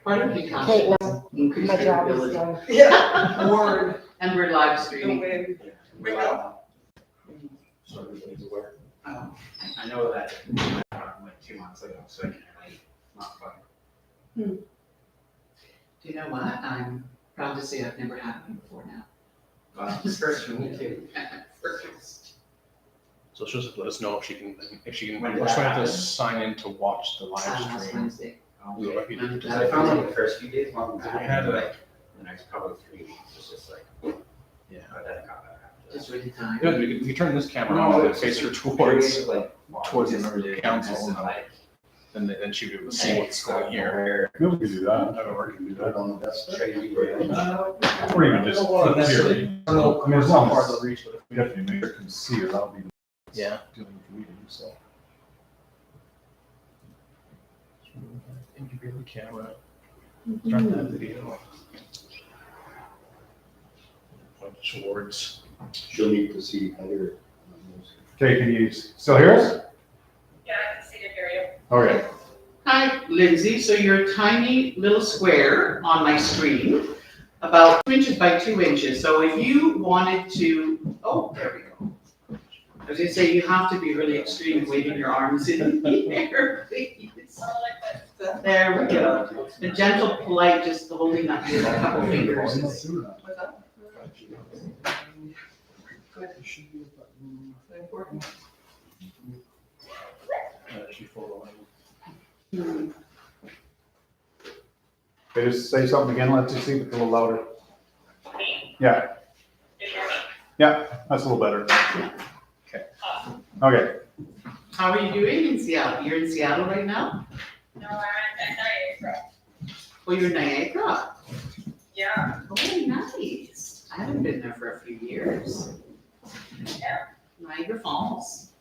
Pardon me, Tasha? Okay, now Increase my job is visibility. done. Yeah. Word. And we're live No streaming. way. We're live. So everybody's aware. Oh, I know that like 2 months ago, so it's not fun. do you know what? I'm proud to say I've never had one before now. First for me too. First. So she'll just let us know if she can, When we're that trying to happens. sign in to watch the live Last stream. Wednesday. We were lucky to do I that. found like the first few days long We back, had a- like the next probably 3 weeks, it's just like, Yeah. but then it got better after Just really tired. Yeah, we can turn this camera No, on and it's face her that. towards, Like, towards the just members of really council, consistent, and like, then she'll be able to see what's going here. where We can do that, or we can do that on the desktop. trade Or even just clearly, I mean, as long as the reach, but if we have to make sure can see her, that'll be yeah. dealing with the meeting, so. Integrate the camera. Start that video. Point towards. She'll need to see Heather. Okay, can you still hear us? Yeah, I can see and hear you. Okay. Hi, Lindsay. So you're a tiny little square on my screen, about 2 inches by 2 inches. So if you wanted to, oh, there we go. I was gonna say, you have to be really extreme waving your arms in the air, please. There we go. A gentle, polite, just holding up your couple fingers. What's up? Important. She photo. Okay, just say something again, let's just see if it's a little louder. Yeah, that's a little better. Okay. Okay, How are you doing in Seattle? You're in Seattle right now? No, I'm at Niagara. Oh, you're in Niagara? Yeah. Oh, nice. I haven't been there for a few years. Yeah. Niagara Falls.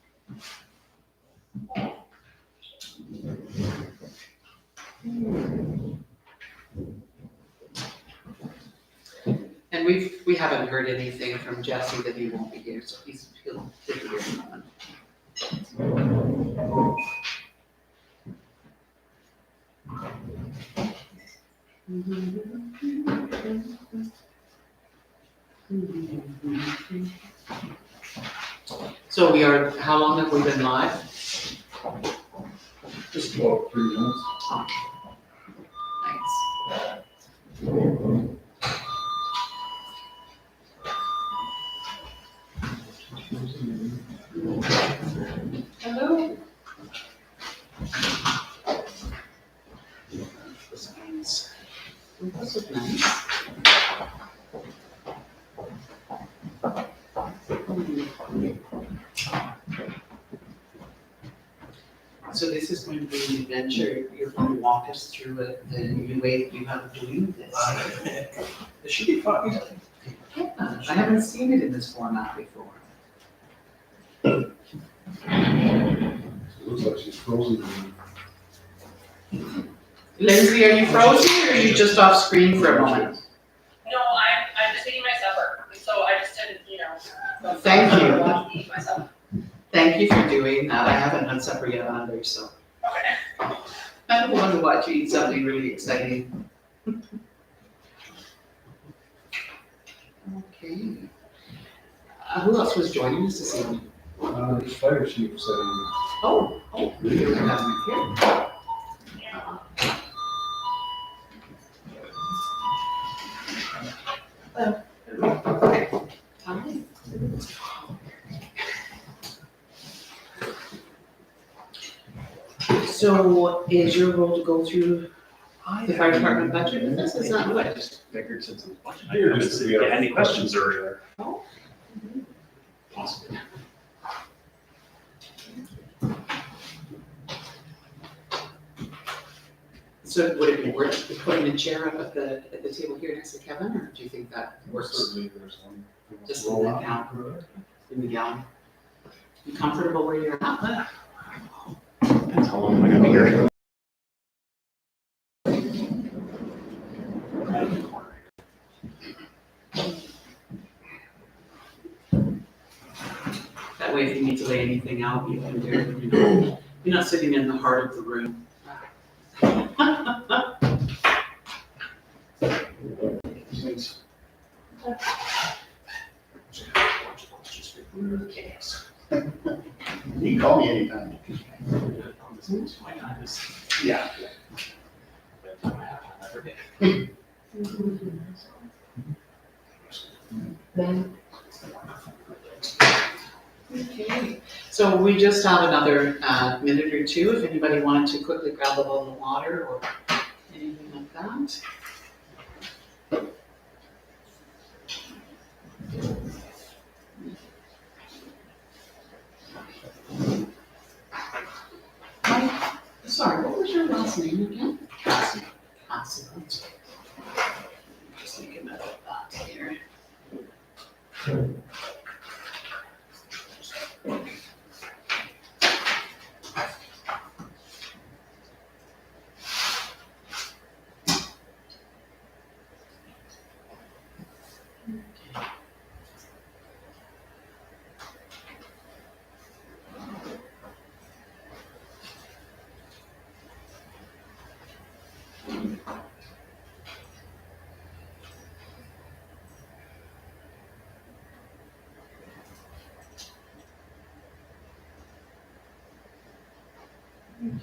And we haven't heard anything from Jesse that he won't be here, so he'll be here in a moment. So how long have we been live? just about 3 minutes. Thanks. Hello. This one's, this is nice. So this is going to be an adventure. You're going to walk us through it, the new way that you have to do this. It should be fun. Yeah, I haven't seen it in this format before. It looks like she's frozen. Lindsay, are you frozen or are you just off screen for a moment? No, I'm just eating my supper, so I just didn't, go. Thank you. I want to eat my supper. Thank you for doing that. I haven't had supper yet either, so Okay. I want to watch you eat something really exciting. Okay. Who else was joining us this evening? There's fire chief said, Oh, here we have him here. Okay. Hi. So is your role to go through the fire department budget with us? Is that what? I just figured since it's budget. I hear just if you had any questions earlier. Possibly. So would it be worth putting a chair up at the table here next to Kevin, or do you think that works certainly there's one. just in the gown? In the gown? You comfortable where you're at? That's how long am I gonna be here? That way, if you need to lay anything out, you can do it. You're not sitting in the heart of the room. call me anytime. Why not? Just- Yeah. Okay, so we just have another minute or two, if anybody wanted to quickly grab a bowl of water or anything like that. Mike, sorry, what was your last name again? Cassie. Cassie, that's right. Just make a note of that here.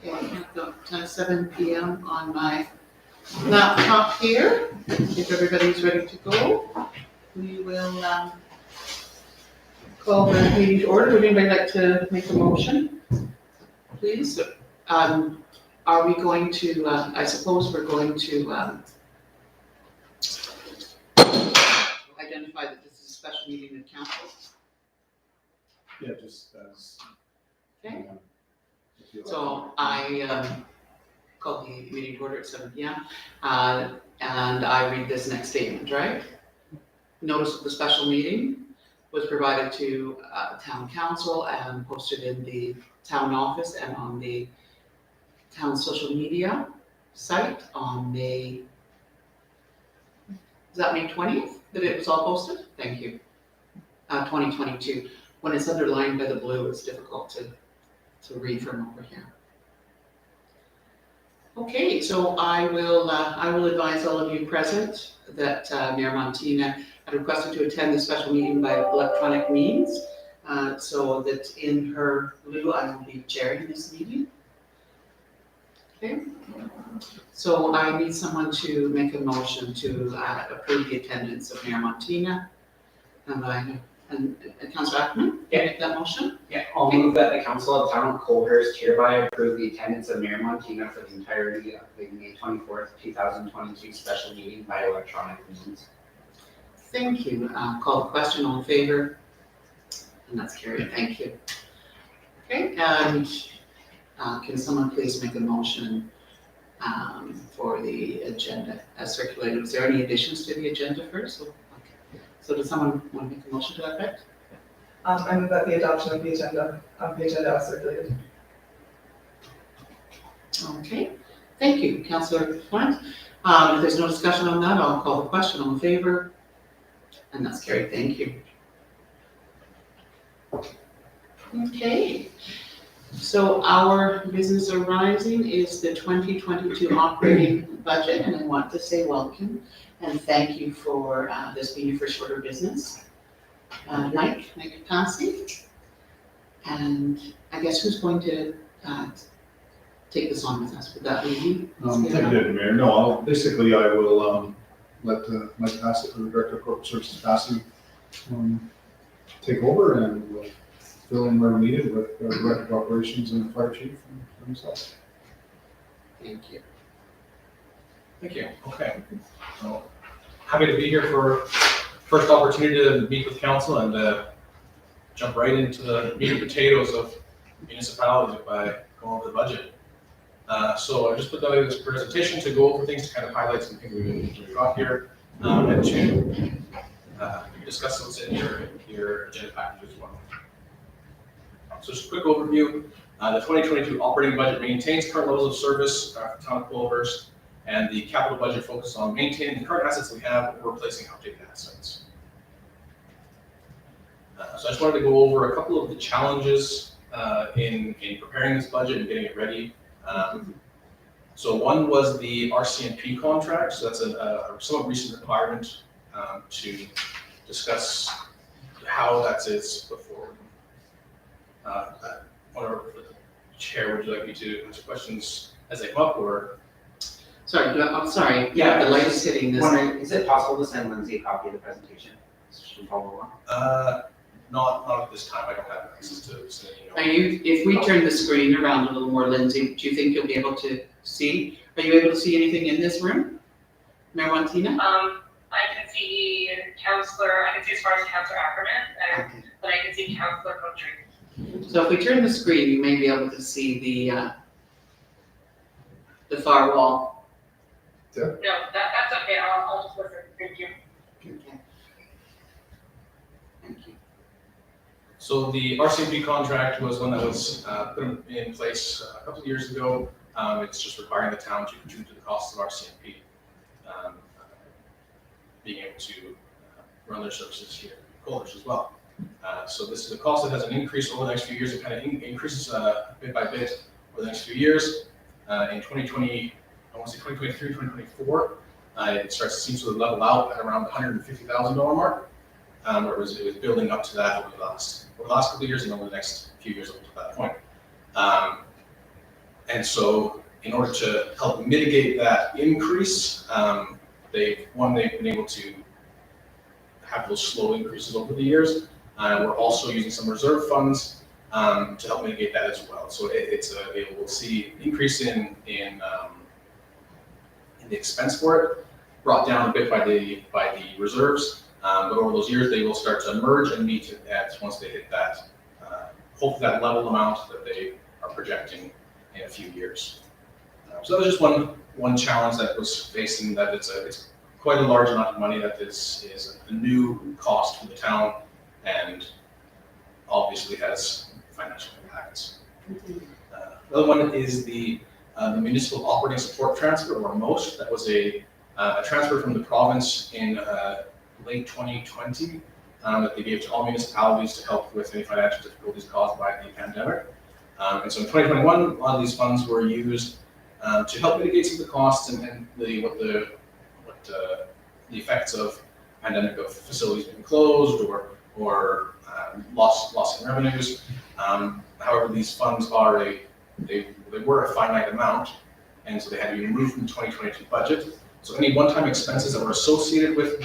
Okay, I've got 7 PM on my laptop here. If everybody's ready to go, we will call the meeting to order. Would anybody like to make a motion, please? Are we going to, I suppose we're going to identify that this is a special meeting of council? Yeah, just as. Okay. If you like. So I call the meeting to order at 7 PM, and I read this next statement, right? Notice of the special meeting was provided to town council and posted in the town office and on the town social media site on May, is that May 20th that it was all posted? Thank you. 2022. When it's underlined by the blue, it's difficult to read from over here. Okay, so I will advise all of you present that Mayor Montina had requested to attend the special meeting by electronic means, so that in her lieu, I will be chairing this meeting. Okay, so I need someone to make a motion to approve the attendance of Mayor Montina. And Councillor Ackerman, can you make that motion? Yeah, I'll move that the council of town of Colehurst hereby approve the attendance of Mayor Montina for the entirety of the May 24th, 2022 special meeting by electronic means. Thank you. Call the question, all in favor? And that's carried, thank you. Okay, and can someone please make a motion for the agenda as circulated? Is there any additions to the agenda first? Okay. So does someone want to make a motion to that effect? I move that the adoption of the agenda as circulated. Okay, thank you, Councillor Florence. If there's no discussion on that, I'll call the question, all in favor? And that's carried, thank you. Okay, so our business arising is the 2022 operating budget, and I want to say welcome and thank you for this being your first order of business. Mike Passy, and I guess who's going to take this on with us? Would that be you? Thank you, Deputy Mayor. No, basically I will, let Mike Bassett, the Director of Corporate Services, Bassett, take over and we'll fill in where needed with the Director of Operations and the Fire Chief and himself. Thank you. Thank you. Okay. Well, happy to be here for first opportunity to meet with council and jump right into the meat and potatoes of municipalities by going over the budget. So I just put together this presentation to go over things, to kind of highlight some things we've got here, and to discuss what's in your agenda package as well. So just a quick overview. The 2022 operating budget maintains current levels of service for town of Colehurst, and the capital budget focuses on maintaining the current assets we have or replacing outdated assets. So I just wanted to go over a couple of the challenges in preparing this budget and getting it ready. So one was the RCMP contract. So that's a somewhat recent requirement to discuss how that is before. or Chair, would you like me to answer questions as they come up, or? Sorry, I'm sorry, yeah, the light is hitting this. Wondering, is it possible to send Lindsay a copy of the presentation? So she can follow along? Not at this time, I don't have access to send an Are email. you, if we turn the screen around a little more, Lindsay, do you think you'll be able to see? Are you able to see anything in this room? Mayor Martina? I can see Councillor, I can see as far as Councillor Ackerman, Okay. but I can see Councillor Country. So if we turn the screen, you may be able to see the far wall. No, that's okay, I'll just listen, thank you. Okay. Thank you. So the RCMP contract was one that was put in place a couple of years ago. It's just requiring the town to contribute to the costs of RCMP, being able to run their services here in Coolidge as well. So this is a cost that has an increase over the next few years. It kind of increases bit by bit over the next few years. In 2020, I want to say 2023, 2024, it seems to level out at around the $150,000 mark. Where it was building up to that over the last couple of years and over the next few years up to that point. And so in order to help mitigate that increase, they've been able to have those slow increases over the years. We're also using some reserve funds to help mitigate that as well. So we'll see an increase in the expense for it, brought down a bit by the reserves. But over those years, they will start to merge and meet once they hit that, hopefully that level amount that they are projecting in a few years. So that was just one challenge that was facing, that it's quite a large amount of money that is a new cost for the town and obviously has financial impacts. The other one is the municipal operating support transfer, or MOST. That was a transfer from the province in late 2020 that they gave to all municipalities to help with any financial difficulties caused by the pandemic. And so in 2021, a lot of these funds were used to help mitigate some of the costs and the effects of pandemic, of facilities being closed or loss in revenues. However, these funds they were a finite amount, and so they had to be removed from the 2022 budget. So any one-time expenses that were associated with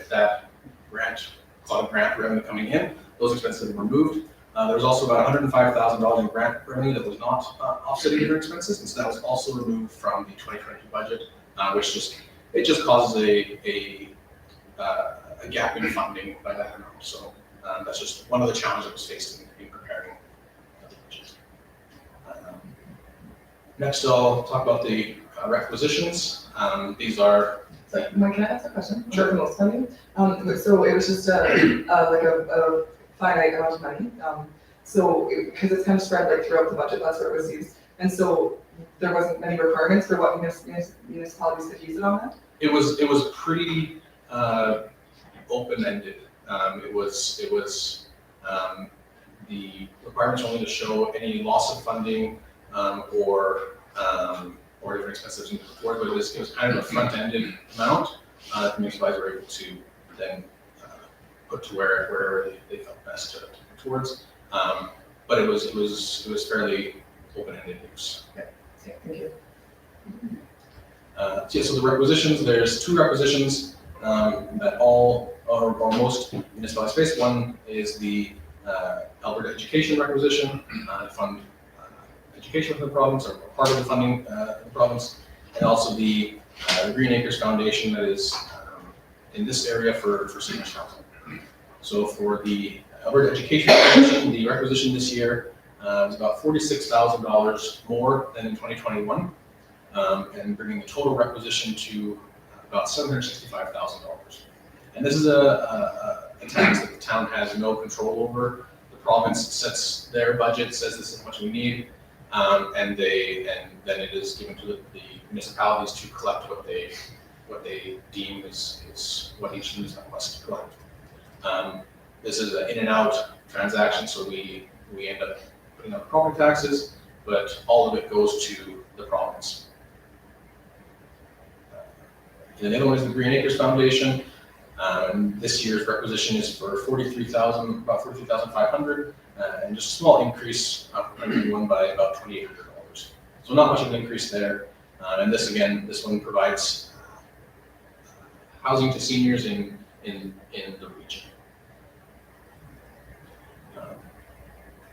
that grant revenue coming in, those expenses have been removed. There was also about $105,000 in grant revenue that was not offsetting their expenses, and so that was also removed from the 2022 budget, which just causes a gap in funding by that amount. So that's just one of the challenges that was faced in preparing the budget. Next, I'll talk about the requisitions. These are. So, Mike, can I ask a question? Sure. About the most funding? So it was just like a finite amount of money. Because it's kind of spread like throughout the budget, that's where it was used. And so there wasn't many requirements for what municipalities could use it on that? It was pretty open-ended. It was the requirements only to show any loss of funding or different expenses in the report, but it was kind of a front-ended amount that the municipalities were able to then put to wherever they felt best to put towards. But it was fairly open-ended use. Yeah, thank you. So the requisitions, there's two requisitions that all or most municipalities face. One is the Alberta Education requisition, fund education for the province, or part of the funding of the province, and also the Green Acres Foundation that is in this area for senior housing. So for the Alberta Education requisition, the requisition this year is about $46,000 more than in 2021, and bringing the total requisition to about $765,000. And this is a tax that the town has no control over. The province sets their budget, says this is how much we need, and then it is given to the municipalities to collect what they deem is what each municipality must collect. This is an in and out transaction, so we end up putting up property taxes, but all of it goes to the province. And the other one is the Green Acres Foundation. And this year's requisition is for about 43,500, and just a small increase from 2021 by about $2,800. So not much of an increase there. And this one provides housing to seniors in the region.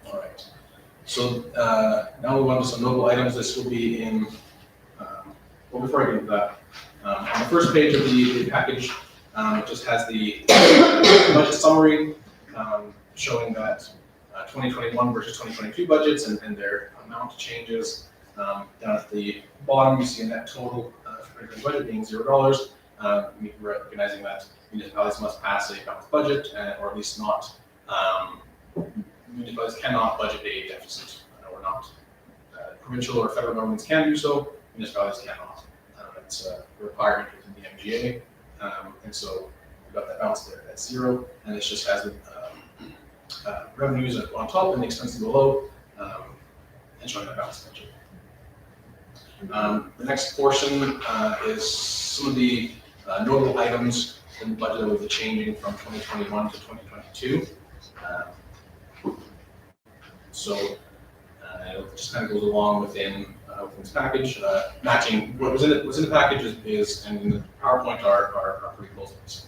All right. So now we want to some notable items. This will be in, well, before I get into that, on the first page of the package, it just has the budget summary showing that 2021 versus 2022 budgets and their amount changes. Down at the bottom, you see a net total for the budget being $0. Recognizing that municipalities must pass a balanced budget, or at least not. Municipalities cannot budget a deficit, or not. Provincial or federal governments can do so. Municipalities cannot. It's a requirement within the MGA, and so we've got that balance there at 0, and it just has the revenues on top and the expenses below, and showing that balanced budget. The next portion is some of the notable items in the budget that will be changing from 2021 to 2022. So it just kind of goes along within this package. Matching what was in the package is and in the PowerPoint are pretty close to this.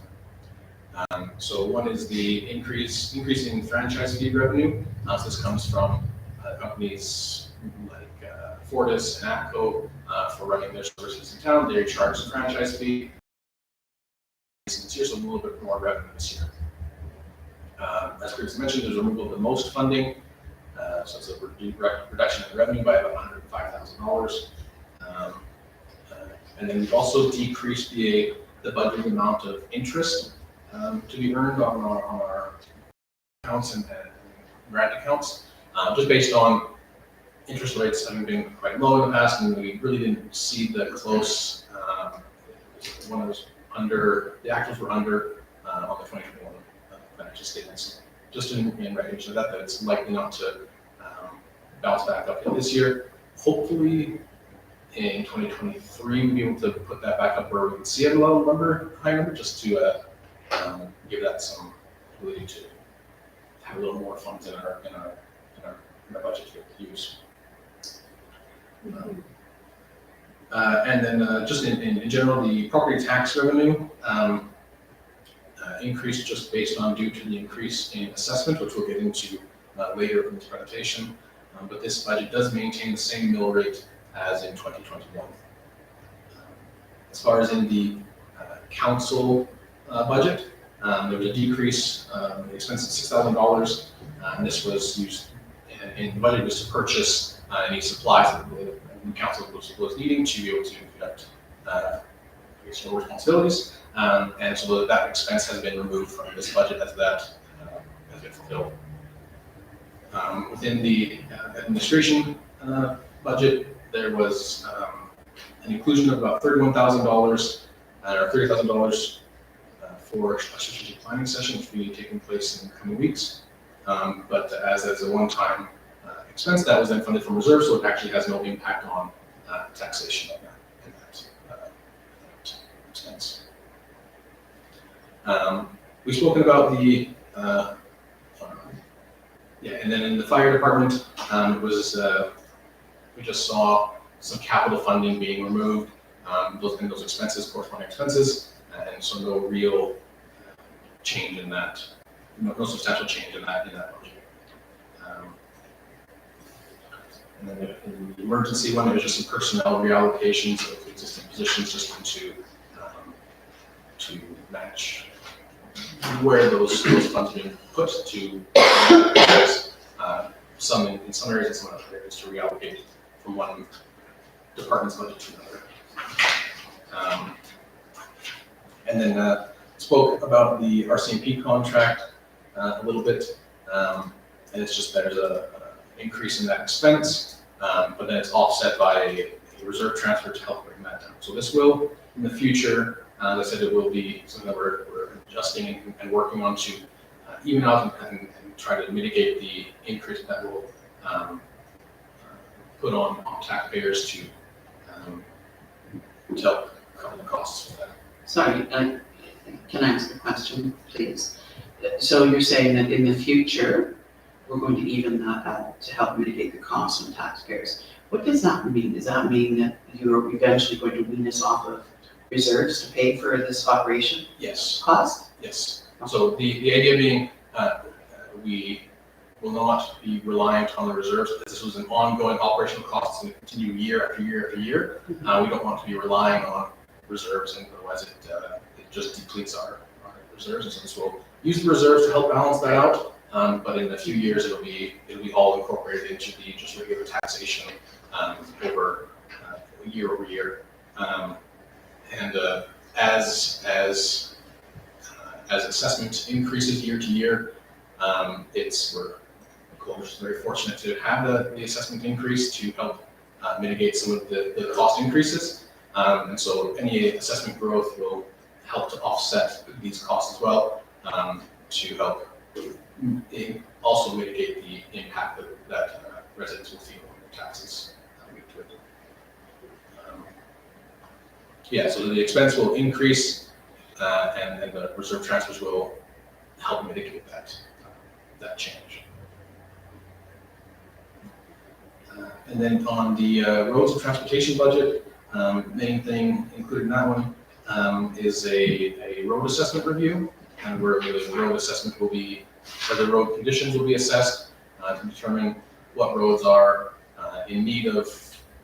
So one is the increasing franchise fee revenue. So this comes from companies like Fortis and APCO for running their services in town. They charge a franchise fee. This year, so a little bit more revenue this year. As previously mentioned, there's removal of the most funding. So it's a reduction in revenue by about $105,000. And then we've also decreased the budgeted amount of interest to be earned on our accounts and grant accounts, just based on interest rates having been quite low in the past, and we really didn't see the close when it was under, the actuals were under on the 2021 financial statements. Just in recognition of that it's likely not to bounce back up in this year. Hopefully in 2023, we'll be able to put that back up where we can see it a little high number, just to give that some ability to have a little more funds in our budget to use. And then just in general, the property tax revenue increased just based on due to the increase in assessment, which we'll get into later in this presentation. But this budget does maintain the same mill rate as in 2021. As far as in the council budget, there was a decrease in the expense of $6,000, and this was used in the budget was to purchase any supplies that the council was needing to be able to conduct your responsibilities, and so that expense has been removed from this budget as that has been fulfilled. Within the administration budget, there was an inclusion of about $31,000 or $30,000 for a strategic planning session, which will be taking place in the coming weeks. But as a one-time expense, that was then funded from reserve, so it actually has no impact on taxation in that expense. We've spoken about the and then in the fire department, it was we just saw some capital funding being removed, those expenses, corresponding expenses, and so no real change in that, no substantial change in that budget. And then in the emergency one, there was just some personnel reallocations of existing positions just to match where those funds are being put to some in some areas and some other areas to reallocate from one department's budget to another. And then spoke about the RCMP contract a little bit, and it's just there's a increase in that expense, but then it's offset by a reserve transfer to help bring that down. So this will, in the future, as I said, it will be something that we're adjusting and working on to even out and try to mitigate the increase that will put on taxpayers to help cover the costs of that. Sorry, Can I ask a question, please? So you're saying that in the future, we're going to even that out to help mitigate the cost on taxpayers. What does that mean? Does that mean that you're eventually going to wean us off of reserves to pay for this operation Yes, cost? yes. So the idea being, we will not be reliant on the reserves, because this was an ongoing operational cost and continue year after year after year. We don't want to be relying on reserves, and otherwise it just depletes our reserves. And so this will use the reserves to help balance that out. But in a few years, it'll be all incorporated into the just regular taxation over year over year. And as assessment increases year to year, we're of course very fortunate to have the assessment increase to help mitigate some of the cost increases. And so any assessment growth will help to offset these costs as well, to help also mitigate the impact that residents will feel on their taxes coming to it. Yeah, so the expense will increase, and the reserve transfers will help mitigate that change. And then on the roads and transportation budget, main thing included in that one is a road assessment review, and where the road assessment will be, or the road conditions will be assessed to determine what roads are in need of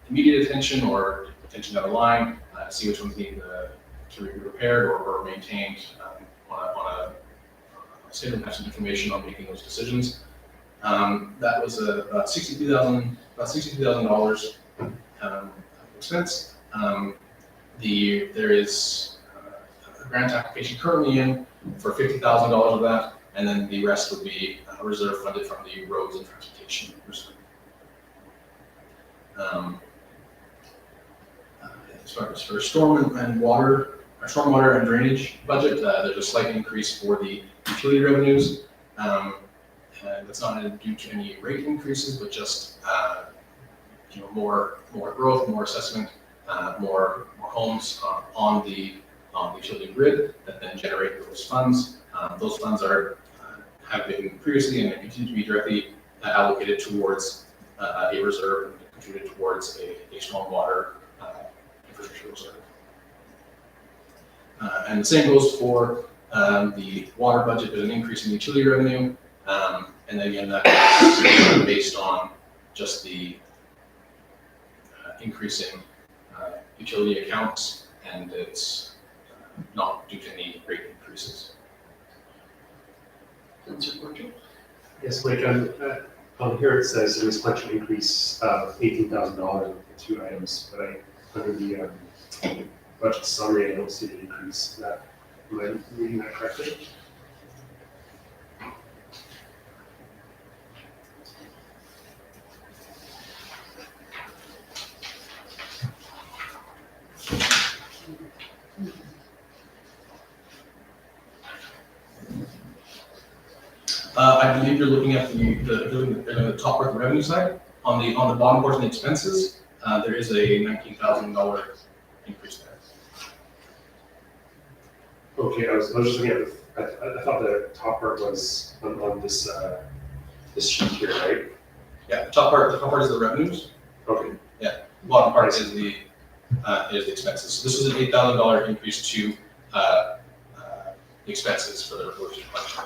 immediate attention or attention down the line, see which ones need to be repaired or maintained on a state of information on making those decisions. That was about $62,000 expense. There is a grant application currently in for $50,000 of that, and then the rest would be reserve funded from the roads and transportation reserve. As far as for stormwater and drainage budget, there's a slight increase for the utility revenues. That's not due to any rate increases, but just more growth, more assessment, more homes on the utility grid that then generate those funds. Those funds have been previously and continue to be directly allocated towards a reserve and contributed towards a stormwater infrastructure reserve. And the same goes for the water budget. There's an increase in utility revenue, and again that is based on just the increasing utility accounts, and it's not due to any rate increases. Councillor Porter? Yes, Mike, on here it says there was a sequential increase of $18,000 with the two items, but under the budget summary, I don't see an increase. Am I reading that correctly? I believe you're looking at the top part of the revenue side. On the bottom portion of the expenses, there is a $19,000 increase there. Okay, I was just looking at I thought the top part was on this sheet here, right? Yeah, the top part is the revenues. Okay. Bottom part is the expenses. So this is an $8,000 increase to the expenses for the reporting function.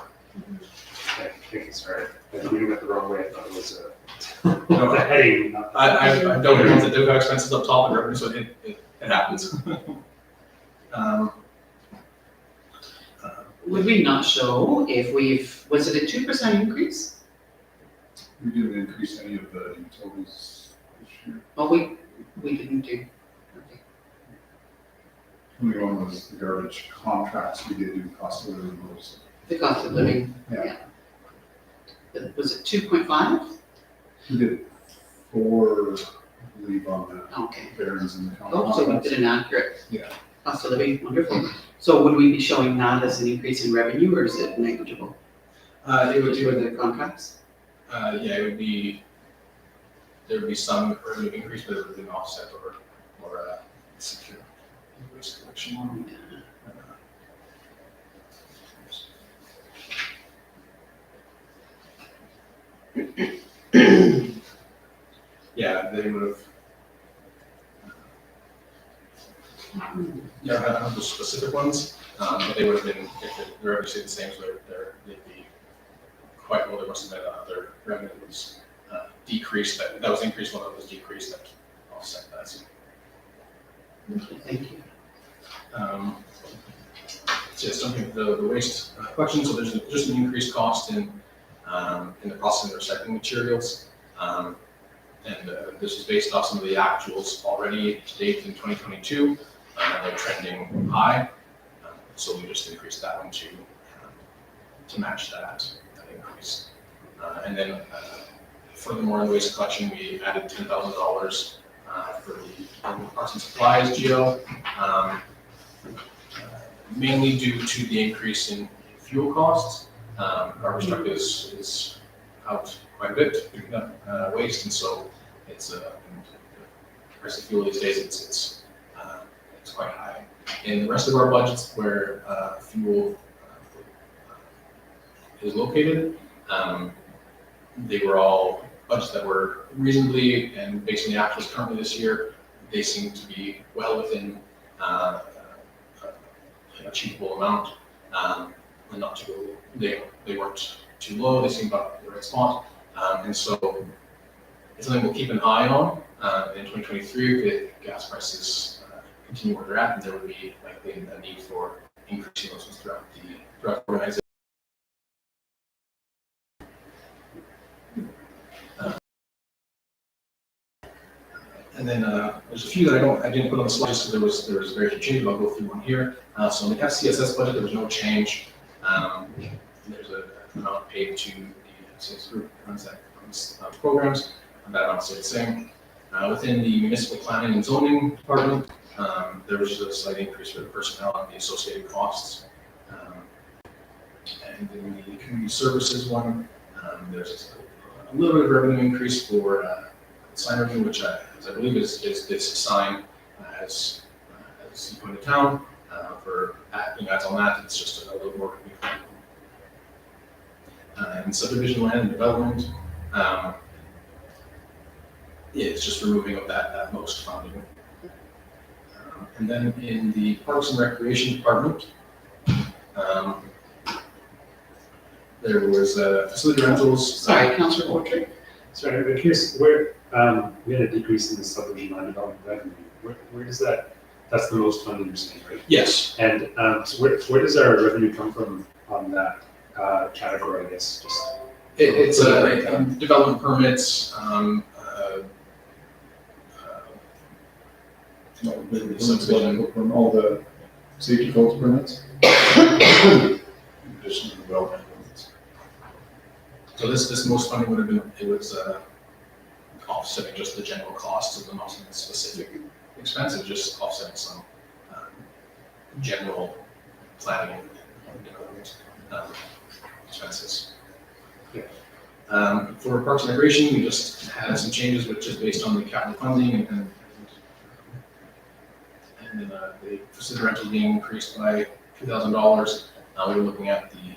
Okay, thank you, sorry. I was reading it the wrong way. I thought it was No, a heading. Not I don't know that they've got expenses up top and revenue, so it happens. Would we not show if was it a 2% increase? We didn't increase any of the utilities this year. Oh, we didn't do. Okay. Only one was the garbage contracts. We did do cost of living rules. The cost of living. Yeah. Was it 2.5? We did 4, I believe, on Okay. the variance in the county. Oh, so we did an accurate. Yeah. Cost of living, wonderful. So would we be showing that as an increase in revenue, or is it negligible? It would For the contracts? yeah, there would be some revenue increase, but it would be an offset or secure risk collection. Yeah, I don't have the specific ones, but they would have been, if they're obviously the same, so they'd be quite well. There must have been other revenue that was decreased, that was increased, one that was decreased that offset that. Thank you. So yeah, something with the waste collection, so there's just an increased cost in the processing and recycling materials. This is based off some of the actuals already to date in 2022. They're trending high, so we just increased that one to match that increase. And then furthermore, in the waste collection, we added $10,000 for the parts and supplies GO, mainly due to the increase in fuel costs. Our truck is out quite a bit picking up waste, and so it's the price of fuel these days it's quite high. In the rest of our budgets where fuel is located, they were all budgets that were reasonably, and based on the actuals currently this year, they seem to be well within an achievable amount, and not too, they weren't too low, they seemed about the right spot. And so it's something we'll keep an eye on in 2023 if gas prices continue where they're at, and there would be likely a need for increasing those throughout the organization. And then there's a few that I didn't put on the slide, so there was very few changes. I'll go through one here. So in the FCSS budget, there was no change. There's an amount paid to the FCS group runs programs, and that amount stayed the same. Within the municipal planning and zoning department, there was just a slight increase for the personnel and the associated costs. And in the community services one, there's a little bit of revenue increase for sign revenue, which I believe is this sign as you go into town for ads on that. It's just a little more. And subdivision land and development, it's just removing of that most funding. And then in the Parks and Recreation Department, there was facility rentals. Sorry, Councillor Autry. Sorry, I'm curious, where, we had a decrease in the subdivision land development revenue. Where does that's the most funding you're saying, right? Yes. And so where does our revenue come from on that category, I guess? Just It's development permits, From all the safety codes permits. Additional development permits. so this most funding would have been, it was offsetting just the general costs of the most specific expenses, just offsetting some general planning and development expenses. For Parks and Recreation, we just had some changes, which is based on the capital funding and then the facility rentals being increased by $2,000. We were looking at the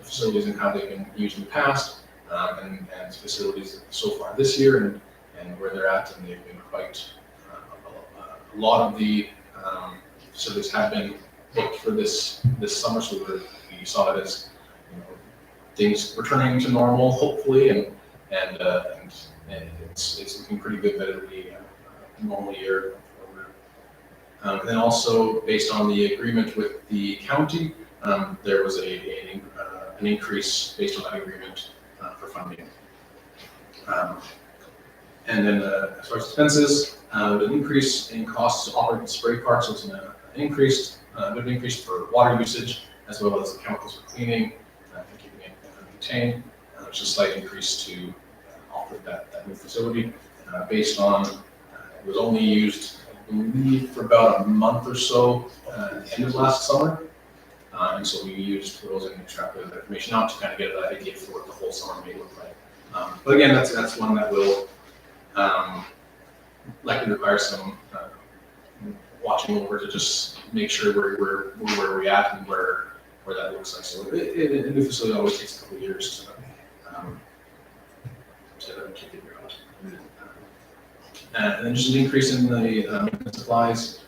facilities and how they've been used in the past, and facilities so far this year and where they're at, and they've been quite, a lot of the facilities have been booked for this summer, so we saw it as, things returning to normal, hopefully, and it's looking pretty good that it'll be a normal year. And then also, based on the agreement with the county, there was an increase based on that agreement for funding. And then as far as expenses, an increase in costs to operate the spray park, so it's an increased for water usage as well as the chemicals for cleaning and keeping it maintained. There's a slight increase to operate that new facility based on it was only used, I believe, for about a month or so at the end of last summer. And so we used those and extracted that information out to kind of get an idea for what the whole summer may look like. But again, that's one that will likely require some watching over to just make sure where we're at and where that looks like. So a new facility always takes a couple of years to figure out. And then just an increase in the maintenance supplies,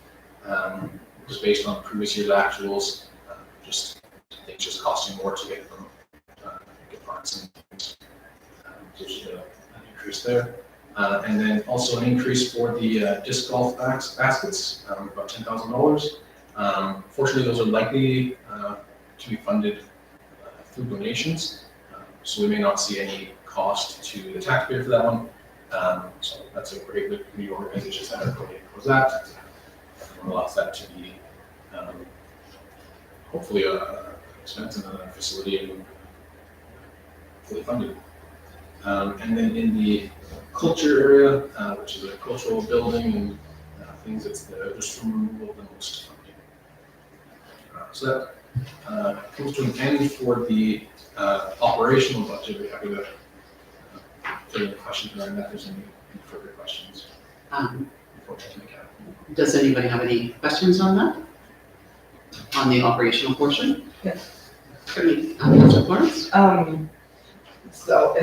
just based on previous year's actuals, things just costing more to get from, get parts and things. Just an increase there. And then also an increase for the disc golf baskets, about $10,000. Fortunately, those are likely to be funded through donations, so we may not see any cost to the taxpayer for that one. So that's a great look for the organizations that are donating towards that. And allows that to be hopefully a expense in a facility and fully funded. And then in the culture area, which is a cultural building and things, it's the just removal of the most funding. So that comes to an end for the operational budget. We're happy to fill any questions around that. If there's any further questions. Does anybody have any questions on that? On the operational portion? Yes. Councilor Florence? So,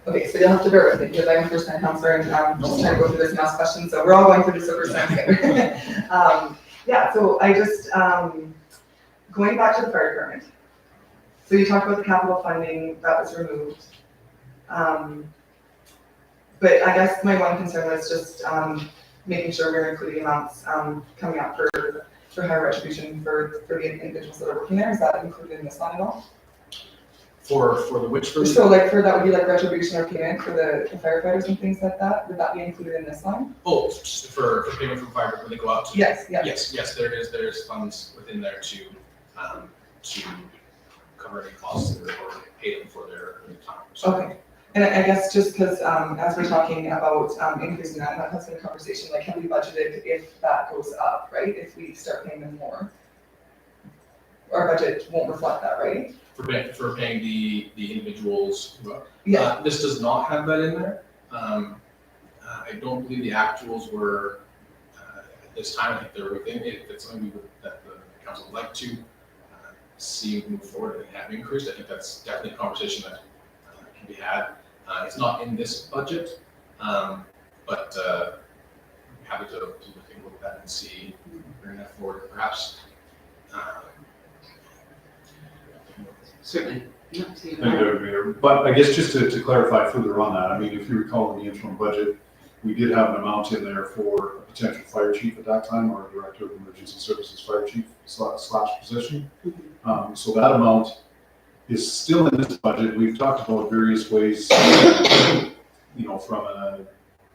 okay, so you'll have to bear with me because I'm a first-time counselor and I'm just trying to go through this and ask questions, so we're all going through this the first time together. Yeah, so I just, going back to the fire department. So you talked about the capital funding that was removed. But I guess my one concern was just making sure we're including amounts coming up for higher retribution for the individuals that are working there. Is that included in this line at all? For the which version? So like that would be like retribution or payment for the firefighters and things like that? Would that be included in this line? Oh, just for payment from fire when they go out to. Yes, yeah. Yes, there's funds within there to cover any costs or pay them for their time. So, Okay. And I guess just because as we're talking about increasing that has been a conversation, like have we budgeted if that goes up, right? If we start paying them more? Our budget won't reflect that, right? For paying the individuals. Yeah. This does not have that in there. I don't believe the actuals were at this time. I think they're within it. If it's something that the council would like to see move forward and have increased, I think that's definitely a conversation that can be had. It's not in this budget, but I'm happy to look at that and see, bring that forward, perhaps. Certainly. Yeah, see you Thank you, Mayor. But I guess just to clarify further on that, I mean, if you recall in the interim budget, we did have an amount in there for a potential fire chief at that time, or director of emergency services fire chief slash position. So that amount is still in this budget. We've talked about various ways, from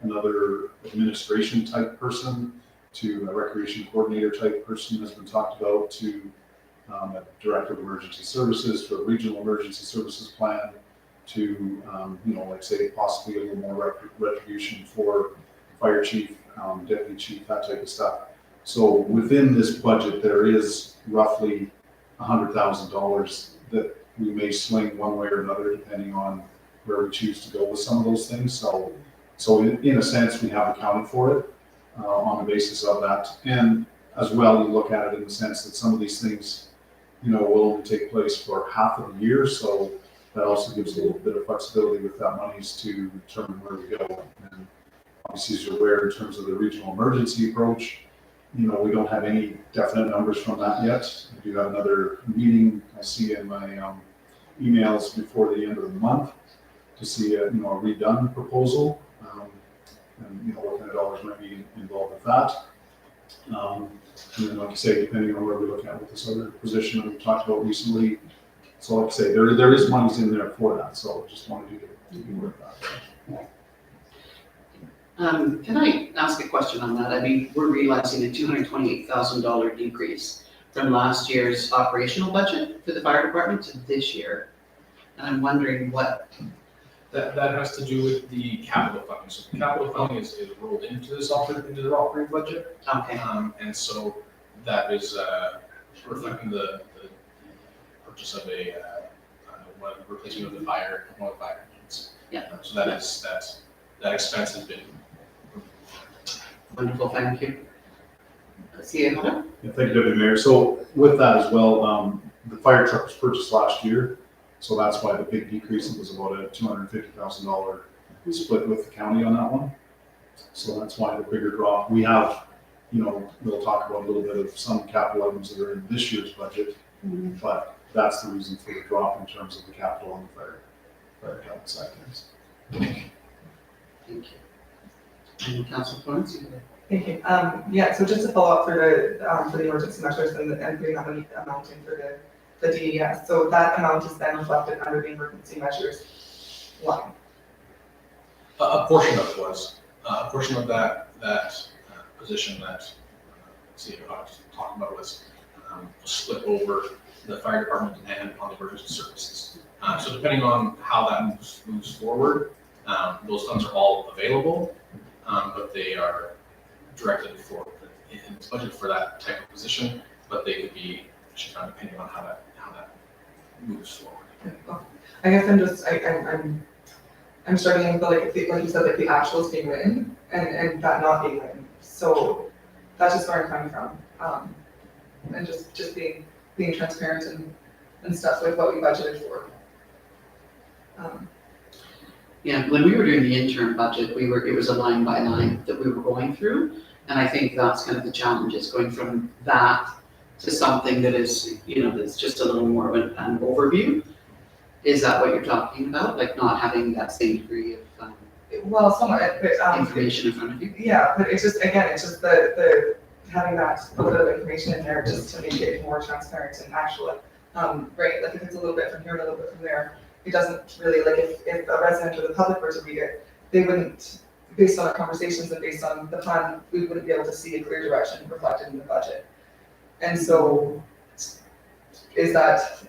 another administration type person to a recreation coordinator type person has been talked about, to a director of emergency services, to a regional emergency services plan, to, like say possibly a little more retribution for fire chief, deputy chief, that type of stuff. So within this budget, there is roughly $100,000 that we may swing one way or another depending on where we choose to go with some of those things. So in a sense, we have accounted for it on the basis of that. And as well, you look at it in the sense that some of these things, will only take place for half of the year. So that also gives a little bit of flexibility with that monies to determine where we go. And obviously, as you're aware, in terms of the regional emergency approach, we don't have any definite numbers from that yet. I do have another meeting I see in my emails before the end of the month to see a redone proposal, and what kind of dollars might be involved with that. And then, like I say, depending on where we look at with this other position that we talked about recently. So like I say, there is monies in there for that. So just wanted you to be aware of that. Can I ask a question on that? I mean, we're realizing a $228,000 decrease from last year's operational budget for the fire department to this year. And I'm wondering what. That has to do with the capital funding. So the capital funding is rolled into this into the operating budget. Okay. And so that is reflecting the purchase of a replacement of one of the fire engines. Yeah. So that expense has been. Wonderful, thank you. See you, Heather? Yeah, thank you, Deputy Mayor. So with that as well, the fire truck was purchased last year. So that's why the big decrease, it was about a $250,000 split with the county on that one. So that's why the bigger drop. We have, we'll talk about a little bit of some capital items that are in this year's budget, but that's the reason for the drop in terms of the capital on the fire department side of things. Thank you. And Council Florence, you have Thank you. Yeah, so just to follow up for the emergency measures and putting that money amount in for the DES. So that amount is then reflected under the emergency measures line. A portion of it was, a portion of that position that CEO was talking about was split over the fire department and on the emergency services. So depending on how that moves forward, those funds are all available, but they are directed for, in the budget for that type of position, but they could be shut down depending on how that moves forward. I guess I'm struggling with like you said, like the actuals being written and that not being written. So that's just where I'm coming from. And just being transparent and stuff with what we budgeted for. Yeah, when we were doing the interim budget, it was a line by line that we were going through. And I think that's kind of the challenge, is going from that to something that is, that's just a little more of an overview. Is that what you're talking about? Like not having that same degree of Well, somewhat, but information in front of you? yeah, but it's just the having that little bit of information in there just to make it more transparent and actual. Right, like if it's a little bit from here and a little bit from there, it doesn't really, like if a resident or the public were to read it, they wouldn't, based on our conversations and based on the plan, we wouldn't be able to see a clear direction reflected in the budget. And so, is that,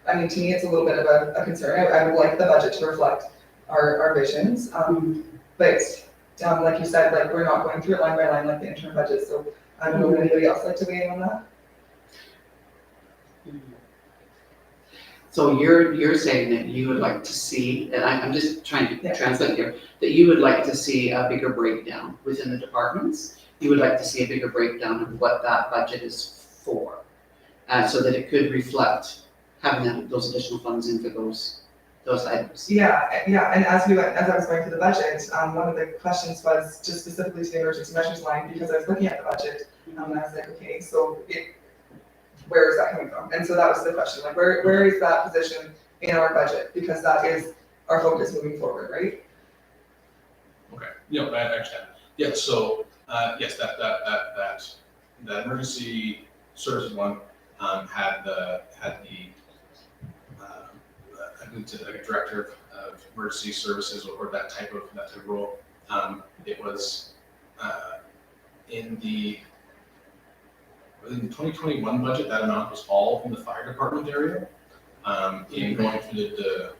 I mean, to me, it's a little bit of a concern. I would like the budget to reflect our visions. But like you said, like we're not going through it line by line like the interim budget. So I don't know, would anybody else like to weigh in on that? So you're saying that you would like to see, and I'm just trying to Yeah. translate here, that you would like to see a bigger breakdown within the departments. You would like to see a bigger breakdown of what that budget is for, so that it could reflect having those additional funds in for those items. Yeah, and as I was going through the budget, one of the questions was just specifically to the emergency measures line, because I was looking at the budget, and I was like, okay, so where is that coming from? And so that was the question, like where is that position in our budget? Because that is our focus moving forward, right? Okay, I understand. Yeah, so, yes, that emergency services one, had the I believe to like a director of emergency services or that type of role. It was, in the 2021 budget, that amount was all in the fire department area. In going through the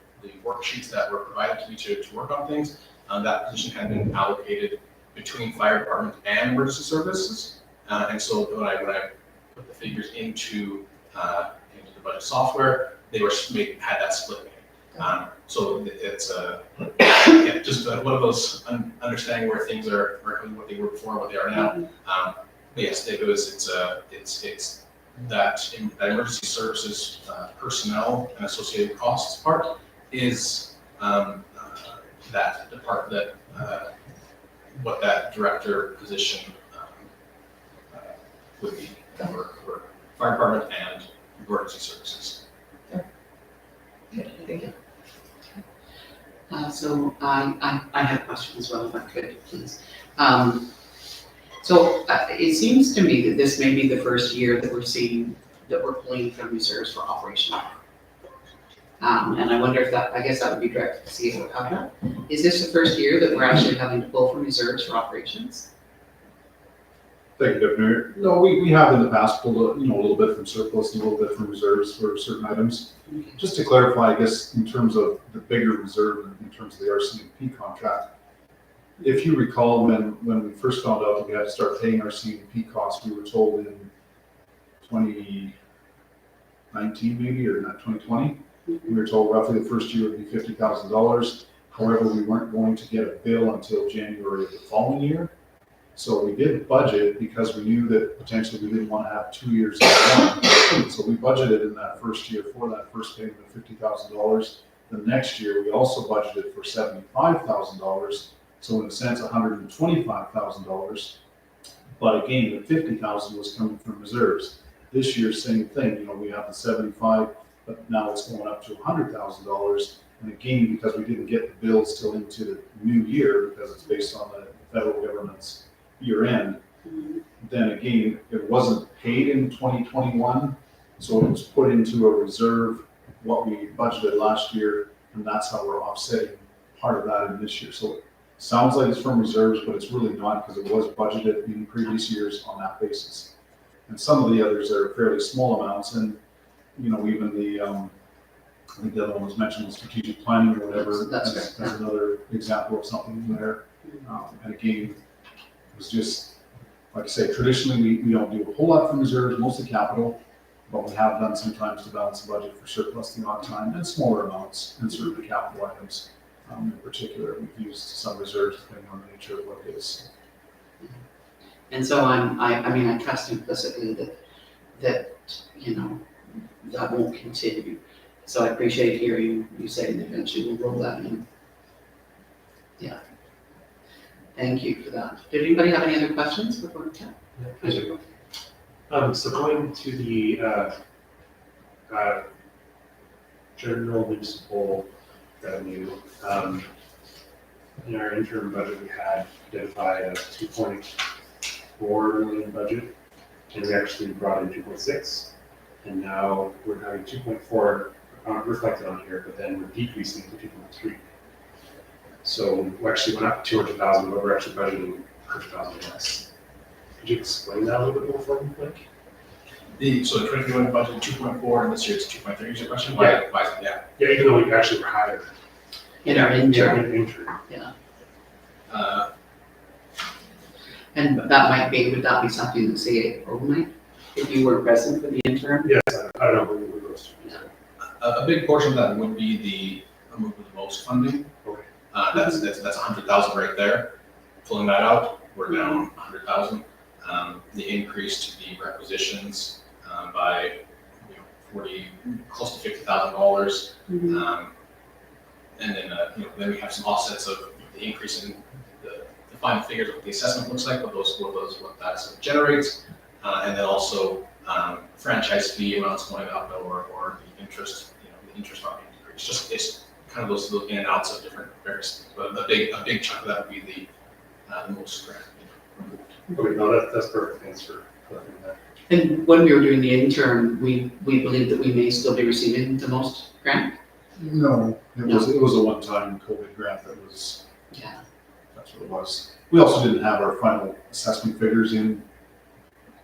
worksheets that were provided to me to work on things, that position had been allocated between fire department and emergency services. And so when I put the figures into the budget software, they had that split made. So it's just one of those understanding where things are what they were before and what they are now. But yes, it's that emergency services personnel and associated costs part is that department what that director position would be for fire department and emergency services. Thank you. So I have a question as well, if I could, please. So it seems to me that this may be the first year that we're pulling from reserves for operational. And I wonder if I guess that would be directed to CEO Cowder. Is this the first year that we're actually having to pull from reserves for operations? Thank you, Deputy. No, we have in the past pulled a little bit from surplus, and a little bit from reserves for certain items. Just to clarify, I guess, in terms of the bigger reserve, in terms of the RCMP contract, if you recall, when we first found out that we had to start paying our CMP costs, we were told in 2019 maybe, or not 2020, we were told roughly the first year would be $50,000. However, we weren't going to get a bill until January of the following year. So we did budget because we knew that potentially we didn't want to have 2 years in one. So we budgeted in that first year for that first payment of $50,000. The next year, we also budgeted for $75,000 So in a sense, $125,000. But again, the $50,000 was coming from reserves. This year, same thing, you know, we have the 75, but now it's going up to $100,000. And again, because we didn't get the bills till into the new year, because it's based on the federal government's year end, then again, it wasn't paid in 2021, so it was put into a reserve, what we budgeted last year, and that's how we're offsetting part of that in this year. So it sounds like it's from reserves, but it's really not, because it was budgeted in previous years on that basis. And some of the others are fairly small amounts, and, you know, even the, I think the other one was mentioned, strategic planning or whatever. That's right. That's another example of something there. And again, it was just, like I say, traditionally, we don't do a whole lot from reserves, mostly capital, but we have done sometimes to balance the budget for surplus the odd time, and smaller amounts in certain capital items. In particular, we've used some reserves depending on the nature of what it is. And so I mean, I trust implicitly that, you know, that won't continue. So I appreciate hearing you say that eventually we'll roll that in. Yeah. Thank you for that. Did anybody have any other questions before we chat? So going to the general municipal revenue, in our interim budget, we had identified a 2.4 million budget, and we actually brought in 2.6, and now we're having 2.4 reflected on here, but then we're decreasing to 2.3. So we actually went up 200,000, but we're actually budgeting 100,000 less. Could you explain that a little bit more for me, Blake? So the 2021 budget 2.4 and this year it's 2.3 is your question? Yeah. Yeah. Yeah, even though we actually were higher. In our intern, Intern. and that might be, would that be something the CAO might, if you were present for the intern? Yes, I don't know where we goes to. A big portion of that would be the move with the most funding. Okay. That's 100,000 right there. Pulling that out, we're down 100,000. The increase to the requisitions by 40, close to $50,000. And then then we have some offsets of the increase in the final figures of what the assessment looks like, what that generates, and then also franchise fee amounts going up or the interest, the interest not being decreased. Just it's kind of those little in and outs of different various things. But a big chunk of that would be the most grant removed. Okay, no, that's perfect. Thanks for clarifying that. And when we were doing the intern, we believe that we may still be receiving the most grant? No, it was a one-time COVID grant that was, Yeah. that's what it was. We also didn't have our final assessment figures in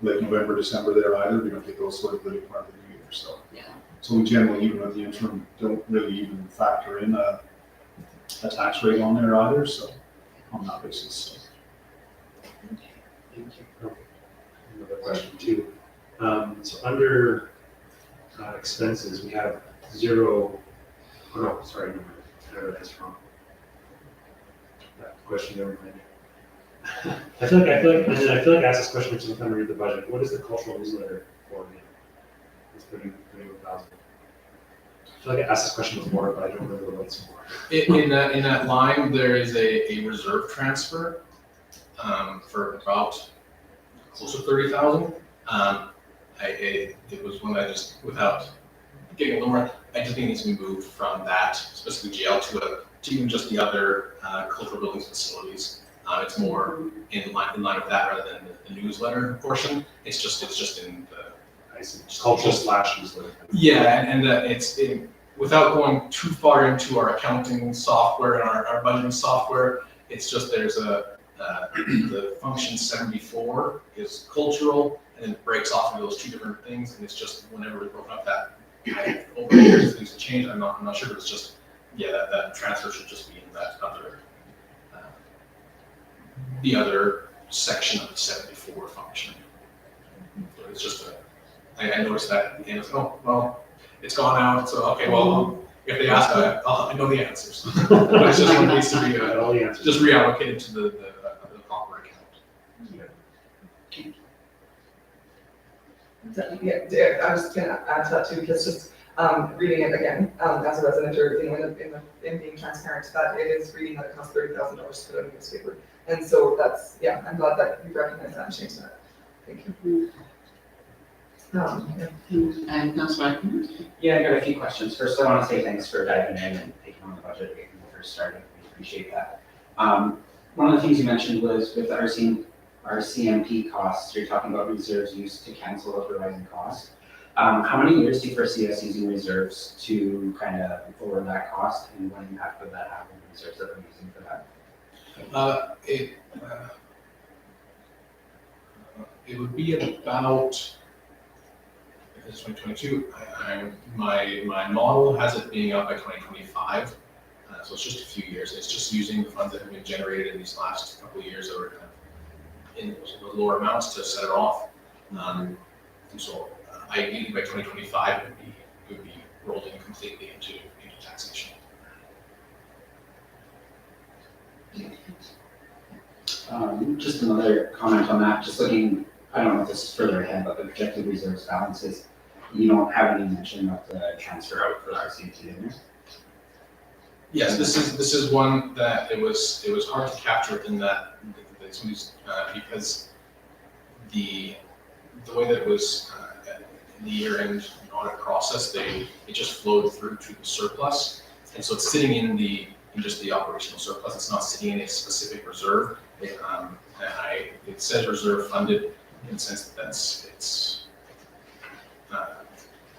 late November, December there either. We don't get those sort of the part of the new year, so. Yeah. So we generally, even at the interim, don't really even factor in a tax rate on there either, so, on that basis, so. Thank you. Another question too. So under expenses, we have zero. Oh no, sorry, no, I read this wrong. That question never mind. I feel like I asked this question every time I read the budget. What is the cultural newsletter for me? It's pretty thousand. I feel like I asked this question before, but I don't remember what it's for. In that line, there is a reserve transfer for about close to 30,000. It was one that I just, without getting a little more, I just think it needs to be moved from that specific jail to even just the other cultural buildings facilities. It's more in line with that rather than the newsletter portion. It's just in the I see. Cultural / newsletter. yeah, and without going too far into our accounting software and our budgeting software, it's just there's the function 74 is cultural, and then it breaks off into those two different things, and it's just whenever we broke up that over the years things have changed. I'm not sure, but it's just that transfer should just be in that other the other section of the 74 function. So it's just I noticed that and it's it's gone out, so okay, well, if they ask, I know the answers. But it's just one that needs to be All the answers. just reallocated to the proper account. Yeah, I was gonna add to that too, because just, reading it again, as a resident or, in being transparent, that it is reading that it costs $30,000 to put on a newspaper. And so that's, yeah, I'm glad that you recognize that and change that. Thank you. And Councillor Ackland? Yeah, I got a few questions. First, I want to say thanks for diving in and taking on the budget when we first started. We appreciate that. One of the things you mentioned was with our CMP costs, you're talking about reserves used to cancel out the rising costs. How many years do you foresee us using reserves to kind of lower that cost, and what impact would that have on the reserves that we're using for that? It would be about, if it's 2022, my model has it being up by 2025. So it's just a few years. It's just using the funds that have been generated in these last couple of years that were kind of in those lower amounts to set it off. And so ideally by 2025, it would be rolled in completely into taxation. Just another comment on that, just looking, I don't know if this is further ahead, but the projected reserves balances, you don't have any mention of the transfer out for the RCMP in there? Yes, this is one that it was hard to capture within that because the way that it was in the year-end audit process, it just flowed through to the surplus, and so it's sitting in just the operational surplus. It's not sitting in a specific reserve. It says reserve funded in the sense that it's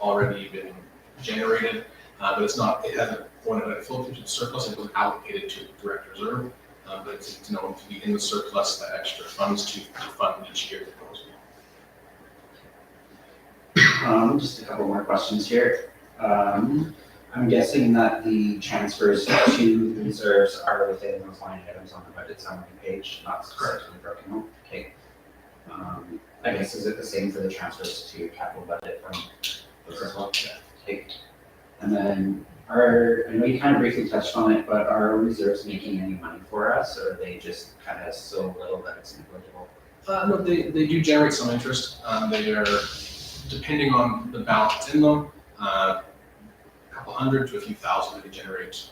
already been generated, but it's not. It hasn't. When it flowed through to the surplus, it was allocated to direct reserve, but it's known to be in the surplus, that extra funds to fund each year that goes. Just a couple more questions here. I'm guessing that the transfers to the reserves are within those line items on the budget summary page, not specifically broken out. Okay. I guess is it the same for the transfers to capital budget from those as well? Yeah. Okay. And then I know you kind of briefly touched on it, but are reserves making any money for us, or are they just kind of so little that it's negligible? No, they do generate some interest. They are, depending on the balance in them, a couple hundred to a few thousand they generate,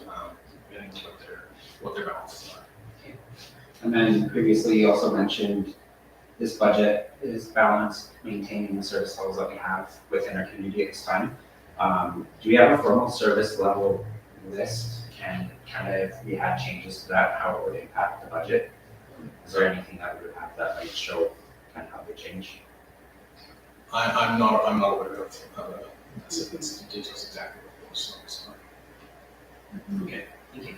depending on what their balances are. Okay. And then previously you also mentioned this budget is balanced, maintaining the service levels that we have within our community at this time. Do we have a formal service level list, and kind of if we had changes to that, how it would impact the budget? Is there anything that we would have that might show kind of how they change? I'm not aware of the details exactly what those songs are. Okay, thank you.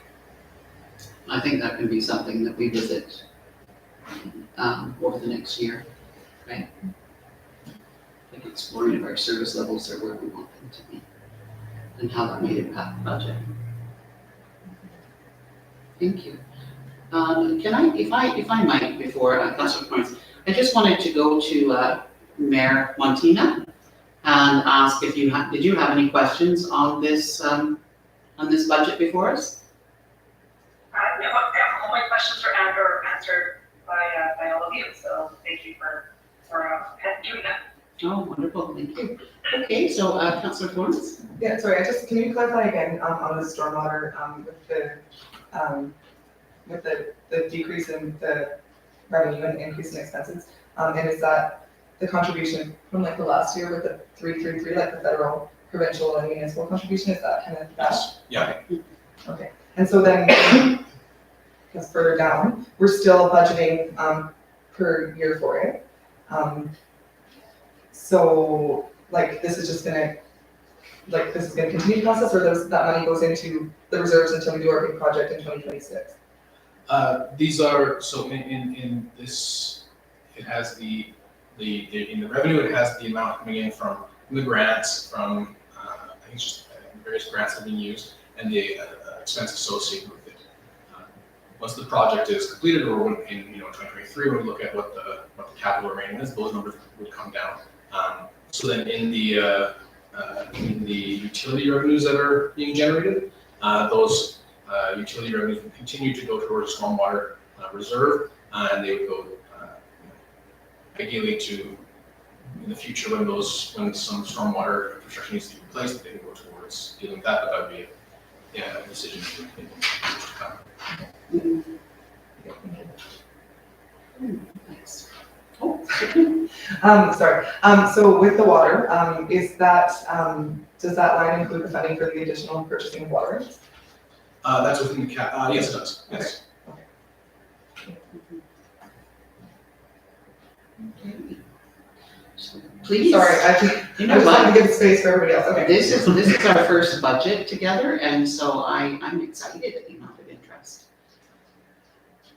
I think that can be something that we visit over the next year, right? Like exploring if our service levels are where we want them to be and how that might impact the budget. Thank you. Can I, if I might, before Councillor Torrance, I just wanted to go to Mayor Montina and ask if did you have any questions on this budget before us? No, all my questions are answered by all of you, so thank you for doing that. Oh, wonderful, thank you. Okay, so Councillor Torrance? Yeah, sorry, can you clarify again, on the stormwater, with the decrease in the revenue and increase in expenses? And is that the contribution from like the last year with the 333, like the federal, provincial and municipal contribution, is that kind of that? Yeah. Okay, and so then, I guess further down, we're still budgeting, per year for it. So, like, this is gonna continue the process, or that money goes into the reserves until we do our big project in 2026? These are, so in this, it has in the revenue, it has the amount coming in from the grants, from, I think it's just various grants that are being used, and the expense associated with it. Once the project is completed, or when in 2023, when we look at what the capital remaining is, those numbers would come down. So then in the utility revenues that are being generated, those utility revenues would continue to go towards stormwater reserve, and they would go ideally to in the future, when some stormwater infrastructure needs to be replaced, they can go towards dealing with that, but that would be a decision in years to come. Thanks. Oh, Sorry, so with the water, is that, does that line include the funding for the additional purchasing of water rights? That's within the yes, it does, yes. please. Sorry, I You I know just what? want to give space for everybody else, okay. This is our first budget together, and so I'm excited at the amount of interest.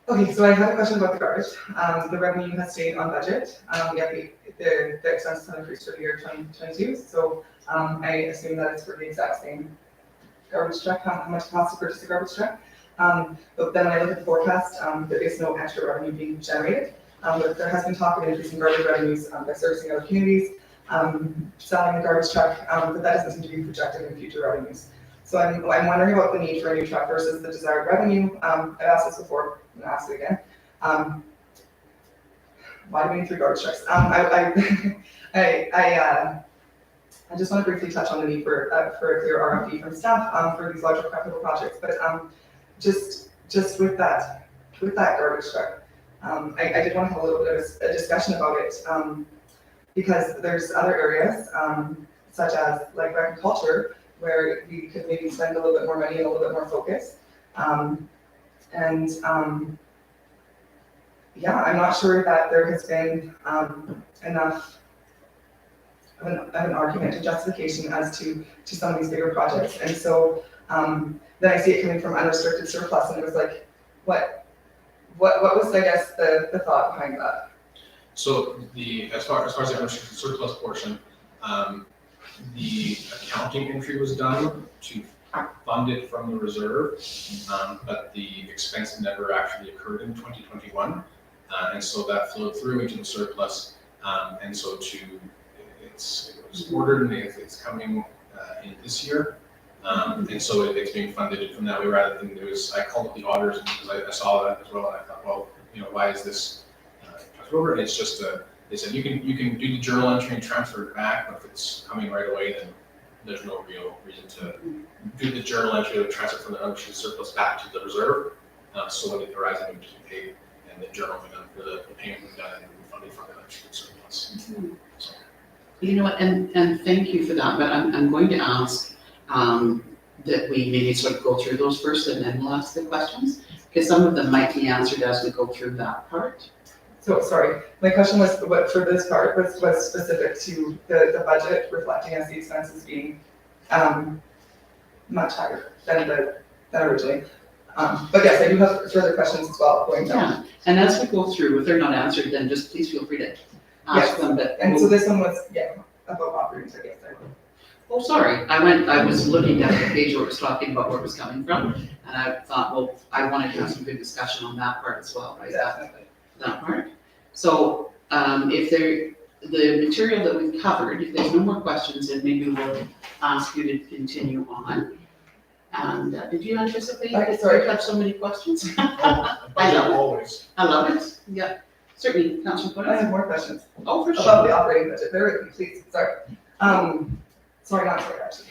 Okay, so I have a question about the garbage. The revenue has stayed on budget. Yet the expenses have increased for the year 2022. So I assume that it's for the exact same garbage truck, how much it costs to purchase a garbage truck. But then when I look at the forecast, there is no extra revenue being generated. But there has been talk of increasing garbage revenues by servicing other communities, selling the garbage truck, but that doesn't seem to be projected in future revenues. So I'm wondering about the need for a new truck versus the desired revenue. I've asked this before, I'm gonna ask it again. Why do we need 3 garbage trucks? I just want to briefly touch on the need for a clear RFP from staff for these larger capital projects. But just with that garbage truck, I did want to have a little bit of a discussion about it because there's other areas such as like agriculture, where we could maybe spend a little bit more money and a little bit more focus. Yeah, I'm not sure that there has been enough of an argument or justification as to some of these bigger projects. And so then I see it coming from unrestricted surplus, and it was like, what was, I guess, the thought behind that? So as far as the unrestricted surplus portion, the accounting entry was done to fund it from the reserve, but the expense never actually occurred in 2021, and so that flowed through into the surplus, and so it was ordered and it's coming in this year, and so it's being funded from that way rather than I called up the auditors because I saw that as well, and I thought, well, why is this over? And it's just they said you can do the journal entry and transfer it back, but if it's coming right away, then there's no real reason to do the journal entry or transfer from the unrestricted surplus back to the reserve. So when it arrives, it will just be paid, and the journal will be done for the payment will be done and funding from the unrestricted surplus. So. You know what, and thank you for that, but I'm going to ask that we maybe sort of go through those first and then we'll ask the questions, because some of them might be answered as we go through that part. So, sorry, my question was, what for this part was specific to the budget reflecting as the expenses being much higher than originally. But yes, I do have further questions as well going down. Yeah, and as we go through, if they're not answered, then just please feel free to ask them, but. And so this one was, about operating, I guess. Oh, sorry, I was looking down the page where it was talking about where it was coming from, and I thought, well, I wanted to have some good discussion on that part as well, right? Definitely. That part. So, the material that we've covered, if there's no more questions, then maybe we'll ask you to continue on. And did you anticipate that you have so many questions? I love it. Always. I love it. Yeah, certainly, Councilor I Porter. have more questions Oh, for about sure. the operating budget. Bear with me, please. Sorry. Sorry, not sorry, actually.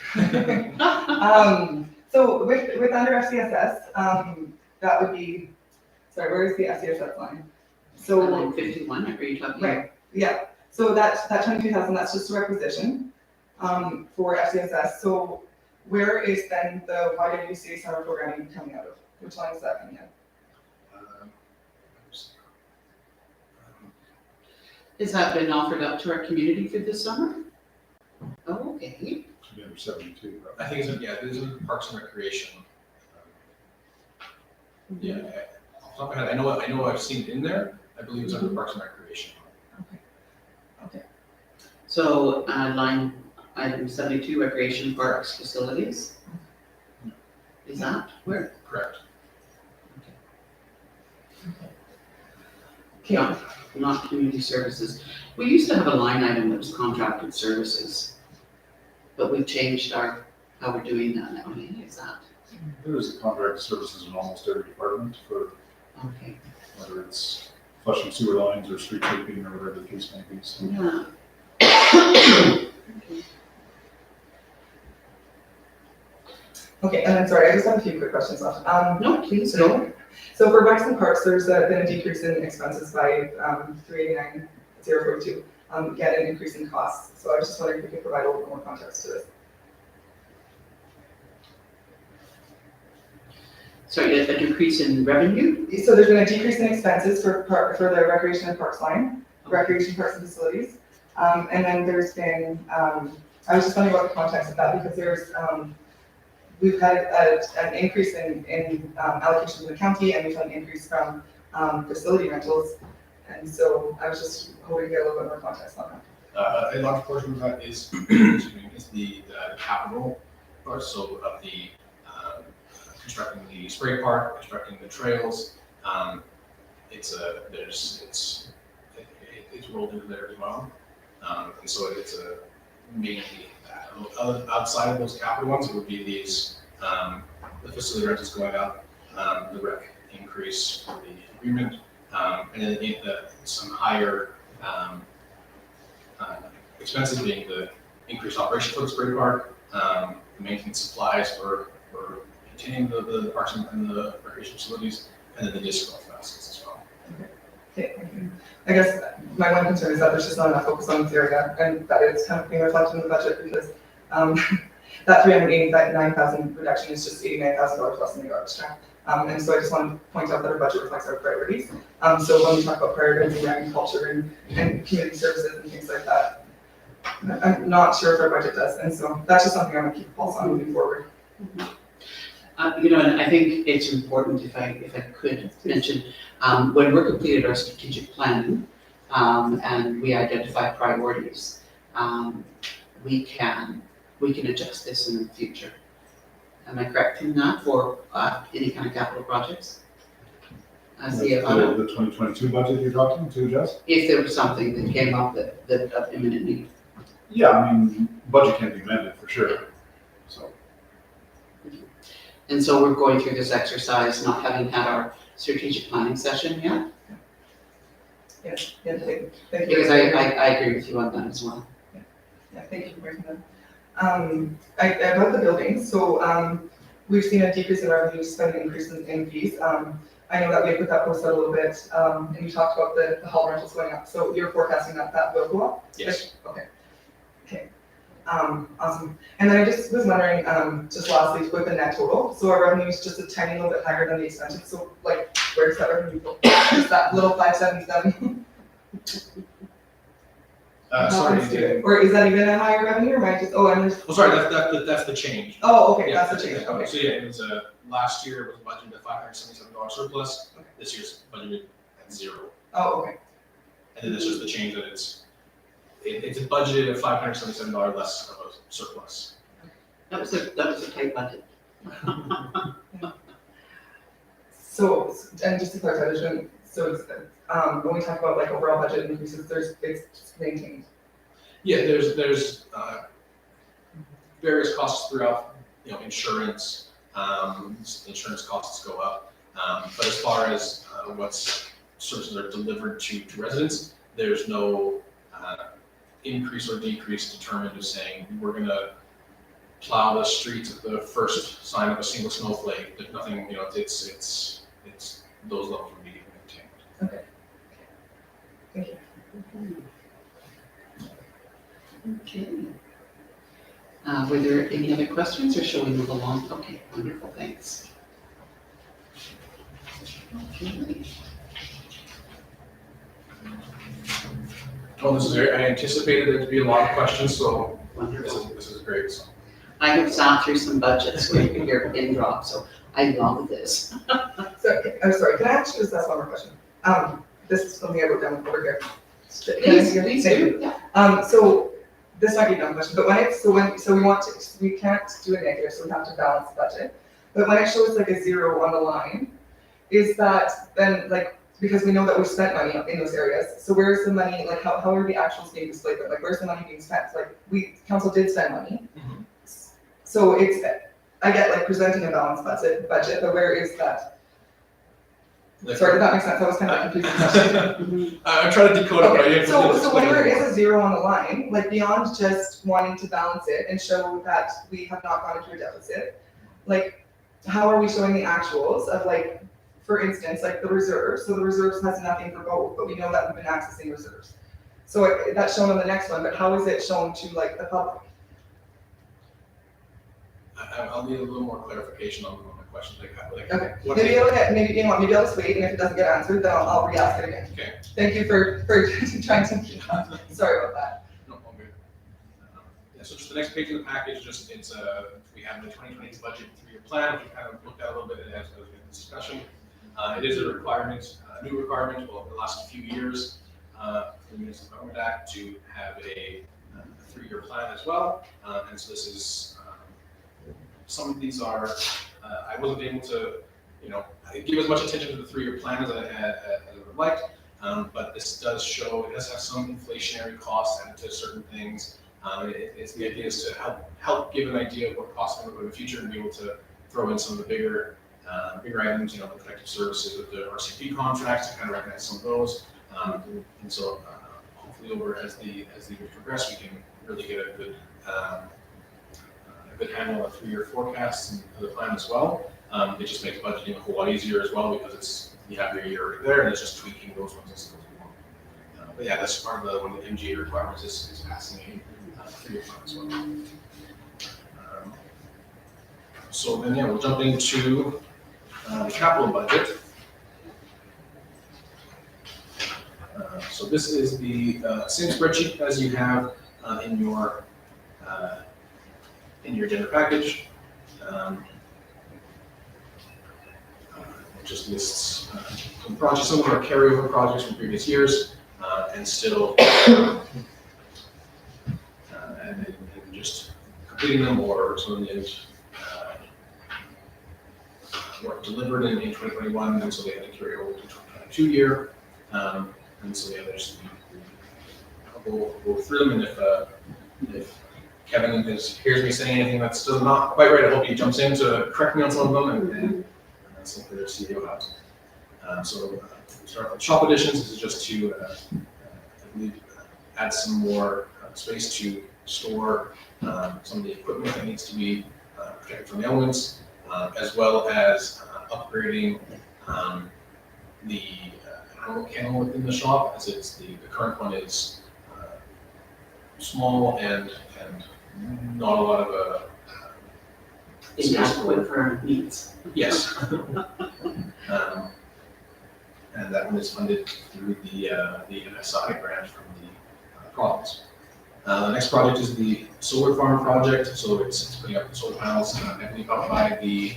So with under FCSS, that would be, sorry, where is the FCSS line? So Line 51, are you talking? right, yeah. So that 22,000, that's just a requisition for FCSS. So where is then the YWCA summer programming coming out of? Which line is that coming in? Has that been offered up to our community for this summer? Oh, okay. Number 72, right? I think this is Parks and Recreation. Yeah, off the top of my head, I know I've seen it in there. I believe it's under Parks and Recreation. So, line item 72, recreation parks facilities. Is that where? Correct. Okay. Not community services. We used to have a line item that was contracted services, but we've changed how we're doing that now. Is that? There's contract services in almost every department for Okay. whether it's flushing sewer lines or street sweeping or whatever the case may be. So Yeah. Okay, and then, sorry, I just have a few quick questions left. No, please go. So for Recs and Parks, there's been a decrease in expenses by 389,042, yet an increase in costs. So I was just wondering if you could provide a little bit more context to this. So a decrease in revenue? So there's been a decrease in expenses for the Recreation and Parks line, Recreation Parks and Facilities. And then there's been, I was just wondering about the context of that because there's, we've had an increase in allocations in the county and we've had an increase from facility rentals. And so I was just hoping to get a little bit more context on that. A large portion of that is, excuse me, is the capital part, so of the constructing the spray park, constructing the trails. It's rolled into there as well. And so it's mainly that. Outside of those capital ones, it would be these, the facility rentals going up, the rec increase for the agreement, and then some higher expenses being the increased operation for the spray park, the maintenance supplies for continuing the parks and the recreation facilities, and then the disc golf baskets as well. Okay, thank you. I guess my one concern is that there's just not enough focus on this area and that it's kind of being reflected in the budget because that 389,000 reduction is just $89,000 less than the garbage truck. And so I just want to point out that our budget reflects our priorities. So when we talk about prioritizing agriculture and community services and things like that, I'm not sure if our budget does. And so that's just something I'm gonna keep a pulse on moving forward. And I think it's important if I could mention, when we're completed our strategic planning, and we identify priorities, we can adjust this in the future. Am I correct in that for any kind of capital projects? The 2022 budget you're talking to adjust? If there was something that came up that of imminent need. Yeah, I mean, budget can be amended for sure, so. And so we're going through this exercise, not having had our strategic planning session yet, Yes, yeah, thank you. because I agree with you on that as well. Yeah, thank you for bringing that. About the buildings, so we've seen a decrease in revenue, spending increase in fees. I know that we put that post out a little bit, and you talked about the hall rentals going up, so you're forecasting that will go up? Yes. Okay. Okay, awesome. And then I just was wondering, just lastly, with the net total, so our revenue is just a tiny little bit higher than the expenses, so like, where does that revenue go? Just that little 577? Sorry, Or is that even a higher revenue, or am I just, I'm just. well, sorry, that's the change. Oh, okay, Yeah, that's the change, okay. So yeah, it was, last year it was budgeted at $577 surplus, this year's budgeted at 0. Oh, okay. And then this is the change that it's budgeted at $577 less of a surplus. That was a tight budget. So, and just to clarify, so it's, when we talk about like overall budget increases, it's just maintained. Yeah, there's various costs throughout, insurance, insurance costs go up. But as far as what's services are delivered to residents, there's no increase or decrease determined as saying we're gonna plow the streets at the first sign of a single snowflake. There's nothing, it's those levels will be maintained. Thank you. Okay. Were there any other questions, or shall we move along? Okay, wonderful, thanks. Okay. Well, this is great. I anticipated there to be a lot of questions, so Wonderful. this is great. So. I have sat through some budgets where you can hear a pin drop, so I love this. So, I'm sorry, can I actually just ask one more question? This is something I wrote down over here. Please do. Yeah. So this might be a dumb question, but we can't do a negative, so we have to balance the budget. But when it shows like a 0 on the line, is that then like, because we know that we've spent money in those areas, so where's the money, like how are the actuals being displayed, but like where's the money being spent? Like council did spend money. Mm-hmm. So I get like presenting a balanced budget, but where is that? Sorry, did that make sense? That was kind of confusing. I'm trying to decode it, but I Okay, didn't. so when there is a zero on the line, like beyond just wanting to balance it and show that we have not gone into a deficit, like, how are we showing the actuals of like, for instance, like the reserves, so the reserves has nothing for both, but we know that we've been accessing reserves. So that's shown on the next one, but how is it shown to like the public? I'll need a little more clarification on my question, like. Okay, what maybe they- I'll get, maybe, you know what, maybe I'll just wait, and if it doesn't get answered, then I'll re-ask it again. Okay. Thank you for trying to, sorry about that. No, all good. Yeah, so just the next page of the package, just, it's, we have the 2020 budget 3-year plan, which we kind of looked at a little bit as we had this discussion. It is a requirement, a new requirement, well, over the last few years, for the Municipal Government Act to have a 3-year plan as well. And so this is, some of these are, I wasn't able to, give as much attention to the 3-year plan as I would have liked. But this does show, it does have some inflationary costs added to certain things. It's the idea is to help give an idea of what costs are going to go in the future and be able to throw in some of the bigger items, the protective services with the RCP contracts to kind of recognize some of those. And so hopefully over as the years progress, we can really get a good handle on the 3-year forecasts and the plan as well. It just makes budgeting a whole lot easier as well because you have your year right there and it's just tweaking those ones as we go along. But yeah, that's part of one of the MGA requirements is passing a 3-year plan as well. So then, yeah, we'll jump into the capital budget. So this is the same spreadsheet as you have in your agenda package. It just lists some projects, some of our carryover projects from previous years, and still and just completing them, or some of them were delivered in 2021, and so they had to carry over to 2022 year. And so yeah, we'll go through them, and if Kevin hears me saying anything that's still not quite right, I hope he jumps in to correct me on some of them, and that's something their CEO has. So we start with shop additions. This is just to, I believe, add some more space to store some of the equipment that needs to be protected from the elements, as well as upgrading the animal kennel within the shop, as it's the current one is small and not a lot of Inadequate for our needs. yes. And that one is funded through the MSI grant from the province. The next project is the solar farm project. So it's putting up solar panels, I believe, up by the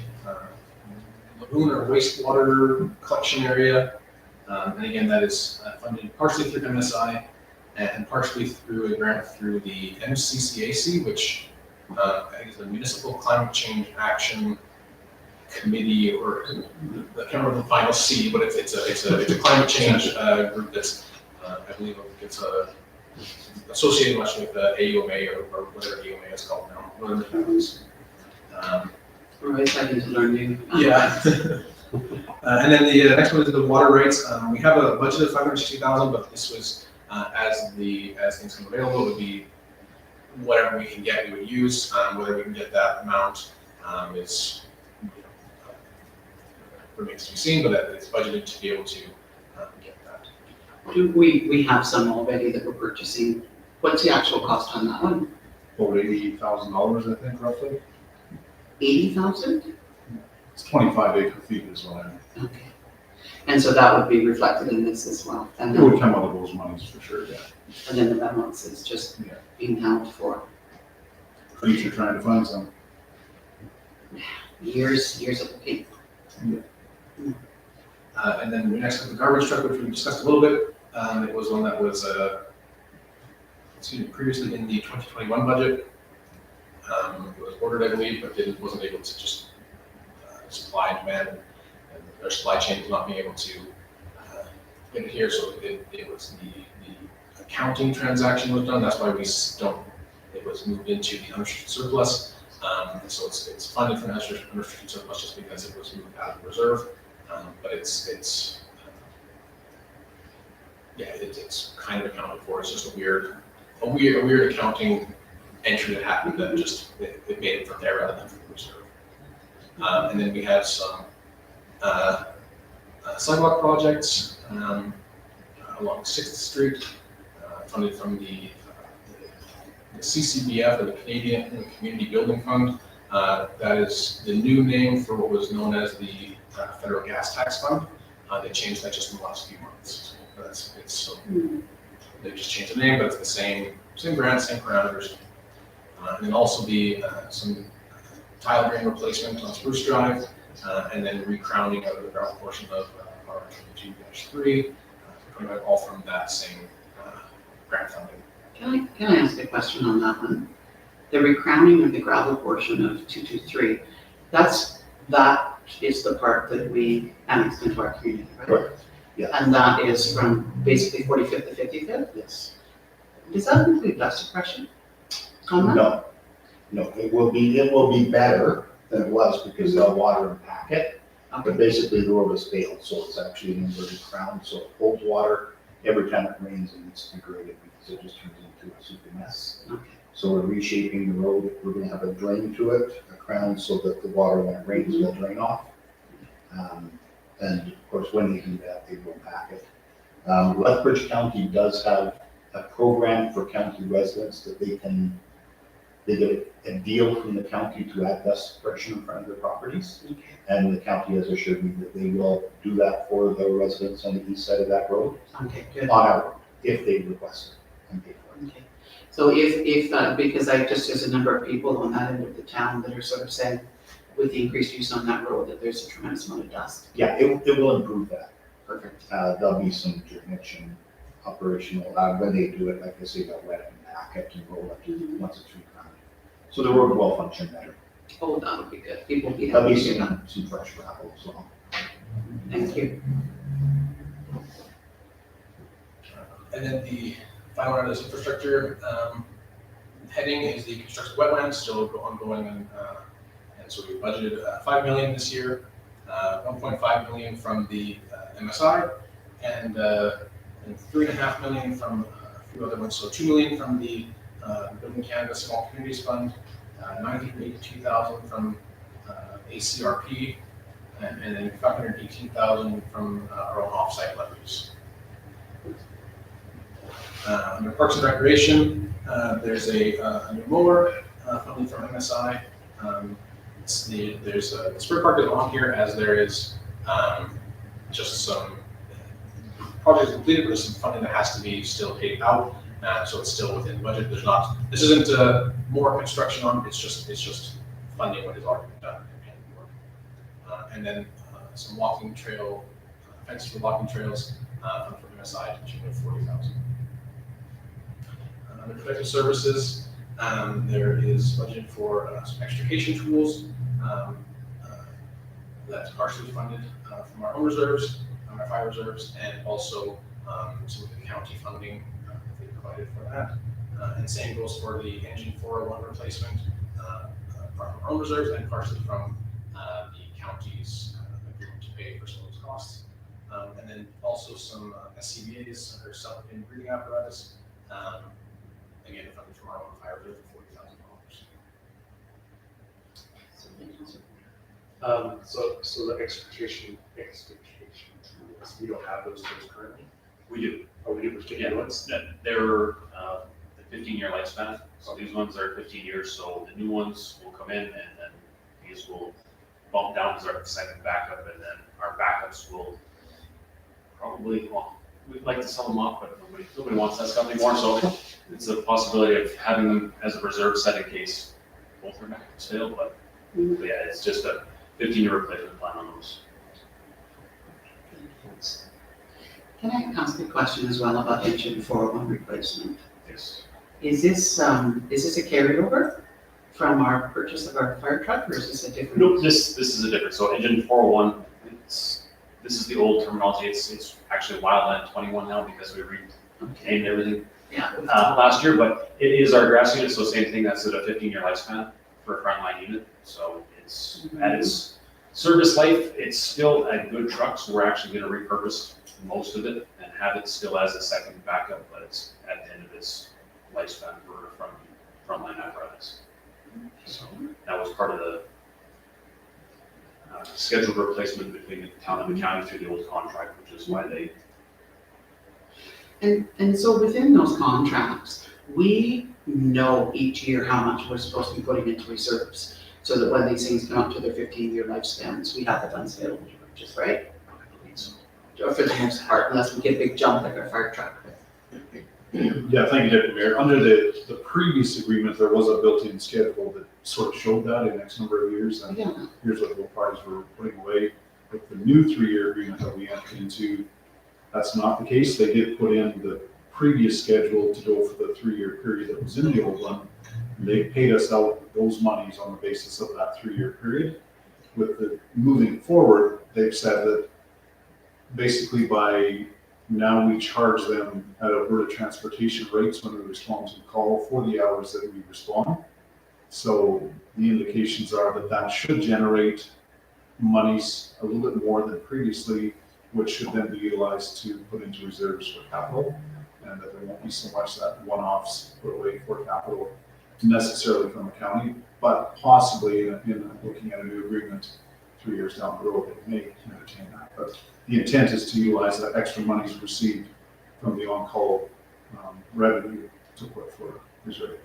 lagoon or wastewater collection area. And again, that is funded partially through MSI and partially through a grant through the MCCAC, which I think is the Municipal Climate Change Action Committee, or I can't remember the final C, but it's a climate change group that's I believe it's associated much with AUMA or whatever AUMA is called now. We're always starting to learn new. Yeah. And then the next one is the water rates. We have a budget of $560,000, but this was as things come available, it would be whatever we can get, we would use. Whether we can get that amount is remains to be seen, but it's budgeted to be able to get that. Do we have some already that we're purchasing? What's the actual cost on that one? About $80,000, I think, roughly. 80,000? It's 25 acre feet is what I, Okay. And so that would be reflected in this as well. And it would then, come out of those monies for sure, yeah. and then the balance is just Yeah. being held for Future trying to find some. years of pain. And then the next one, the garbage truck, which we discussed a little bit. It was one that was previously in the 2021 budget. It was ordered, I believe, but it wasn't able to just supply and demand, and their supply chain was not being able to get it here. So it was the accounting transaction was done. That's why it was moved into the unrestricted surplus. So it's funded from unrestricted surplus just because it was moved out of the reserve. But it's kind of accounted for. It's just a weird accounting entry that happened that just, it made it from there rather than from the reserve. And then we have some sidewalk projects along 6th Street, funded from the CCBF, or the Canadian Community Building Fund. That is the new name for what was known as the Federal Gas Tax Fund. They changed that just in the last few months. They just changed the name, but it's the same grant, same parameters. And then also be some tile drain replacement on Spruce Drive, and then recrowning of the gravel portion of R22-3, pretty much all from that same grant funding. Can I ask a question on that one? The recrowning of the gravel portion of 223, that is the part that we annexed into our community, right? Correct. Yeah. And that is from basically 45th to 55th? Yes. Does that include dust suppression on that? No, it will be better than it was because they'll water and pack it. Okay. But basically the road has failed, so it's actually an inverted crown, so it holds water every time it rains and it's degraded because it just turns into a super mess. Okay. So we're reshaping the road, we're gonna have a drain to it, a crown, so that the water when it rains will drain off. And of course, when they do that, they will pack it. Lethbridge County does have a program for county residents that they get a deal from the county to add dust suppression in front of their properties. Okay. And the county has assured me that they will do that for the residents on the east side of that road, Okay, good. on our road, if they request it and pay for it. Okay. So if because there's a number of people on that end of the town that are sort of saying, with the increased use on that road, that there's a tremendous amount of dust. Yeah, it will improve that. Perfect. There'll be some drainage and operational, when they do it, like I say, they'll wet it and pack it and roll it once it's recrowned. So the road will function better. Oh, that would be good. People will be There'll happy be with that. some fresh gravel as well. Thank you. And then the final one is infrastructure. Heading is the construction of wetlands, still ongoing, and so we budgeted $5 million this year, 1.5 million from the MSI, and 3.5 million from a few other ones. So 2 million from the Building Canada Small Communities Fund, 982,000 from ACRP, and then 518,000 from our own offsite levies. Under Parks and Recreation, there's a new mower funded from MSI. There's the Spur Park is on here, as there is just some projects completed, but there's some funding that has to be still paid out, so it's still within budget. This isn't more construction on, it's just funding what is already done. And then some walking trail, fence for walking trails from MSI to the tune of 40,000. Under protective services, there is budget for some extrication tools that's partially funded from our own reserves, our fire reserves, and also some of the county funding that they provided for that. And same goes for the engine 401 replacement from our own reserves and partially from the county's agreement to pay for some of those costs. And then also some SCBA's, or self-contained breathing apparatus. Again, funded from our own fire reserve for $40,000. So the extrication tools, we don't have those tools currently? We do. Oh, we do, which Yeah, they're the 15-year lifespan. So these ones are 15 years, so the new ones will come in and then these will bump down as our second backup, and then our backups will probably, well, we'd like to sell them off, but nobody wants that stuff anymore, so it's a possibility of having them as a reserve set in case both our backups fail, but yeah, it's just a 15-year replacement plan on those. Can I ask a question as well about engine 401 replacement? Yes. Is this a carryover from our purchase of our fire truck, or is this a different? Nope, this is a different, so engine 401, this is the old terminology, it's actually Wildland 21 now because we Okay. renamed everything Yeah. last year, but it is our grass unit, so same thing, that's at a 15-year lifespan for a frontline unit, so it's at its Service life, it's still a good truck, so we're actually gonna repurpose most of it and have it still as a second backup, but it's at the end of its lifespan from frontline apparatus. So that was part of the scheduled replacement between the town and the county through the old contract, which is why they. And so within those contracts, we know each year how much we're supposed to be putting into reserves, so that when these things come up to their 15-year lifespans, we have the funds available to purchase, right? I believe so. Or for the most part, unless we get a big jump like our fire truck. Yeah, thank you, Deputy Mayor. Under the previous agreement, there was a built-in schedule that sort of showed that in X number of years, and Yeah, here's what both parties were putting away. With the new 3-year agreement that we entered into, that's not the case. They did put in the previous schedule to go for the 3-year period that was in the old one. They paid us out those monies on the basis of that 3-year period. With the moving forward, they've said that basically by now we charge them at Alberta transportation rates when we respond to the call for the hours that we respond. So the indications are that that should generate monies a little bit more than previously, which should then be utilized to put into reserves for capital, and that there won't be so much that one-offs put away for capital necessarily from the county, but possibly in looking at a new agreement 3 years down the road, it may entertain that. But the intent is to utilize that extra monies received from the on-call revenue to put for reserve.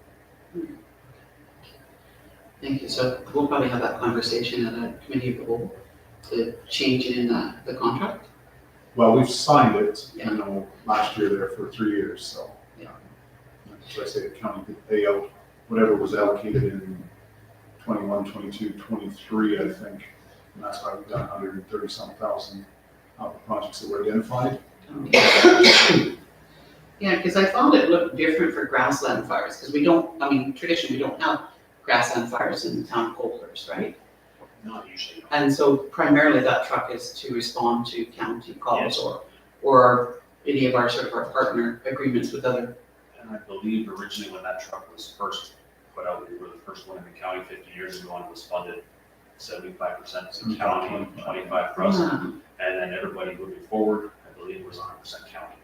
thank you. So we'll probably have that conversation at a committee of the whole, to change it in the contract. Well, we've signed it, Yeah. you know, last year there for 3 years, so. Yeah. So I say the county could pay out whatever was allocated in 21, 22, 23, I think. And that's why we've done 130-some thousand out of projects that were identified. Yeah, because I thought it looked different for grassland fires, because we don't, I mean, traditionally, we don't have grassland fires in the town of Coldhurst, right? Not usually. And so primarily that truck is to respond to county calls Yes. or any of our sort of our partner agreements with other. And I believe originally when that truck was first put out, we were the first one in the county 50 years ago, and it was funded 75% to county, 25 for us. And then everybody moving forward, I believe was 100% county.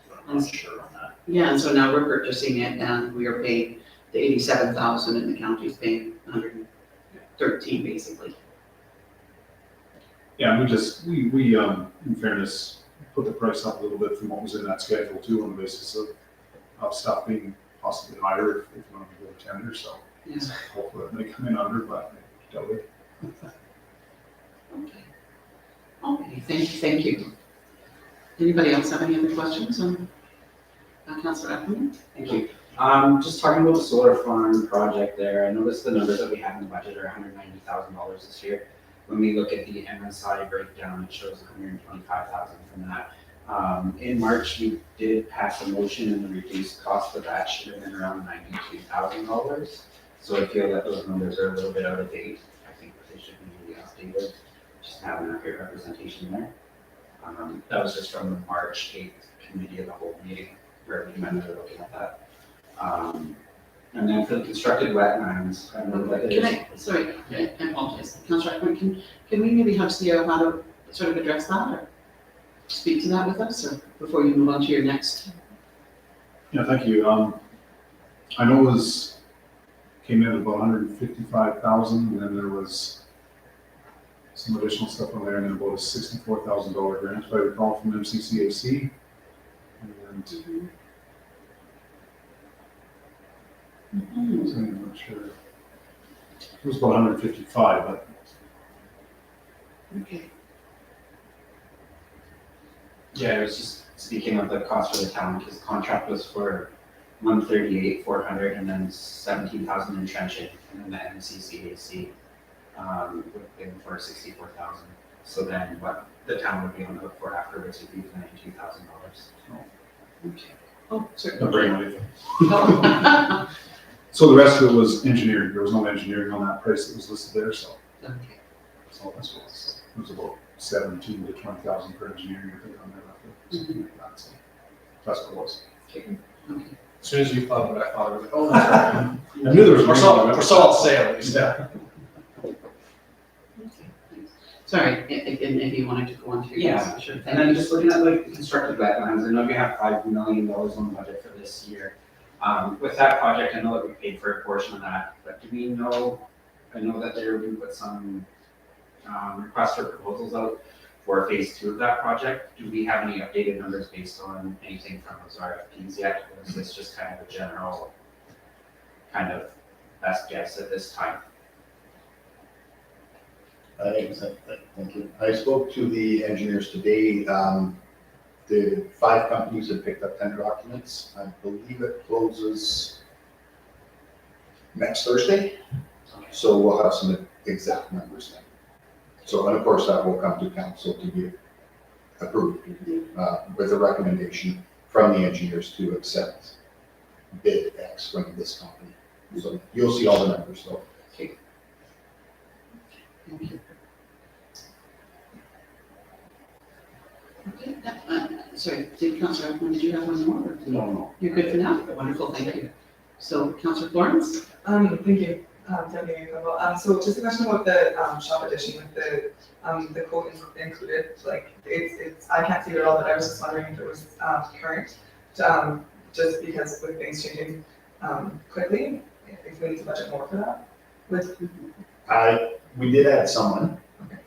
But I'm not sure on that. Yeah, and so now we're purchasing it and we are paying the 87,000 and the county's paying 113 basically. Yeah, we in fairness, put the price up a little bit from what was in that schedule too, on the basis of stuff being possibly higher if you want to go to tender, so. Yeah. Hopefully it may come in under, but I doubt it. Okay. Okay, thank you. Anybody else have any other questions on Councillor Ackerman? Thank you. Just talking about the solar farm project there, I noticed the numbers that we have in the budget are $190,000 this year. When we look at the MSI breakdown, it shows $125,000 from that. In March, we did pass a motion and the reduced cost of that should have been around $92,000. So I feel that those numbers are a little bit out of date. I think that they should be updated, just to have an accurate representation there. That was just from the March 8th committee of the whole meeting, where we were looking at that. And then for the constructed wetlands, I know that I apologize, Councillor Ackerman, can we maybe have CEO how to sort of address that or speak to that with us, or before you move on to your next? Yeah, thank you. I know it came in at about 155,000, and then there was some additional stuff on there, and then about a $64,000 grant, if I recall, from MCCAC. And I'm not sure. It was about 155, but Okay. yeah, I was just speaking of the cost for the town, because the contract was for 138,400 and then 17,000 in trenching, and then the MCCAC would have been for 64,000. So then what the town would be on the hook for afterwards would be $92,000. Okay. Oh, no certainly. brainer. Oh. So the rest of it was engineering. There was no engineering on that price that was listed there, so. Okay. So that's what it was about 17 to 20,000 per engineering, I think, on there roughly. Something like that, so that's what it was. Okay. As soon as you thought of it, I thought of it. Oh, that's right. I knew there was. For salt sale, at least, yeah. Okay, Sorry, if you wanted to go on to your. Yeah, Sure, And thank then you. just looking at like the constructed wetlands, I know we have $5 million on the budget for this year. With that project, I know that we paid for a portion of that, but do we know, I know that there we put some requests for proposals out for phase 2 of that project. Do we have any updated numbers based on anything from those RFPs yet? Or is this just kind of a general kind of best guess at this time? Thank you. I spoke to the engineers today. The 5 companies have picked up tender documents. I believe it closes next Thursday. So we'll have some exact numbers then. So, and of course, that will come to council to be approved with a recommendation from the engineers to accept bid X from this company. So you'll see all the numbers though. Thank you. Okay, sorry, Councillor Hoffman, did you have one more? Or- No. You're good for now? Wonderful, thank you. So, Councillor Florence? Thank you, Deputy Mayor Campbell. So just a question about the shop addition with the quote included, like, it's, I can't see it at all, but I was just wondering if it was current, just because with things changing quickly, if we need to budget more for that. We did add someone.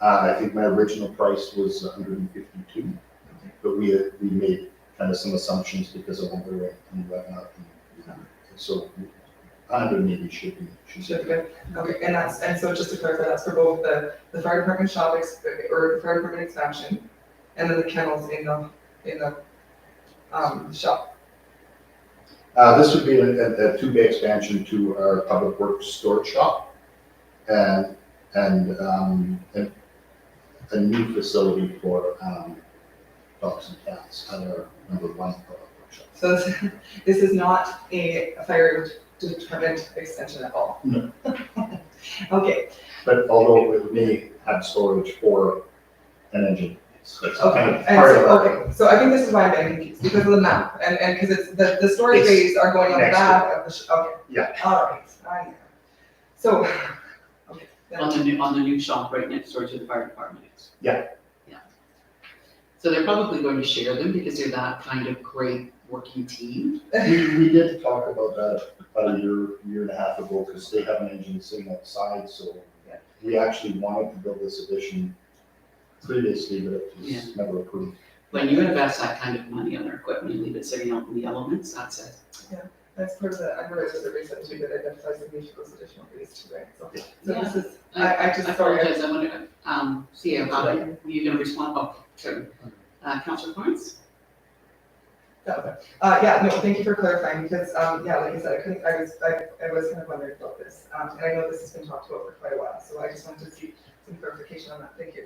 I think my original price was 152, but we made kind of some assumptions because of overrate and whatnot. So 100 maybe should be. Should be good. Okay, and so just to clarify, that's for both the fire department shop or the fire department expansion, and then the kennels in the shop. This would be a 2-bay expansion to our public works storage shop, and a new facility for dogs and cats at our number 1 public works shop. So this is not a fire department extension at all? No. Okay, But although it may have storage for an engine. So it's kind okay, of and part of so, our- okay, so I think this is why I'm getting confused, because of the map, and because it's, the storage It's bays are going on the next to back of the, okay. Yeah. All right, so, okay. then- On the new shop right next door to the fire department. Yeah. Yeah. So they're probably going to share them because they're that kind of great working team. We did talk about that about a year and a half ago, because they have an engine sitting outside, so we actually wanted to build this addition previously, but it was never approved. When you invest that kind of money on their equipment, you leave it sitting out in the elements, that's it. That's part of the, I realized there's a reason too that identifies the need for those additional bays too, right? So Yeah. this is, I just, I sorry. apologize, I wonder, see, how are you gonna respond? Oh, sorry. Councillor Florence? Yeah, no, thank you for clarifying, because, yeah, like I said, I was kind of wondering about this, and I know this has been talked about for quite a while, so I just wanted to see some clarification on that, thank you.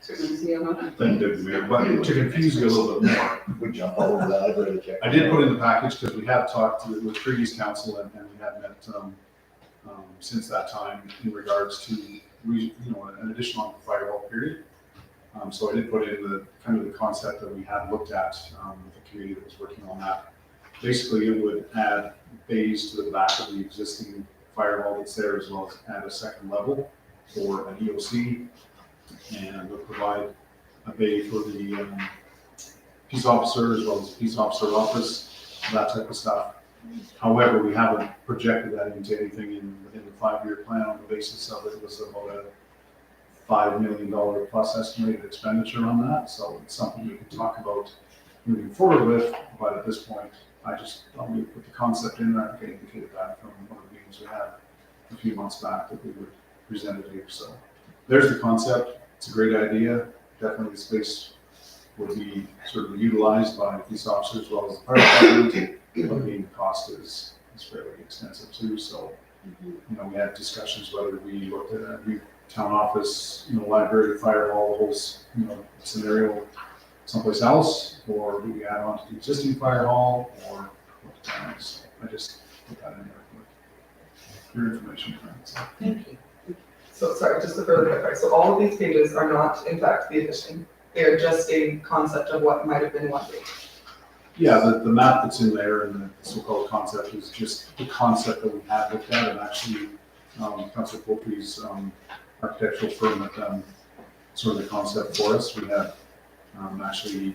Certainly, see how Thank you, Deputy Mayor. But to confuse you a little bit more, We jump all over that, I've already checked. I did put in the package because we have talked with previous council and we have met since that time in regards to, an additional firewall period. So I did put in the kind of the concept that we had looked at with the committee that was working on that. Basically, it would add bays to the back of the existing firewall that's there, as well as add a second level for an EOC, and would provide a bay for the peace officer as well as peace officer office, that type of stuff. However, we haven't projected that into anything within the 5-year plan on the basis of it was about a $5 million plus estimated expenditure on that. So it's something we can talk about moving forward with, but at this point, I just thought we would put the concept in there. I think I indicated that from one of the meetings we had a few months back that we would present it here. So there's the concept. It's a great idea. Definitely the space would be sort of utilized by police officers as well as the fire department. But the cost is fairly extensive too. So, we had discussions whether we looked at a new town office, library, fire hall, whole, scenario someplace else, or do we add on to the existing fire hall, or what times? I just put that in there for your information. So, Thank you. So, sorry, just to further clarify, so all of these pages are not, in fact, the addition, they are just a concept of what might have been one day. yeah, the map that's in there and the so-called concept is just the concept that we had looked at, and actually, Councilor Poultry's architectural firm that done sort of the concept for us. We had actually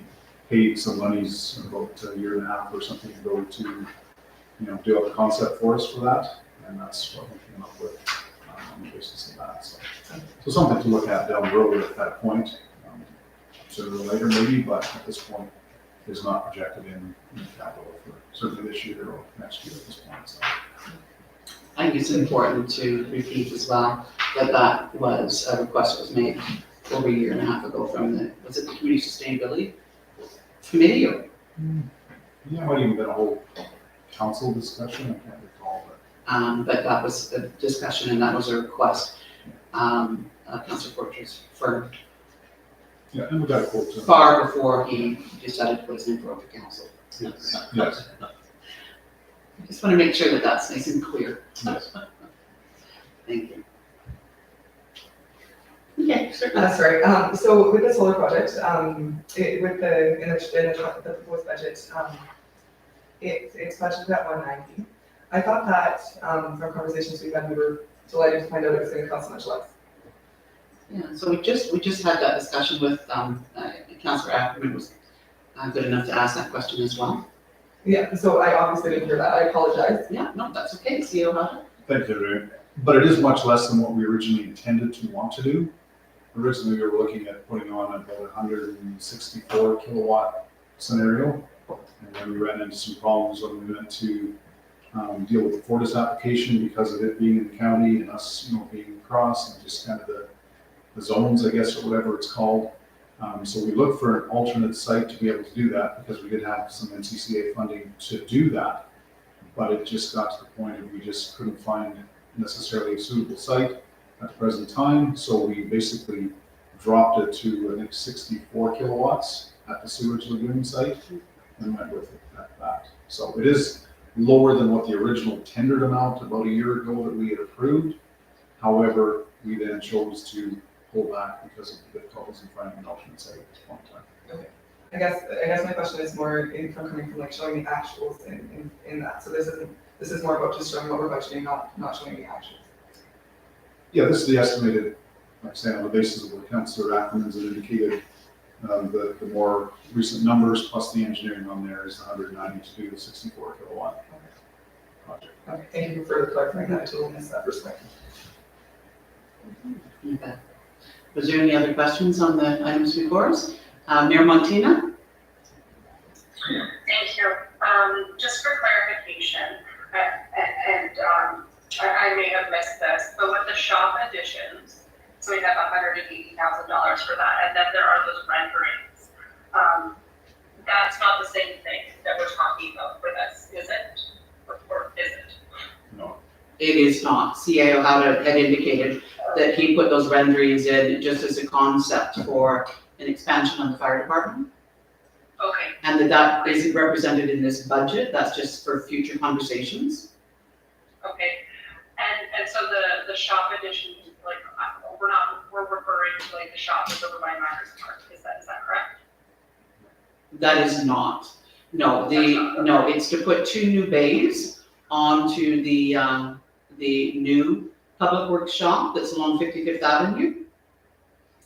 paid some monies about a year and a half or something ago to, do up the concept for us for that, and that's what we came up with on the basis of that. So something to look at down the road at that point, sooner or later maybe, but at this point, is not projected in capital for certainly this year or next year at this point. So. I think it's important to repeat as well that was a request that was made over a year and a half ago from was it the Community Sustainability Committee or? Yeah, it might even been a whole council discussion, I can't recall, but. But that was a discussion and that was a request, Councillor Porter's firm, Yeah, and we got a quote. far before he decided to put his name for open council. Yes. Yes, I just want to make sure that that's nice and clear. yes. Thank you. Okay, certainly. That's right. So with the solar project, with the proposed budget, it's budgeted at 190. I thought that, from conversations we've had, we were delighted to find out it was gonna cost so much less. Yeah, so we just had that discussion with, Councillor Ackerman was good enough to ask that question as well. Yeah, so I obviously didn't hear that. I apologize. Yeah, no, that's okay, CEO Hodge. Thank you, Ray. But it is much less than what we originally intended to want to do. Originally, we were looking at putting on about 164 kilowatt scenario. And then we ran into some problems when we went to deal with the Fortis application because of it being in the county and us, being across and just kind of the zones, I guess, or whatever it's called. So we looked for an alternate site to be able to do that because we did have some NCCA funding to do that. But it just got to the point of we just couldn't find necessarily a suitable site at the present time. So we basically dropped it to, I think, 64 kilowatts at the sewage lagoon site and went with it at that. So it is lower than what the original tendered amount about a year ago that we had approved. However, we then chose to pull back because of the difficulties in finding an alternate site at this point in time. I guess my question is more coming from like showing the actuals in that. So this is more about just showing what we're budgeting, not showing the actuals. Yeah, this is the estimated, like I say, on the basis of what Councillor Ackerman's had indicated. The more recent numbers plus the engineering on there is 190 to do the 64 kilowatt project. Okay, thank you for clarifying that. I totally missed that perspective. Okay. Was there any other questions on the items before us? Mayor Montina? Thank you. Just for clarification, and I may have missed this, but with the shop additions, so we have $180,000 for that, and then there are those renderings. That's not the same thing that we're talking about for this, is it? Or is it? No. It is not. CAO had indicated that he put those renderings in just as a concept for an expansion on the fire department. Okay, And that isn't represented in this budget, that's just for future conversations. okay. And so the shop addition, like, we're referring to like the shop that's over by Myers Park, is that correct? That is not. No, it's to put 2 new bays onto the new public works shop that's along 55th Avenue,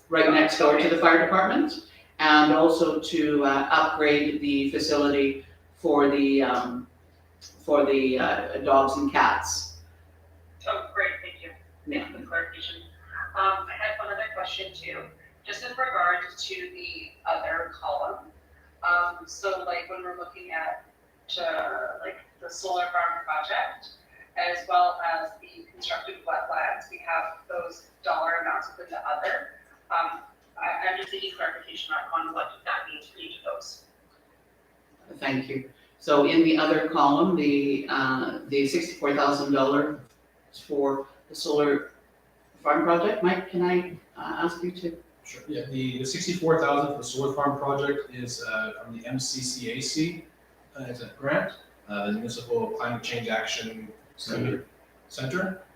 right next door to the fire department, and also to upgrade the facility for the dogs and cats. Oh, great, thank you. Yeah. Thank you for the clarification. I had one other question too, just in regards to the other column. So like when we're looking at like the solar farm project, as well as the constructed wetlands, we have those dollar amounts within the other. I'm just seeking clarification on what that means for each of those. Thank you. So in the other column, the $64,000 for the solar farm project, Mike, can I ask you to? Sure. Yeah, the 64,000 for the solar farm project is from the MCCAC. It's a grant, the Municipal Climate Change Action Center.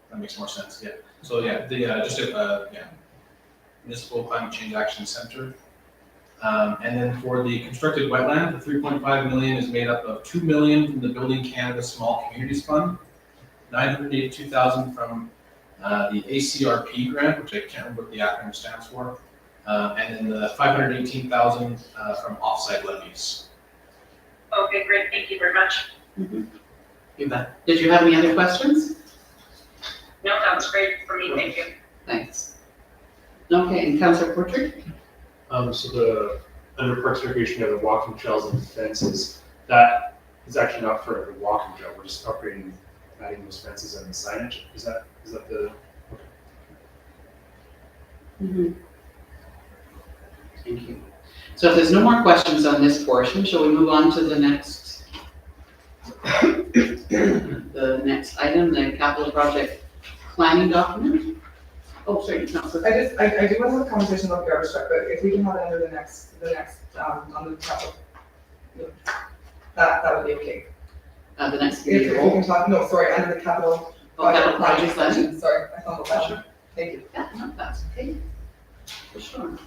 That makes more sense. Yeah. So yeah, Municipal Climate Change Action Center. And then for the constructed wetland, the 3.5 million is made up of 2 million from the Building Canada Small Communities Fund, 982,000 from the ACRP grant, which I can't remember what the acronym stands for, and then the 518,000 from offsite levies. Okay, great, thank you very much. You bet. Did you have any other questions? No, that was great for me, thank you. Thanks. Okay, and Councillor Portrait? So the, under Parks and Recreation, we have the walking trails and fences. That is actually not for a walking trail, we're just upgrading, adding those fences and the signage. Is that the? Thank you. So if there's no more questions on this portion, shall we move on to the next, the next item, the capital project planning document? Oh, sorry, Councillor. I do want to have a conversation about the garbage truck, but if we can have it under the next, on the top of, that would be okay. The next If meeting. we can talk, no, sorry, under the capital. Capital project planning planning? section. Sorry, I found the letter. Thank you. Yeah, no, that's okay. For sure.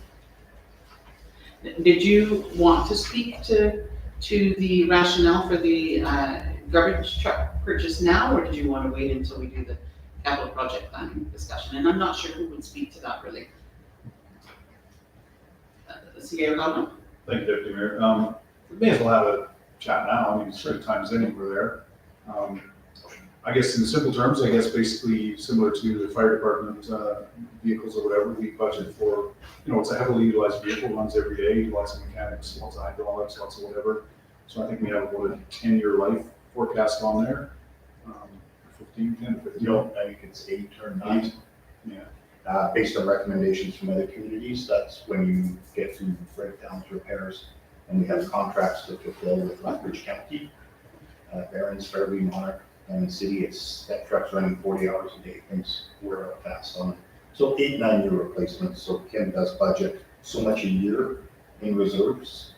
Did you want to speak to the rationale for the garbage truck purchase now, or did you want to wait until we do the capital project planning discussion? And I'm not sure who would speak to that really. CA O'Connell? Thank you, Deputy Mayor. We may as well have a chat now. I mean, certain times anywhere there. I guess in simple terms, I guess basically similar to the fire department vehicles or whatever, we budget for, it's a heavily utilized vehicle, runs every day, lots of mechanics, lots of hydraulics, lots of whatever. So I think we have about a 10-year life forecast on there. 10 to 15. No, I think it's 8 or 9. Yeah. Based on recommendations from other communities, that's when you get to breakdowns, repairs, and we have contracts to fulfill with Lethbridge County, Barron's, Fairview, Monarch, and the city. That truck's running 40 hours a day, things wear out fast on it. So 8-9 year replacements, so Kim does budget so much a year in reserves.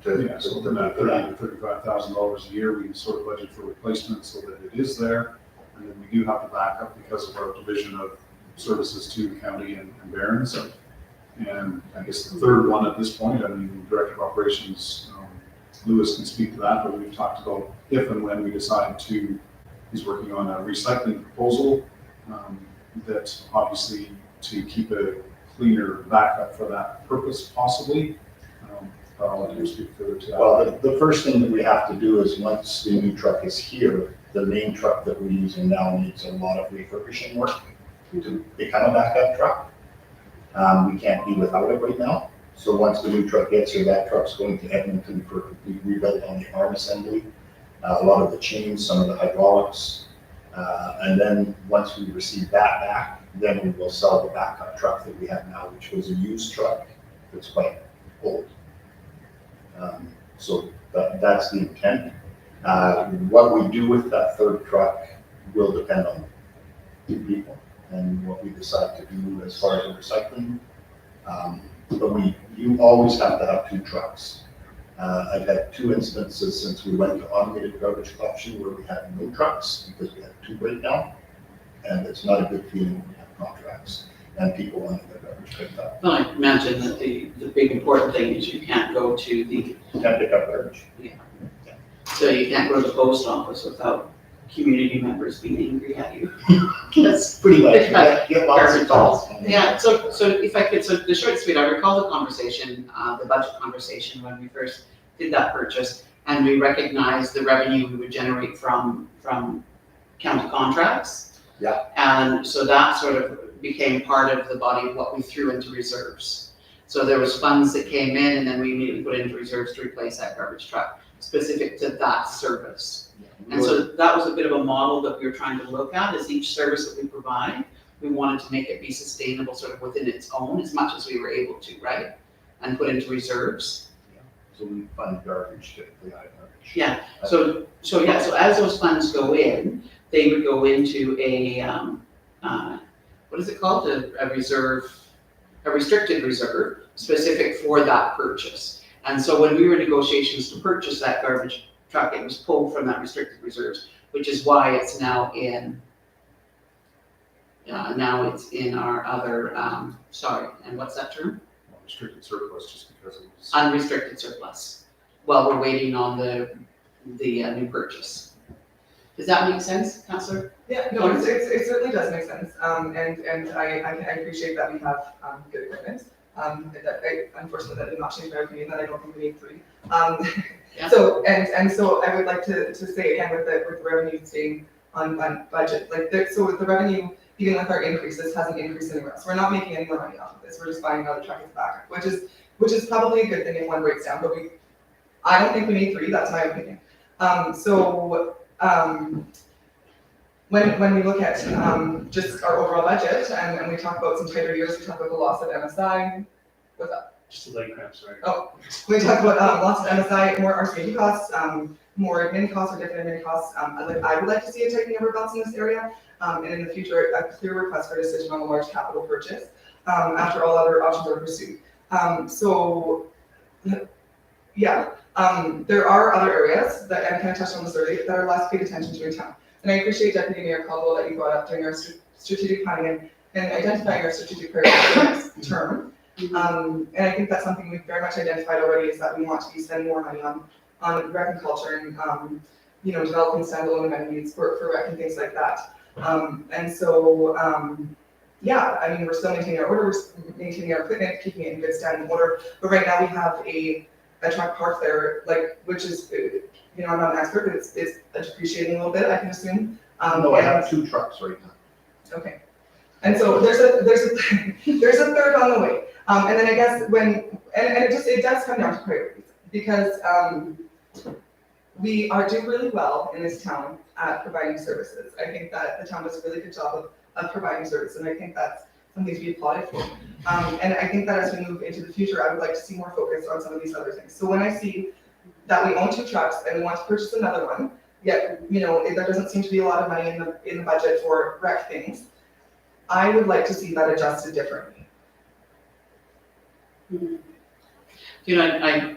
Yeah, so within that $30,000 to $35,000 a year, we sort of budget for replacement so that it is there. And then we do have to back up because of our division of services to the county and Barron's. And I guess the third one at this point, I mean, Director of Operations, Lewis can speak to that, but we've talked about if and when we decide to, he's working on a recycling proposal that obviously to keep a cleaner backup for that purpose possibly. But I'll let you speak further to that. Well, the first thing that we have to do is once the new truck is here, the main truck that we're using now needs a lot of refurbishing work to become a backup truck. We can't be without it right now. So once the new truck gets here, that truck's going to Edmonton for complete rebuild on the arm assembly. A lot of the chains, some of the hydraulics. And then once we receive that back, then we will sell the backup truck that we have now, which was a used truck that's quite old. So that's the intent. What we do with that third truck will depend on the people and what we decide to do as far as the recycling. But you always have to have 2 trucks. I've had 2 instances since we went to automated garbage collection where we had no trucks because we had 2 breakdown. And it's not a good feeling when we have contracts and people wanting their garbage picked up. Well, I imagine that the big important thing is you can't go to the, Can't pick up garbage. so you can't go to the post office without community members being angry at you. That's Pretty much. Get lots of calls. Yeah, so if I could, so the short and sweet, I recall the conversation, the budget conversation when we first did that purchase, and we recognized the revenue we would generate from county contracts. Yeah. And so that sort of became part of the body of what we threw into reserves. So there was funds that came in and then we immediately put into reserves to replace that garbage truck specific to that service. And so that was a bit of a model that we were trying to look at, is each service that we provide, we wanted to make it be sustainable sort of within its own as much as we were able to, right? And put into reserves. So we fund garbage, typically out of garbage. Yeah, so as those funds go in, they would go into a, what is it called? A reserve, a restricted reserve specific for that purchase. And so when we were in negotiations to purchase that garbage truck, it was pulled from that restricted reserves, which is why it's now in our other, and what's that term? Restricted surplus just because it was. Unrestricted surplus. While we're waiting on the new purchase. Does that make sense, Councillor? Yeah, no, it certainly does make sense, and I appreciate that we have, good equipment. Unfortunately, that did not change my opinion, that I don't think we need 3. Yeah. So, so I would like to say again, with the revenue staying on budget, like, so with the revenue, even with our increases, hasn't increased anywhere else. We're not making any more money off of this, we're just buying another truck as a backup, which is probably a good thing if one breaks down, but I don't think we need 3, that's my opinion. When we look at just our overall budget and we talk about some tighter years, we talk about the loss of MSI. What's up? Just a leg cramp, sorry. We talk about loss of MSI, more RCAG costs, more admin costs or different admin costs. I would like to see a tightening of our belts in this area, and in the future, a clear request for a decision on a large capital purchase after all other options are pursued. There are other areas that I kind of touched on this earlier that are less paid attention to in town. And I appreciate Deputy Mayor Caldwell that you brought up during our strategic planning and identifying our strategic priorities for next term. And I think that's something we've very much identified already, is that we want to be spending more money on rec and culture and, developing standalone amenities for rec and things like that. We're still maintaining our order, we're maintaining our equipment, keeping it in good standing order. But right now we have a truck park there, which is, I'm not an expert, but it's depreciating a little bit, I can assume. No, I have 2 trucks right now. Okay. And so there's a third on the way. And then I guess it does come down to priorities, because we are doing really well in this town at providing services. I think that the town does a really good job of providing service, and I think that's something to be applauded for. And I think that as we move into the future, I would like to see more focus on some of these other things. So when I see that we own 2 trucks and we want to purchase another one, yet, there doesn't seem to be a lot of money in the budget for rec things, I would like to see that adjusted differently.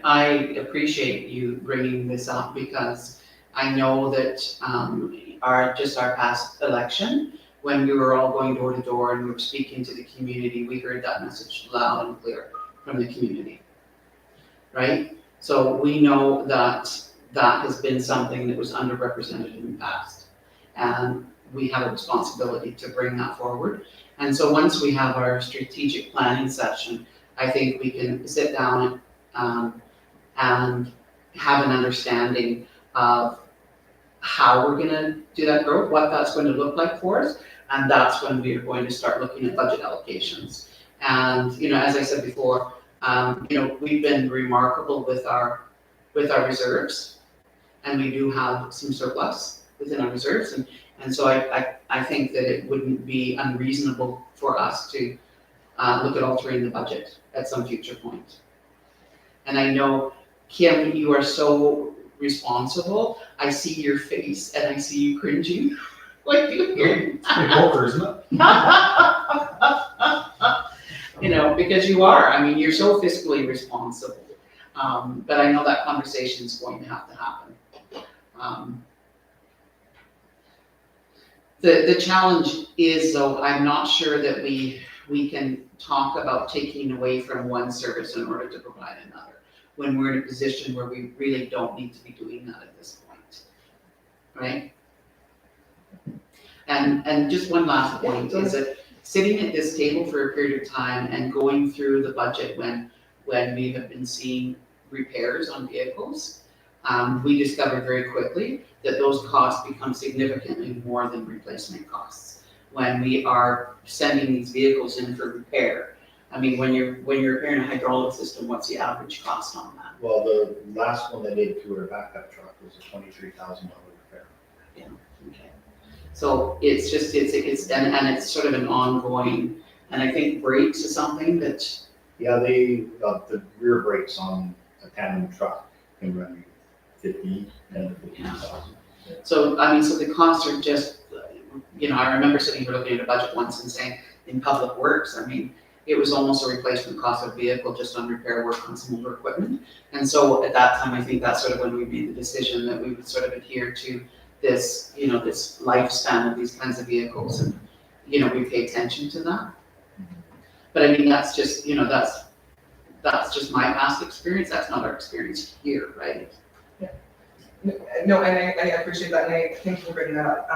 I appreciate you bringing this up, because I know that our past election, when we were all going door to door and we were speaking to the community, we heard that message loud and clear from the community, right? So we know that has been something that was underrepresented in the past, and we have a responsibility to bring that forward. And so once we have our strategic planning session, I think we can sit down and have an understanding of how we're going to do that growth, what that's going to look like for us, and that's when we are going to start looking at budget allocations. And as I said before, we've been remarkable with our reserves, and we do have some surplus within our reserves, and so I think that it wouldn't be unreasonable for us to look at altering the budget at some future point. And I know, Kim, you are so responsible. I see your face and I see you cringing. Like you hear. Poker, isn't it? Because you are. You're so fiscally responsible. But I know that conversation is going to have to happen. The challenge is, though, I'm not sure that we can talk about taking away from one service in order to provide another, when we're in a position where we really don't need to be doing that at this point, right? And just one last point is that sitting at this table for a period of time and going through the budget when we have been seeing repairs on vehicles, we discovered very quickly that those costs become significantly more than replacement costs when we are sending these vehicles in for repair. When you're repairing a hydraulic system, what's the average cost on that? Well, the last one they did to our backup truck was a $23,000 repair. Yeah, okay. So it's just, and it's sort of an ongoing, and I think brakes is something that. Yeah, the rear brakes on a tandem truck can run you 10 to 15,000. So the costs are just, I remember sitting here looking at a budget once and saying, in public works, it was almost a replacement cost of vehicle just on repair work on some older equipment. And so at that time, I think that's sort of when we made the decision that we would sort of adhere to this, this lifespan of these kinds of vehicles, and, we pay attention to that. But that's just, that's just my past experience. That's not our experience here, right? Yeah. No, and I appreciate that, and I thank you for bringing that up.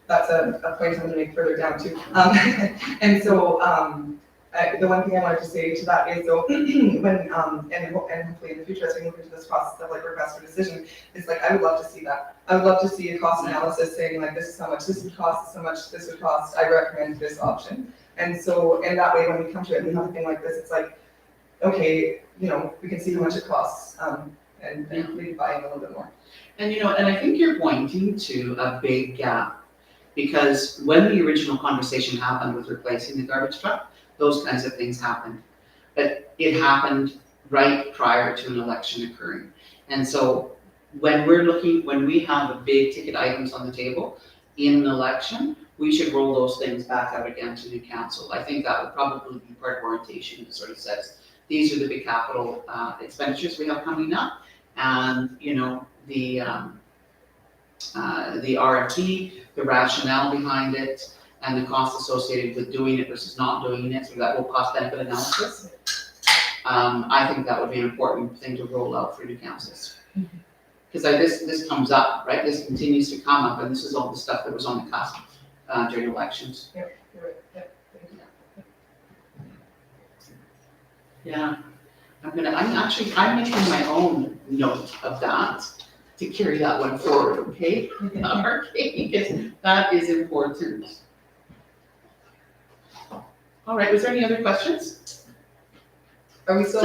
That's a point I'm gonna make further down too. And so, the one thing I wanted to say to that is, so, when, and hopefully in the future, as we move into this process of like request for decision, is like, I would love to see that. I would love to see a cost analysis saying like, this is how much this would cost, this is how much this would cost, I recommend this option. And so, and that way, when we come to it, and we have a thing like this, it's like, okay, you know, we can see how much it costs, and maybe buy in a little bit more. And and I think you're pointing to a big gap, because when the original conversation happened with replacing the garbage truck, those kinds of things happened. But it happened right prior to an election occurring. And so when we have a big ticket items on the table in an election, we should roll those things back out again to new council. I think that would probably be part of orientation, that sort of says, these are the big capital expenditures we have coming up. And, the RFP, the rationale behind it, and the cost associated with doing it versus not doing it, so that whole cost benefit analysis. I think that would be an important thing to roll out for new councils. Because this comes up, right? This continues to come up, and this is all the stuff that was on the cusp during elections. Yep, you're right, yep, thank you. Yeah, I'm making my own note of that to carry that one forward, okay? Okay, because that is important. All right, was there any other questions? Are we still,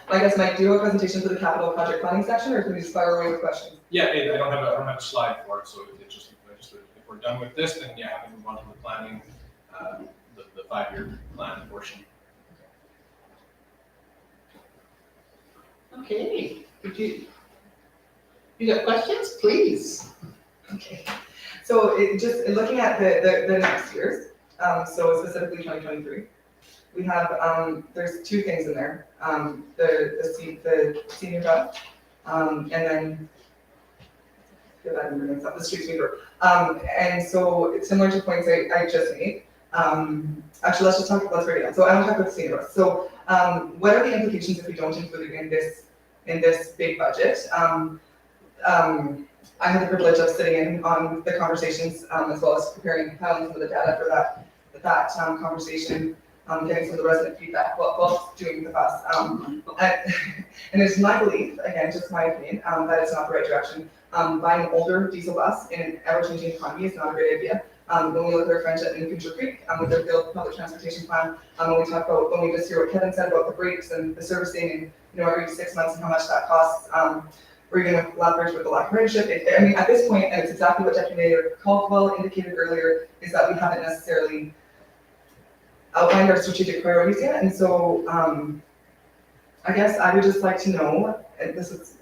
I guess, Mike, do you have a presentation for the capital project planning section, or can we just fire away with questions? Yeah, I don't have a slide for it, so it just, if we're done with this, then yeah, I can move on to the planning, the 5-year plan portion. Okay, you got questions, please? Okay, so looking at the next years, so specifically 2023, we have, there's 2 things in there. The senior job, and then, the street sweeper. And so it's similar to points I just made. Actually, let's write it down. So I don't talk about the senior bus. So, what are the implications if we don't include it in this big budget? I had the privilege of sitting in on the conversations, as well as compiling some of the data for that conversation, getting some of the resident feedback while doing the bus. And it's my belief, again, just my opinion, that it's not the right direction. Buying an older diesel bus in an ever-changing economy is not a great idea. When we look at our friends in Future Creek, with their field public transportation plan, when we just hear what Kevin said about the brakes and the servicing, and every 6 months and how much that costs, we're going to leverage with the lack of ridership. I mean, at this point, and it's exactly what Deputy Mayor Caldwell indicated earlier, is that we haven't necessarily outlined our strategic priorities yet. And so, I guess I would just like to know, and this is,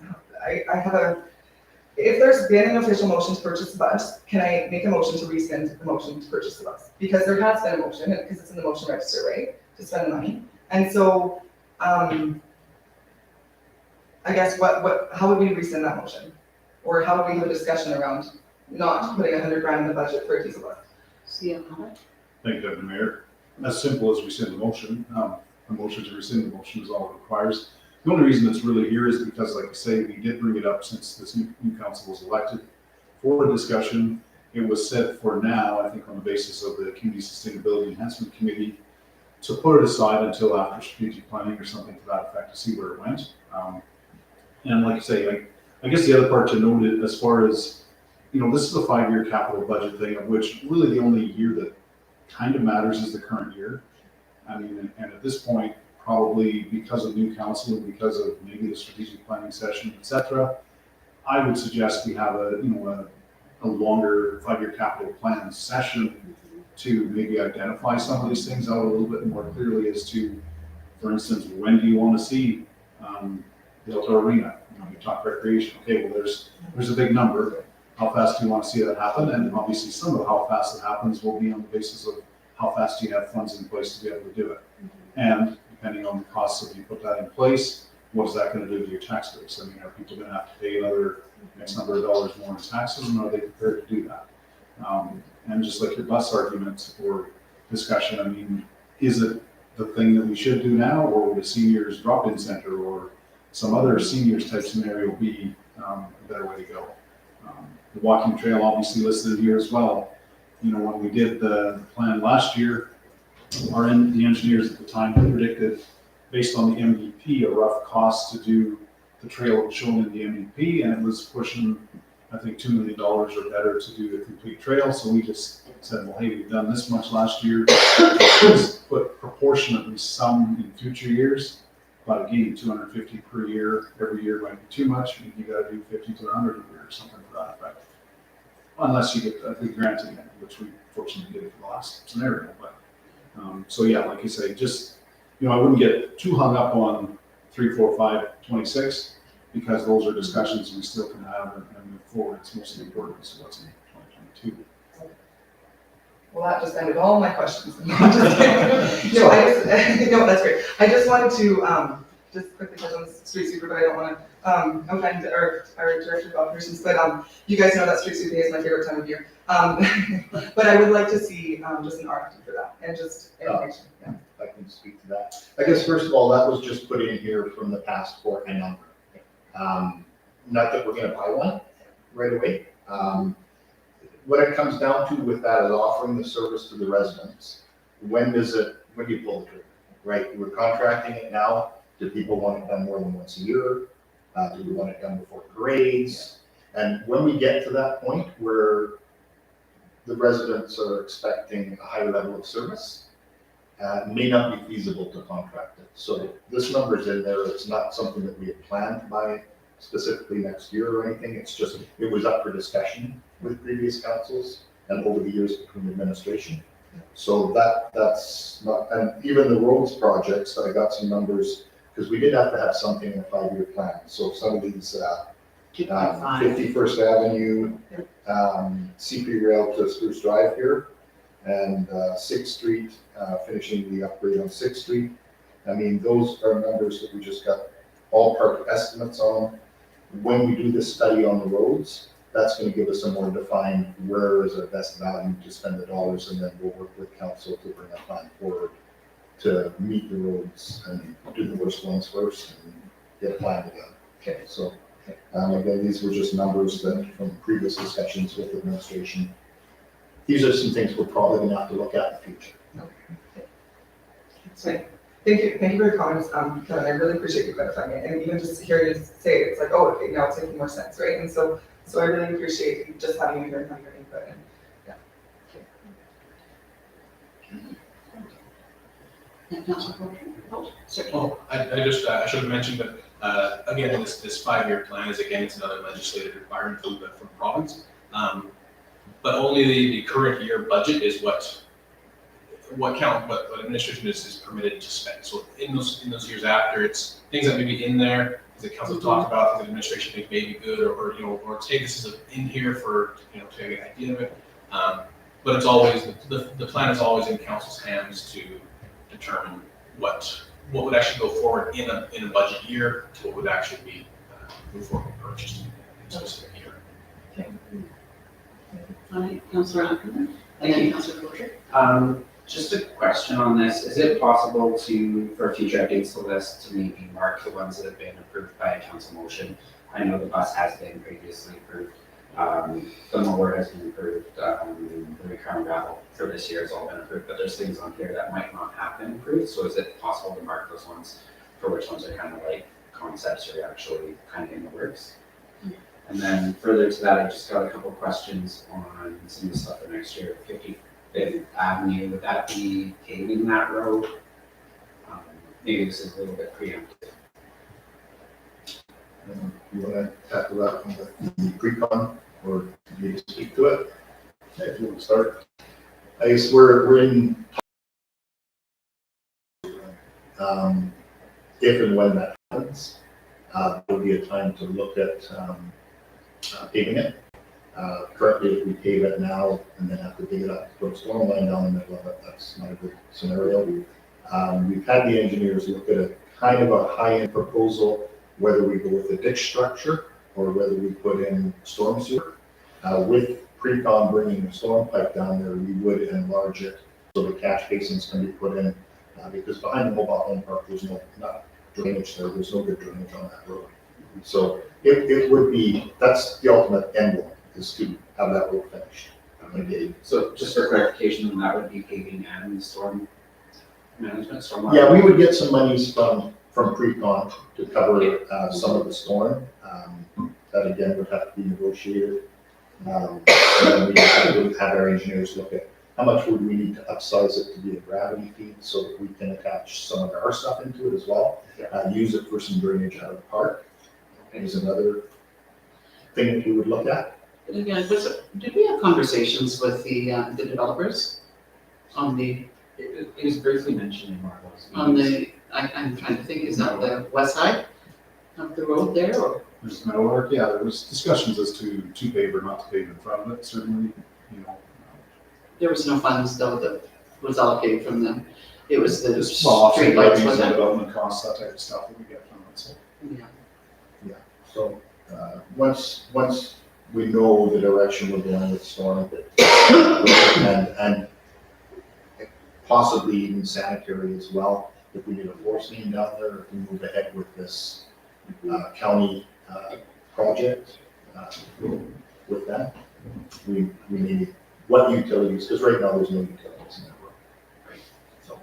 if there's been an official motion to purchase the bus, can I make a motion to rescind the motion to purchase the bus? Because there has been a motion, because it's in the motion register, right, to spend the money. And so, I guess how would we rescind that motion? Or how would we have a discussion around not putting $100,000 in the budget for a diesel bus? See you on it. Thank you, Deputy Mayor. As simple as rescind the motion. A motion to rescind the motion is all it requires. The only reason it's really here is because, like I say, we did bring it up since this new council was elected for a discussion. It was set for now, I think, on the basis of the Community Sustainability Enhancement Committee, to put it aside until after strategic planning or something to that effect to see where it went. And like I say, I guess the other part to note it as far as, this is a 5-year capital budget thing, of which really the only year that kind of matters is the current year. I mean, and at this point, probably because of new council and because of maybe the strategic planning session, et cetera, I would suggest we have a longer 5-year capital plan session to maybe identify some of these things out a little bit more clearly as to, for instance, when do you want to see the outdoor arena? You talk recreation. Okay, well, there's a big number. How fast do you want to see that happen? And obviously, some of how fast it happens will be on the basis of how fast do you have funds in place to be able to do it. And depending on the costs of you put that in place, what is that going to do to your tax base? I mean, are people going to have to pay another X number of dollars more in taxes, and are they prepared to do that? And just like your bus argument or discussion, I mean, is it the thing that we should do now, or would a seniors drop-in center or some other seniors type scenario be a better way to go. The walking trail obviously listed here as well. You know, when we did the plan last year, the engineers at the time predicted, based on the MVP, a rough cost to do the trail shown in the MVP, and it was pushing, I think, $2 million or better to do the complete trail. So we just said, well, hey, we've done this much last year, let's put proportionately some in future years. But again, 250 per year, every year might be too much. You gotta do 50 to 100 a year or something to that effect. Unless you get a big grant again, which we fortunately did for the last scenario. But so yeah, like you say, just, you know, I wouldn't get too hung up on 3, 4, 5, 26, because those are discussions we still can have and move forward. It's mostly important to what's in 2022. Well, that just ended all my questions. No, I'm just kidding. No, no, that's great. I just wanted to, just quickly touch on the street sweeper, but I don't want to offend our director of operations, but you guys know that street sweeping is my favorite time of year. But I would like to see just an RFP for that, and just information. Yeah. I can speak to that. I guess first of all, that was just put in here from the past for a number. Not that we're gonna buy one right away. What it comes down to with that is offering the service to the residents. When do you pull the trigger, right? We're contracting it now. Do people want it done more than once a year? Do we want it done before parades? And when we get to that point where the residents are expecting a higher level of service, it may not be feasible to contract it. So this number's in there. It's not something that we had planned to buy specifically next year or anything. It's just, it was up for discussion with previous councils and over the years between administration. So that's not, and even the roads projects, I got some numbers, because we did have to have something in a 5-year plan. So some of these, 51st Avenue, CP Rail to Spruce Drive here, and 6th Street, finishing the upgrade on 6th Street. I mean, those are numbers that we just got ballpark estimates on. When we do this study on the roads, that's going to give us a more defined where is our best value to spend the dollars, and then we'll work with council to bring a plan forward to meet the roads and do the worst ones first and get a plan together. Okay, so again, these were just numbers that from previous discussions with administration. These are some things we're probably going to have to look at in the future. Okay. Thank you for your comments, Kevin. I really appreciate you clarifying it, and even just hearing you say it, it's like, oh, okay, now it's making more sense, right? And so I really appreciate you just having you here and having your input. And yeah. Oh, I should have mentioned that, again, this 5-year plan is, again, it's another legislative requirement from the province. But only the current year budget is what administration is permitted to spend. So in those years after, it's things that may be in there, as the council talked about, things that administration think may be good, or take this as in here for, to get an idea of it. But it's always, the plan is always in council's hands to determine what would actually go forward in a budget year to what would actually be moved forward and purchased in a specific year. Okay. All right, Councillor Ackerman. Thank you, Councillor Cloutier. Just a question on this. Is it possible for future updates to list to maybe mark the ones that have been approved by a council motion? I know the bus has been previously approved. The mower has been approved. The recurrent gravel for this year has all been approved, but there's things on here that might not have been approved. So is it possible to mark those ones for which ones are kind of like concepts or actually kind of in the works? And then further to that, I just got a couple questions on some of the stuff for next year. 55th Avenue, would that be paving that road? Maybe this is a little bit preemptive. You want to tackle that from the pre-con, or you need to speak to it? Okay, if you want to start. I guess we're in, if and when that happens, there'll be a time to look at paving it. Currently, if we pave it now and then have to dig it up to put a storm line down in the middle of it, that's not a good scenario. We've had the engineers look at a kind of a high-end proposal, whether we go with a ditch structure or whether we put in storm sewer. With pre-con bringing the storm pipe down there, we would enlarge it so the catch basins can be put in, because behind the mobile home park, there's no drainage there. There's no good drainage on that road. So it would be, that's the ultimate end goal, is to have that road finished. Okay. So just for clarification, then that would be paving and storm management, stormwater? Yeah, we would get some monies from pre-con to cover, some of the storm. That again would have to be negotiated. And then we would have our engineers look at how much would we need to upsize it to be a gravity feed so that we can attach some of our stuff into it as well. Use it for some drainage out of the park is another thing that we would look at. But again, did we have conversations with the developers on the, It was briefly mentioned in Marlo's. I'm trying to think, is that the west side of the road there, or? There's metal work, yeah, there was discussions as to pave or not to pave in front of it, certainly, you know. There was no funds though that was allocated from them. It was the Well, offset streetlights, lighting, some wasn't it? development costs, that type of stuff that we get from it, so. Yeah. So, once we know the direction we're going with storm, and possibly even sanitary as well, if we need a force main down there, if we move ahead with this, county, project, with them, we need, what utilities, because right now there's no utilities in that road. Right. So,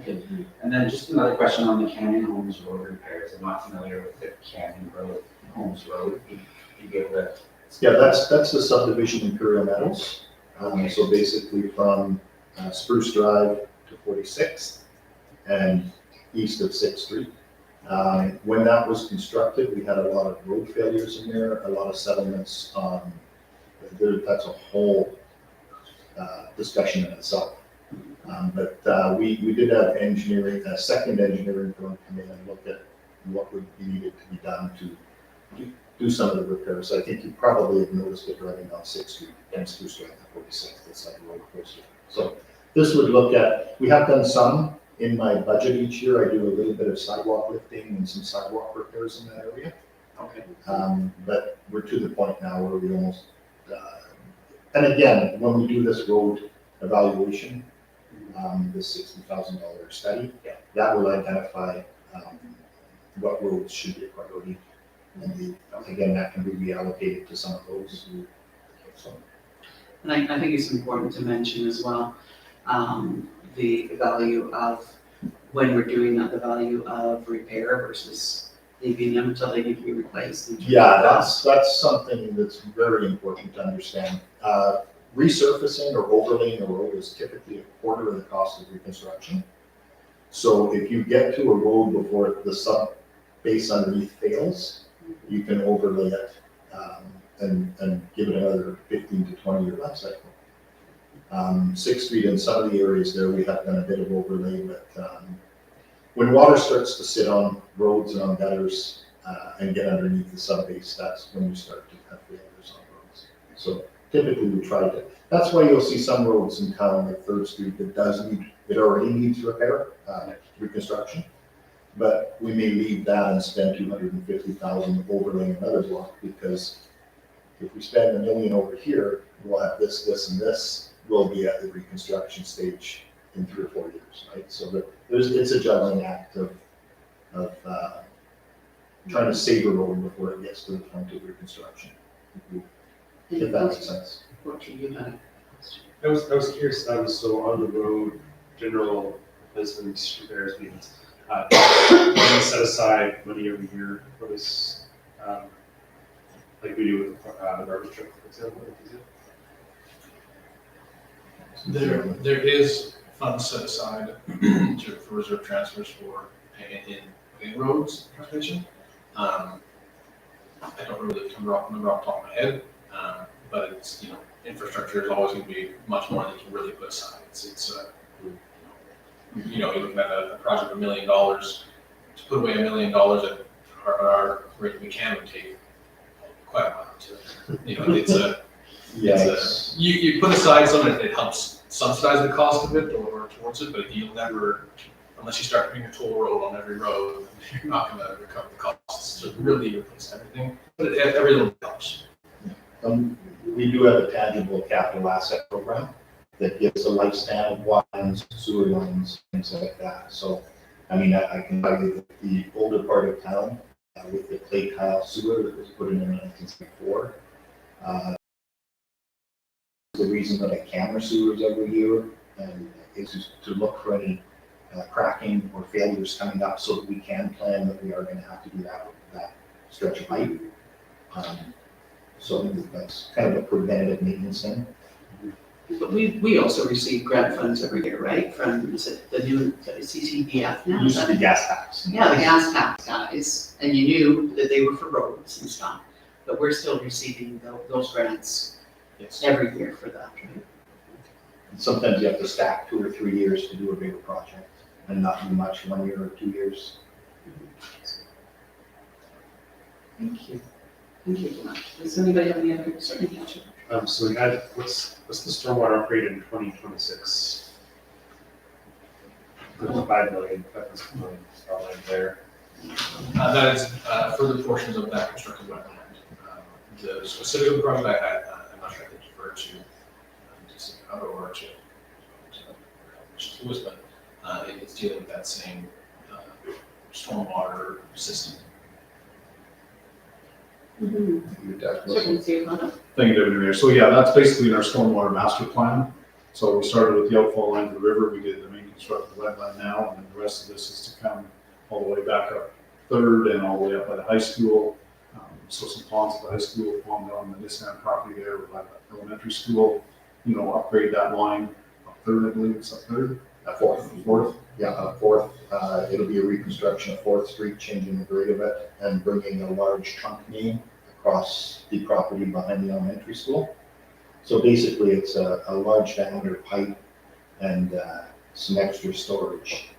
Okay, and then just another question on the Canyon Homes Road repairs. I'm not familiar with the Canyon Road, Homes Road. You gave the. yeah, that's the subdivision Imperial Meadows. So basically from Spruce Drive to 46th and east of 6th Street. When that was constructed, we had a lot of road failures in there, a lot of settlements. That's a whole discussion in itself. But we did have engineering, a second engineering firm come in and look at what would be needed to be done to do some of the repairs. I think you probably have noticed it driving down 6th Street and Spruce Drive to 46th, it's like a roller coaster. So this would look at, we have done some in my budget each year. I do a little bit of sidewalk lifting and some sidewalk repairs in that area. Okay. But we're to the point now where we almost, and again, when we do this road evaluation, this $60,000 study, that will identify what roads should be a priority. And again, that can be reallocated to some of those. So, And I think it's important to mention as well, the value of, when we're doing that, the value of repair versus leaving them until they need to be replaced. yeah, that's something that's very important to understand. Resurfacing or overlaying a road is typically a quarter of the cost of reconstruction. So if you get to a road before the sub base underneath fails, you can overlay it and give it another 15 to 20 year life cycle. 6th Street and some of the areas there, we have done a bit of overlay, but when water starts to sit on roads and on gutters and get underneath the sub base, that's when you start to have failures on roads. So typically we try to, that's why you'll see some roads in town like 3rd Street that it already needs repair, reconstruction. But we may leave that and spend $250,000 overlaying another block, because if we spend $1 million over here, we'll have this, this, and this will be at the reconstruction stage in 3 or 4 years, right? So it's a juggling act of trying to save a road before it gets to the point of reconstruction. If that makes sense. Fortunately, you had a question. I was curious, so on the road, general replacement repairs means, we set aside money every year for this, like we do with the garbage truck, for example. There is funds set aside for reserve transfers for paying in roads transportation. I don't really remember off the top of my head, but it's, infrastructure is always going to be much more than you can really put aside. You're looking at a project of $1 million, to put away $1 million at our rate we can would take quite a while to, Yes. you put aside something that helps subsidize the cost of it or towards it, but you'll never, unless you start putting a toll road on every road, you're not going to recover the costs to really replace everything. But every little bit helps. We do have a tangible capital asset program that gives a lifespan of lines, sewer lines, things like that. So, I can tell you that the older part of town with the clay tile sewer that was put in 1964. The reason that I camera sewers every year and is just to look for any cracking or failures coming up so that we can plan that we are going to have to do that stretch of pipe. So I think that's kind of a preventative maintenance thing. But we also receive grant funds every year, right, from, is it the new CCBF now? Used to be gas tax. Yeah, the gas tax guys, and you knew that they were for roads and stuff, but we're still receiving those grants Yes. every year for that, right? Sometimes you have to stack 2 or 3 years to do a bigger project and not do much 1 year or 2 years. Thank you. Thank you very much. Does anybody have any other, certainly, Councillor? So we had, what's the stormwater upgrade in 2026? There's 5 million, outlined there. That is further portions of that constructed wetland. The specific of the project I'm not sure I could defer to City or to Lewis, but it's dealing with that same stormwater system. Certainly, see about it. Thank you, Deputy Mayor. So yeah, that's basically in our stormwater master plan. So we started with the outfall line to the river, we did the main constructed wetland now, and then the rest of this is to come all the way back up Third and all the way up by the high school. So some ponds at the high school, pond on the Nissan property there, by the elementary school, upgrade that line up Third, I believe it's up Third. Fourth. Yeah, Fourth, it'll be a reconstruction of Fourth Street, changing the grade of it and bringing a large trunk main across the property behind the elementary school. So basically it's a large diameter pipe and some extra storage.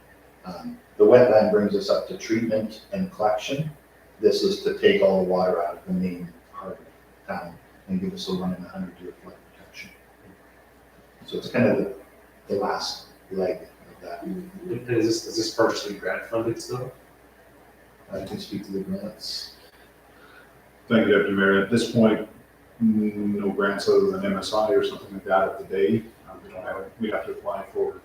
The wetland brings us up to treatment and collection. This is to take all the water out of the main part of town and give us a 100-year flood protection. So it's kind of the last leg of that. And is this partially grant funded still? I can speak to the grants. Thank you, Deputy Mayor. At this point, no grants other than MSI or something like that at the day. We have to apply for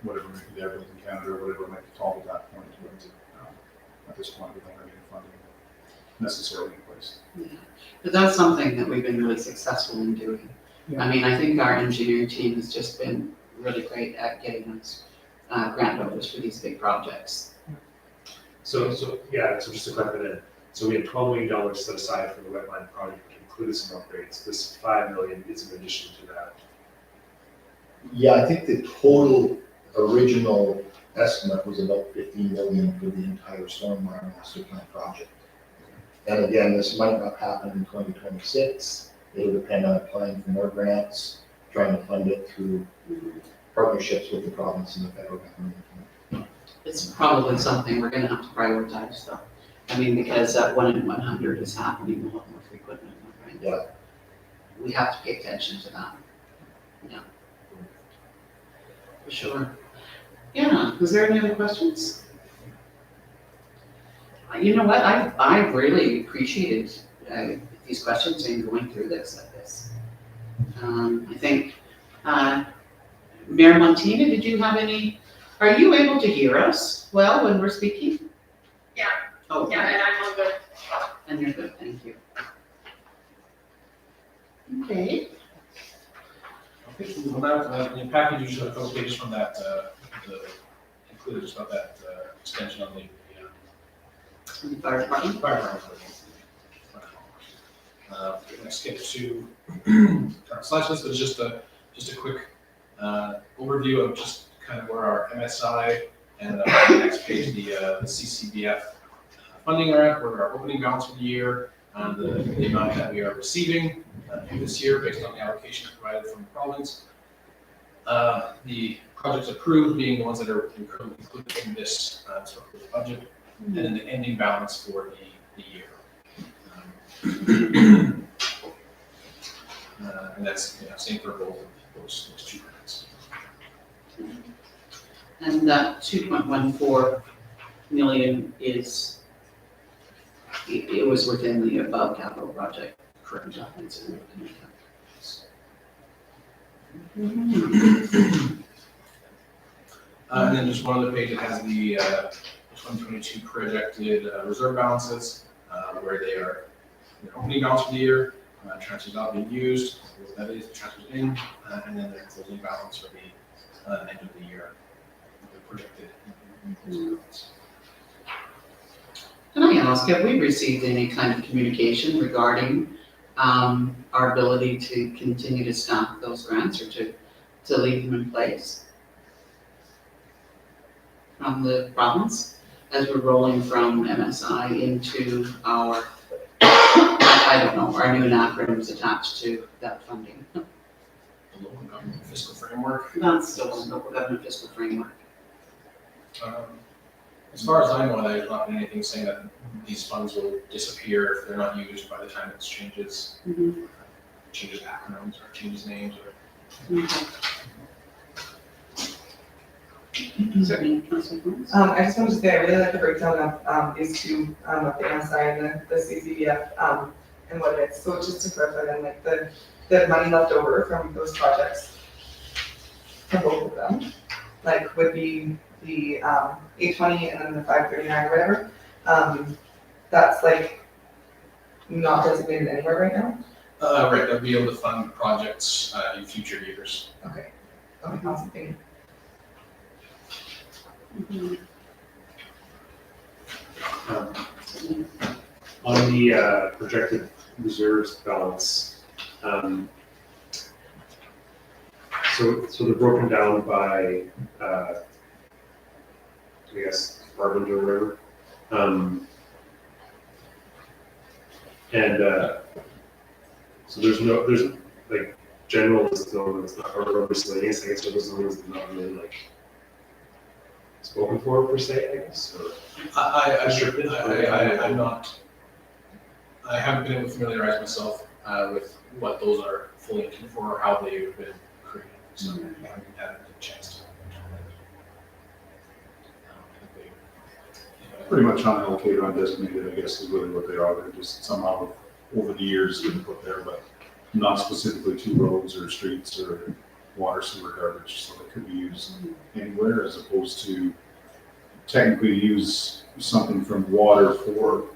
whatever might be there, Building Canada or whatever might be called at that point. At this point, we don't have any funding necessarily in place. Yeah, but that's something that we've been really successful in doing. I mean, I think our engineering team has just been really great at getting us grant dollars for these big projects. So just to clarify that, so we had $12 million set aside for the wetland project, included some upgrades. This 5 million is in addition to that. Yeah, I think the total original estimate was about 15 million for the entire stormwater master plan project. And again, this might not happen in 2026. It'll depend on applying for more grants, trying to fund it through partnerships with the province and the federal government. It's probably something we're gonna have to prioritize though. I mean, because that 1 in 100 is happening a lot more frequently, right? Yeah. We have to pay attention to that. Yeah. For sure. Yeah, is there any other questions? You know what, I really appreciated these questions and going through this like this. I think, Mayor Montina, did you have any, are you able to hear us well when we're speaking? Yeah. Oh, Yeah, and I'm all good. and you're good, thank you. Okay. Okay, well, now, in your package, you just have a couple pages from that, included just about that extension on the The fire department? fire department. We're gonna skip to current slash list, but it's just a quick overview of just kind of where our MSI and the next page, the CCBF funding are at, where our opening balance for the year, and the amount that we are receiving this year based on the allocation provided from the province. The projects approved being the ones that are included in this sort of budget, and then the ending balance for the year. And that's same for both of those two grants. And that 2.14 million is, it was within the above capital project for adjustments. And then just one other page that has the 2022 projected reserve balances, where they are their opening balance for the year, transfers not being used, that is transfers in, and then their closing balance for the end of the year, the projected closing balance. Can I ask, have we received any kind of communication regarding our ability to continue to staff those grants or to leave them in place from the province as we're rolling from MSI into our, I don't know, our new acronyms attached to that funding? The local government fiscal framework. That's the one, local government fiscal framework. As far as I know, there's not been anything saying that these funds will disappear if they're not used by the time it changes, changes acronyms or changes names or. Certainly, Councilor Burns. I just wanted to say, I really like the breakdown of these two, of the MSI and the CCDF, and what it is. So just to clarify then, like the money left over from those projects, from both of them, like would be the 820 and then the 539 or whatever, that's like not designated anywhere right now? Right, they'll be able to fund projects in future years. Okay, awesome, thank you. On the projected reserves balance, so they're broken down by, I guess, department or whatever. So there's like general is the one that's not, or miscellaneous, I guess, are those the ones that are not really like spoken for per se, I guess, or. I'm not, I haven't been able to familiarize myself with what those are fully accounted for or how they've been created, so I haven't had a chance to. Pretty much unallocated, undesignated, I guess is really what they are. They're just somehow over the years been put there, but not specifically to roads or streets or water, sewer, garbage, so they could be used anywhere as opposed to technically use something from water for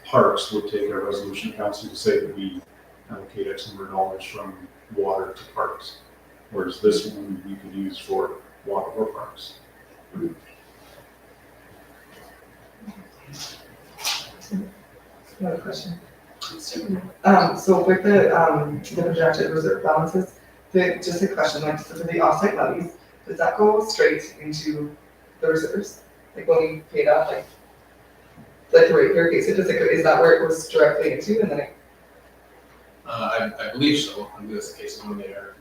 parks would take our resolution council to say that we allocate X number of dollars from water to parks. Whereas this one you could use for water or parks. Another question. So with the projected reserve balances, just a question, like, so for the offsite levies, does that go straight into the reserves? Like when we paid off, like the rate here, okay, so does it go, is that where it goes directly into, and then it? I believe so. I believe that's the case when they are.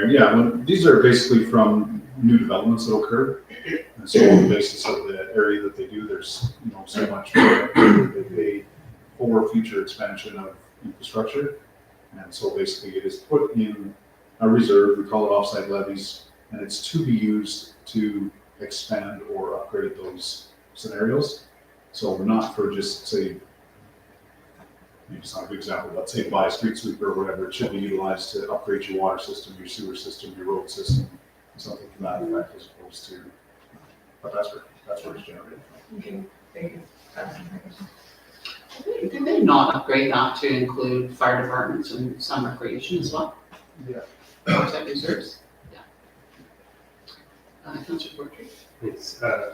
Yeah, these are basically from new developments that occur. And so on the basis of the area that they do, there's, so much they pay for future expansion of infrastructure. And so basically it is put in a reserve, we call it offsite levies, and it's to be used to expand or upgrade those scenarios. So not for just say, it's not a good example, let's say buy a street sweeper or whatever, it should be utilized to upgrade your water system, your sewer system, your road system, something to that effect as opposed to, but that's where it's generated from. Okay, thank you. Did they not upgrade that to include fire departments and some recreation as well? Yeah. Offsite reserves? Yeah. Councilor Portrait? It's, so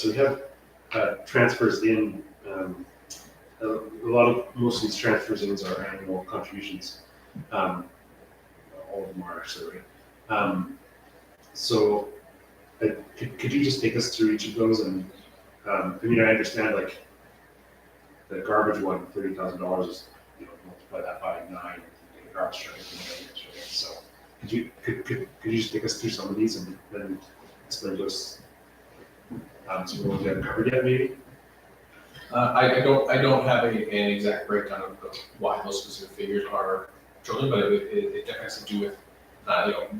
we have transfers in, most of these transfers in are annual contributions. All of them are actually, right? So could you just take us through each of those? And I mean, I understand like the garbage one, $30,000 is, multiply that by 9, and get a garbage truck. So could you just take us through some of these and then explain to us some of those we haven't covered yet, maybe? I don't have an exact breakdown of why those specific figures are chosen, but it definitely has to do with,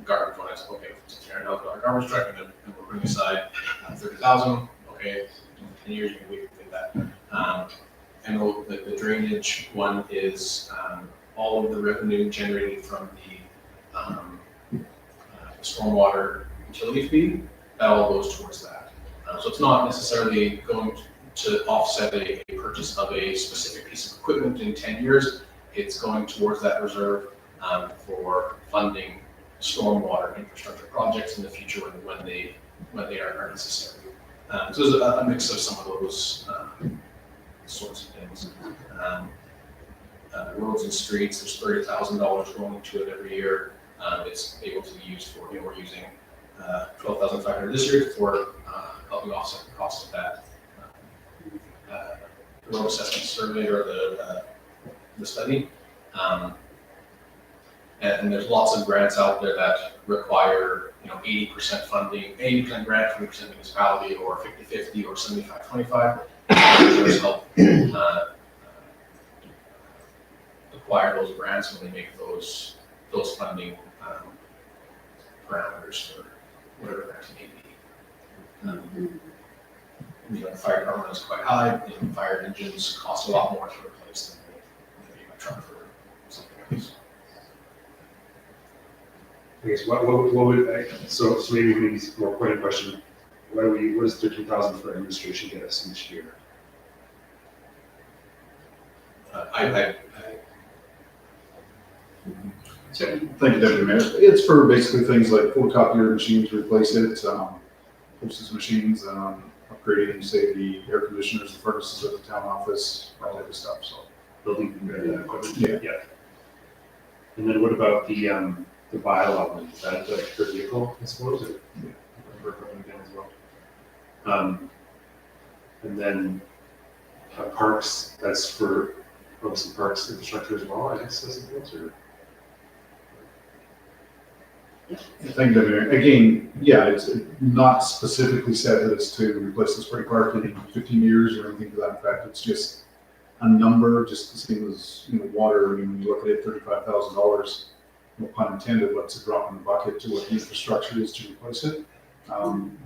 garbage one. It's okay, $300,000 garbage truck, and then we're putting aside 30,000. Okay, 10 years we can think that. And the drainage one is all of the revenue generated from the stormwater utility fee that all goes towards that. So it's not necessarily going to offset a purchase of a specific piece of equipment in 10 years. It's going towards that reserve for funding stormwater infrastructure projects in the future when they are necessary. So there's a mix of some of those sorts of things. Roads and streets, there's $30,000 going into it every year. It's able to be used for, we're using $12,500 this year for helping offset the cost of that road assessment survey or the study. And there's lots of grants out there that require 80% funding, 80% grant, 20% municipality, or 50-50 or 75-25. Reserves help acquire those grants when they make those funding parameters for whatever grant may be. The fire department is quite high. Fire engines cost a lot more to replace than maybe a truck for something else. I guess what would, so maybe more pointed question, what does 13,000 for administration get us each year? Thank you, Deputy Mayor. It's for basically things like photocopier machines, replace it, postage machines, upgrading, say, the air conditioners, the furnaces at the town office, all that type of stuff, so. Building equipment? Yeah. And then what about the bylaw one? Is that like per vehicle, I suppose, or per equipment again as well? And then parks, that's for obviously parks infrastructure as well, I guess, I suppose, or? Thank you, Deputy Mayor. Again, yeah, it's not specifically said that it's to replace the spray park in 15 years or anything to that effect. It's just a number, just the same as, water. I mean, when you look at it, $35,000, no pun intended, what's a drop in the bucket to what the infrastructure is to replace it.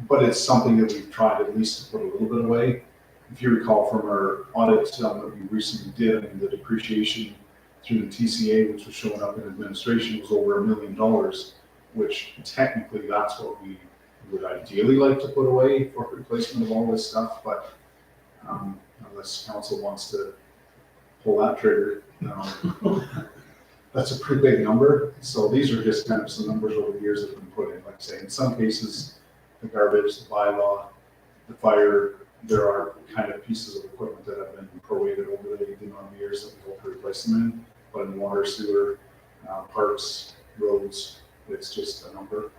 But it's something that we've tried at least to put a little bit away. If you recall from our audit that we recently did, I mean, the depreciation through the TCA, which was showing up in administration, was over $1 million, which technically that's what we would ideally like to put away for replacement of all this stuff, but unless council wants to pull that trigger, that's a pretty big number. So these are just kind of some numbers over the years that have been put in. Like I say, in some cases, the garbage, the bylaw, the fire, there are kind of pieces of equipment that have been prorated over the amount of years that we hope to replace them in. But in water, sewer, parks, roads, it's just a number.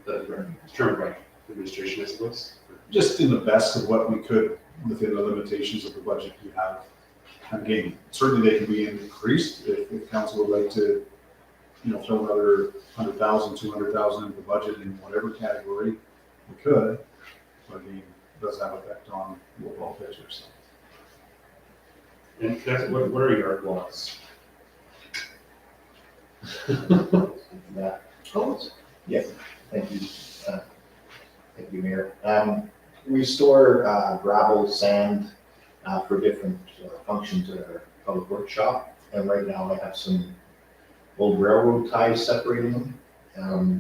Determined by administration, I suppose? Just in the best of what we could within the limitations of the budget we have. Again, certainly they can be increased if council would like to, throw another 100,000, 200,000 into the budget in whatever category, we could. But again, it does have effect on the overall picture. So. And what are yard blocks? That, Oh, yes, thank you. Thank you, Mayor. We store gravel, sand for different functions at our public workshop. And right now I have some old railroad ties separating them.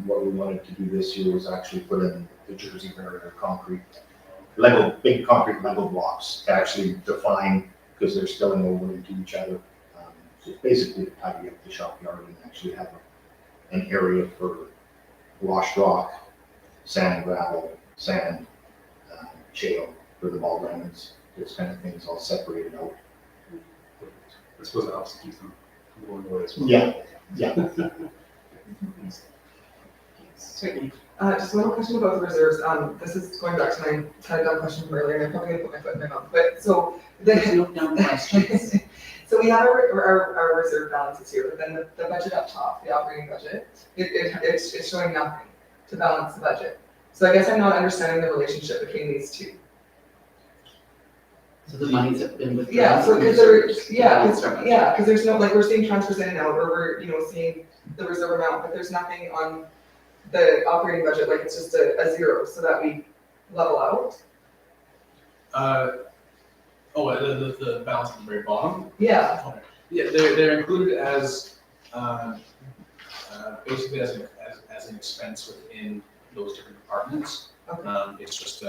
What we wanted to do this year was actually put in the Jersey barrier concrete, big concrete Lego blocks to actually define, because they're spilling over into each other. So it's basically to tidy up the shop yard and actually have an area for washed rock, sand, gravel, sand, shale for the ball diamonds. Those kind of things all separated out. I suppose it helps to keep them going away as well. Yeah, yeah. certainly. Just one more question about the reserves. This is going back to my kind of dumb question from earlier, and I'm probably gonna put my foot in my mouth, but so. There's no dumb questions. So we have our reserve balances here, but then the budget up top, the operating budget, it's showing nothing to balance the budget. So I guess I'm not understanding the relationship between these two. So the monies have been withdrawn. Yeah, so from because reserves. because there's no, like, we're seeing transfers in and out, or we're, seeing the reserve amount, but there's nothing on the operating budget, like it's just a zero, so that we level out. The balance at the very bottom. Yeah, Okay. Yeah, they're included as basically as an expense within those different departments. Okay. It's just,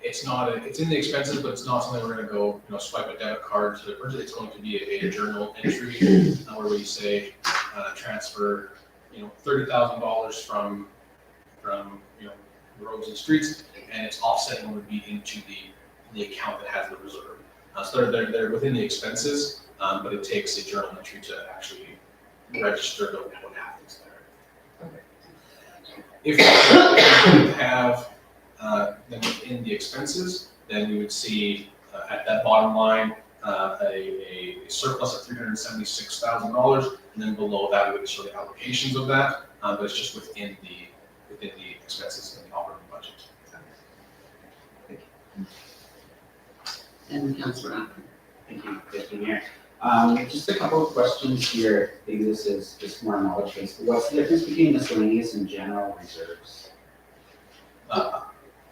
it's not, it's in the expenses, but it's not something we're gonna go, swipe a debit card to the person. It's going to be a journal entry, where we say, transfer, $30,000 from, roads and streets, and it's offsetting would be into the account that has the reserve. So they're within the expenses, but it takes a journal entry to actually register what happens there. Okay. If we have, then within the expenses, then we would see at that bottom line, a surplus of $376,000, and then below that, we would show the allocations of that, but it's just within the expenses in the operating budget. And Councillor Afton. Thank you, Deputy Mayor. Just a couple of questions here. Maybe this is just more knowledge based. What's the difference between miscellaneous and general reserves? As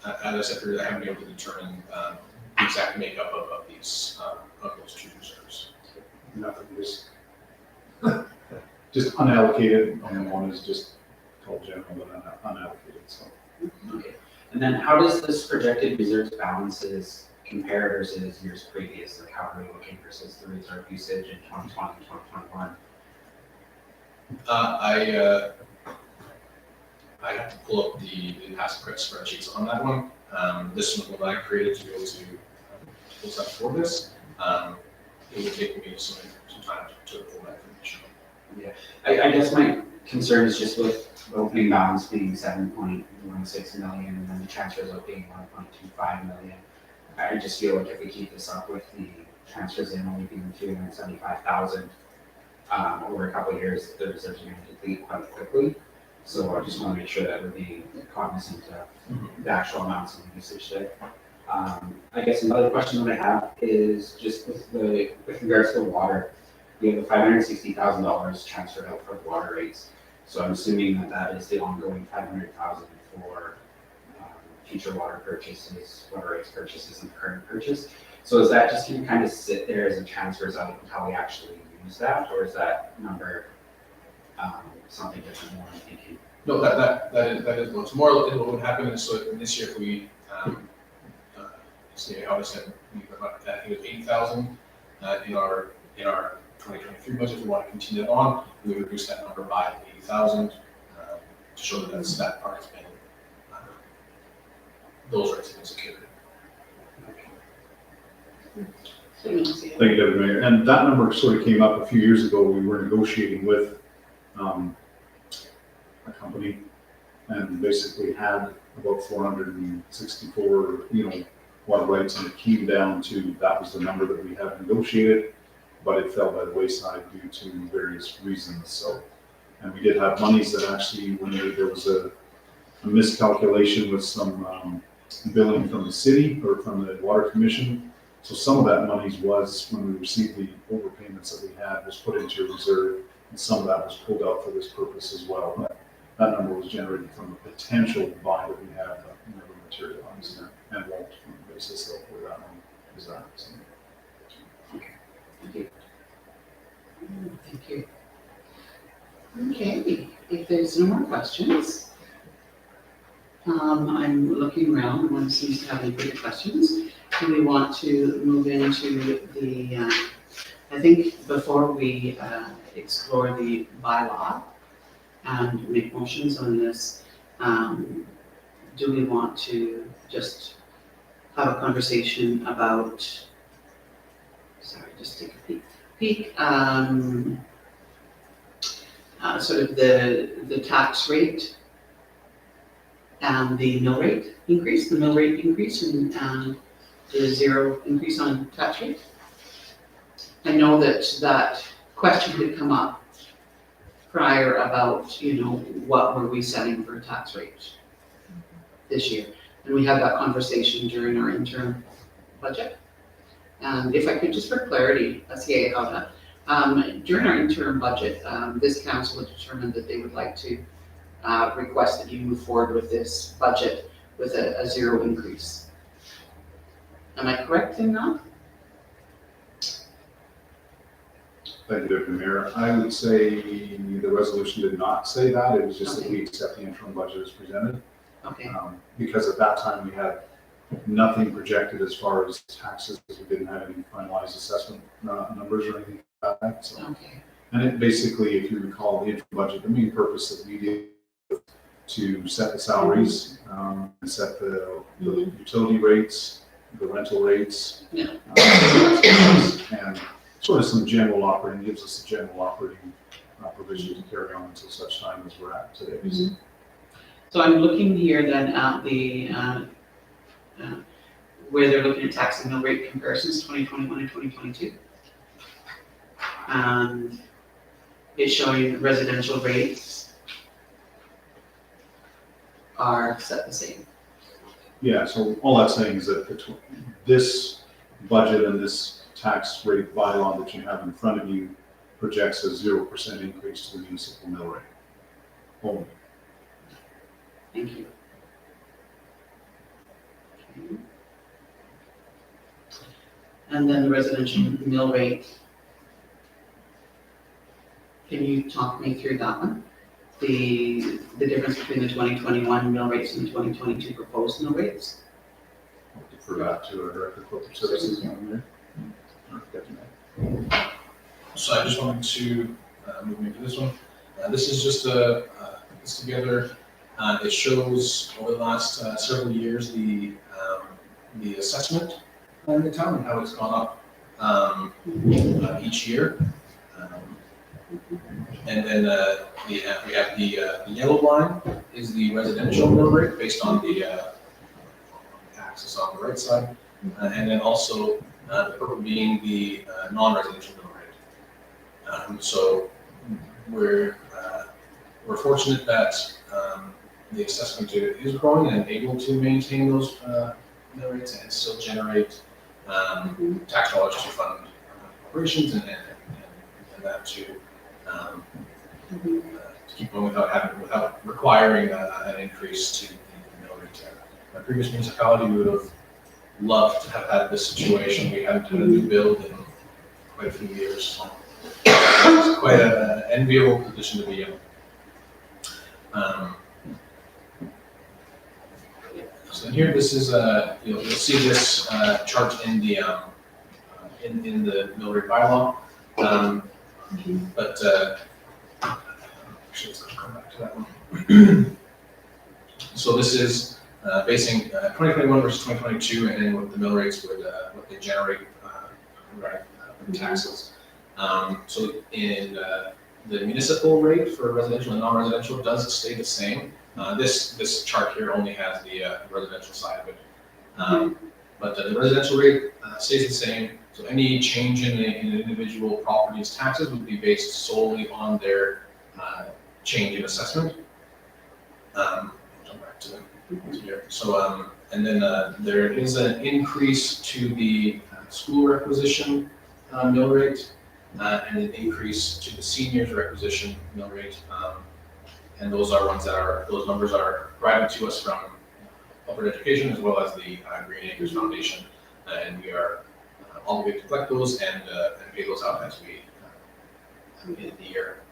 I said, I haven't been able to determine the exact makeup of these, of those two reserves. Nothing, just unallocated, and one is just called general, but unallocated, so. Okay. And then how does this projected reserves balances compare versus years previous? Like how are we looking versus the reserve usage in 2020, 2021? I have to pull up the past credit spreadsheets on that one. This was what I created to be able to pull stuff for this. It would take me some time to pull that information. Yeah, I guess my concern is just with the opening balance being 7.16 million and then the transfers out being 1.25 million. I just feel like if we keep this up with the transfers in only being 275,000 over a couple of years, the reserves are going to deplete quite quickly. So I just want to make sure that we're being cognizant of the actual amounts and usage there. I guess another question that I have is just with regards to the water. We have the $560,000 transferred out for the water rates. So I'm assuming that is the ongoing $500,000 for future water purchases, water rates purchases, and the current purchase. So is that just going to kind of sit there as it transfers out until we actually use that, or is that number something different more I'm thinking? No, that is what's more. What would happen is, so this year if we see how I said, I think it was 80,000 in our 2023 budget. If we want to continue it on, we would reduce that number by 80,000 to show that that part has been those rates have been secured. Thank you, Deputy Mayor. And that number sort of came up a few years ago. We were negotiating with a company and basically had about 464, water rights, and it came down to that was the number that we had negotiated, but it fell by the wayside due to various reasons. So, and we did have monies that actually, when there was a miscalculation with some billing from the city or from the water commission. So some of that monies was, when we received the overpayments that we had, was put into a reserve, and some of that was pulled out for this purpose as well. But that number was generated from a potential buy that we had that never materialized and won't, on the basis of where that one is at. So. Thank you. Thank you. Okay, if there's no more questions, I'm looking around, no one seems to have any further questions. Do we want to move into the, I think before we explore the bylaw and make motions on this, do we want to just have a conversation about, sorry, just take a peek, sort of the tax rate and the mill rate increase, and the zero increase on tax rate? I know that question had come up prior about, what were we setting for tax rate this year? And we had that conversation during our interim budget. And if I could, just for clarity, during our interim budget, this council had determined that they would like to request that you move forward with this budget with a zero increase. Am I correct in that? Thank you, Deputy Mayor. I would say the resolution did not say that. It was just that we accept the interim budget as presented. Okay, Because at that time, we had nothing projected as far as taxes, because we didn't have any finalized assessment numbers or anything like that. So, okay, and it basically, if you recall, the interim budget, the main purpose that we did to set the salaries, and set the utility rates, the rental rates. Yeah. And sort of some general operating, gives us a general operating provision to carry on until such time as we're at today. so I'm looking here then at the, where they're looking at tax and mill rate comparisons, 2021 and 2022. And it's showing residential rates are set the same. Yeah, so all that's saying is that this budget and this tax rate bylaw that you have in front of you projects a 0% increase to the municipal mill rate. Only. Thank you. Okay. And then the residential mill rate. Can you talk me through that one? The difference between the 2021 mill rates and the 2022 proposed mill rates? I'll defer that to our Director of Corporate Services down there. So I just wanted to move into this one. This is just a this together. It shows over the last several years the assessment in the town and how it's gone up each year. And then we have the yellow line is the residential mill rate based on the axis on the right side, and then also the purple being the non-residential mill rate. So we're fortunate that the assessment is growing and able to maintain those mill rates and still generate tax dollars to fund operations and that to keep going without requiring an increase to the mill rate. My previous municipality, we would have loved to have had this situation. We haven't had a new build in quite a few years. So it's quite an enviable position to be in. So here, this is you'll see this chart in the in the mill rate bylaw. But actually, let's come back to that one. So this is basing 2021 versus 2022, and then what the mill rates would what they generate from taxes. So in the municipal rate for residential and non-residential does stay the same. This chart here only has the residential side of it, but the residential rate stays the same. So any change in an individual property's taxes would be based solely on their change in assessment. Jump back to here. So and then there is an increase to the school requisition mill rate, and an increase to the seniors requisition mill rate. And those are ones that those numbers are provided to us from Public Education as well as the Green Acres Foundation, and we are obligated to collect those and pay those out as we end the year.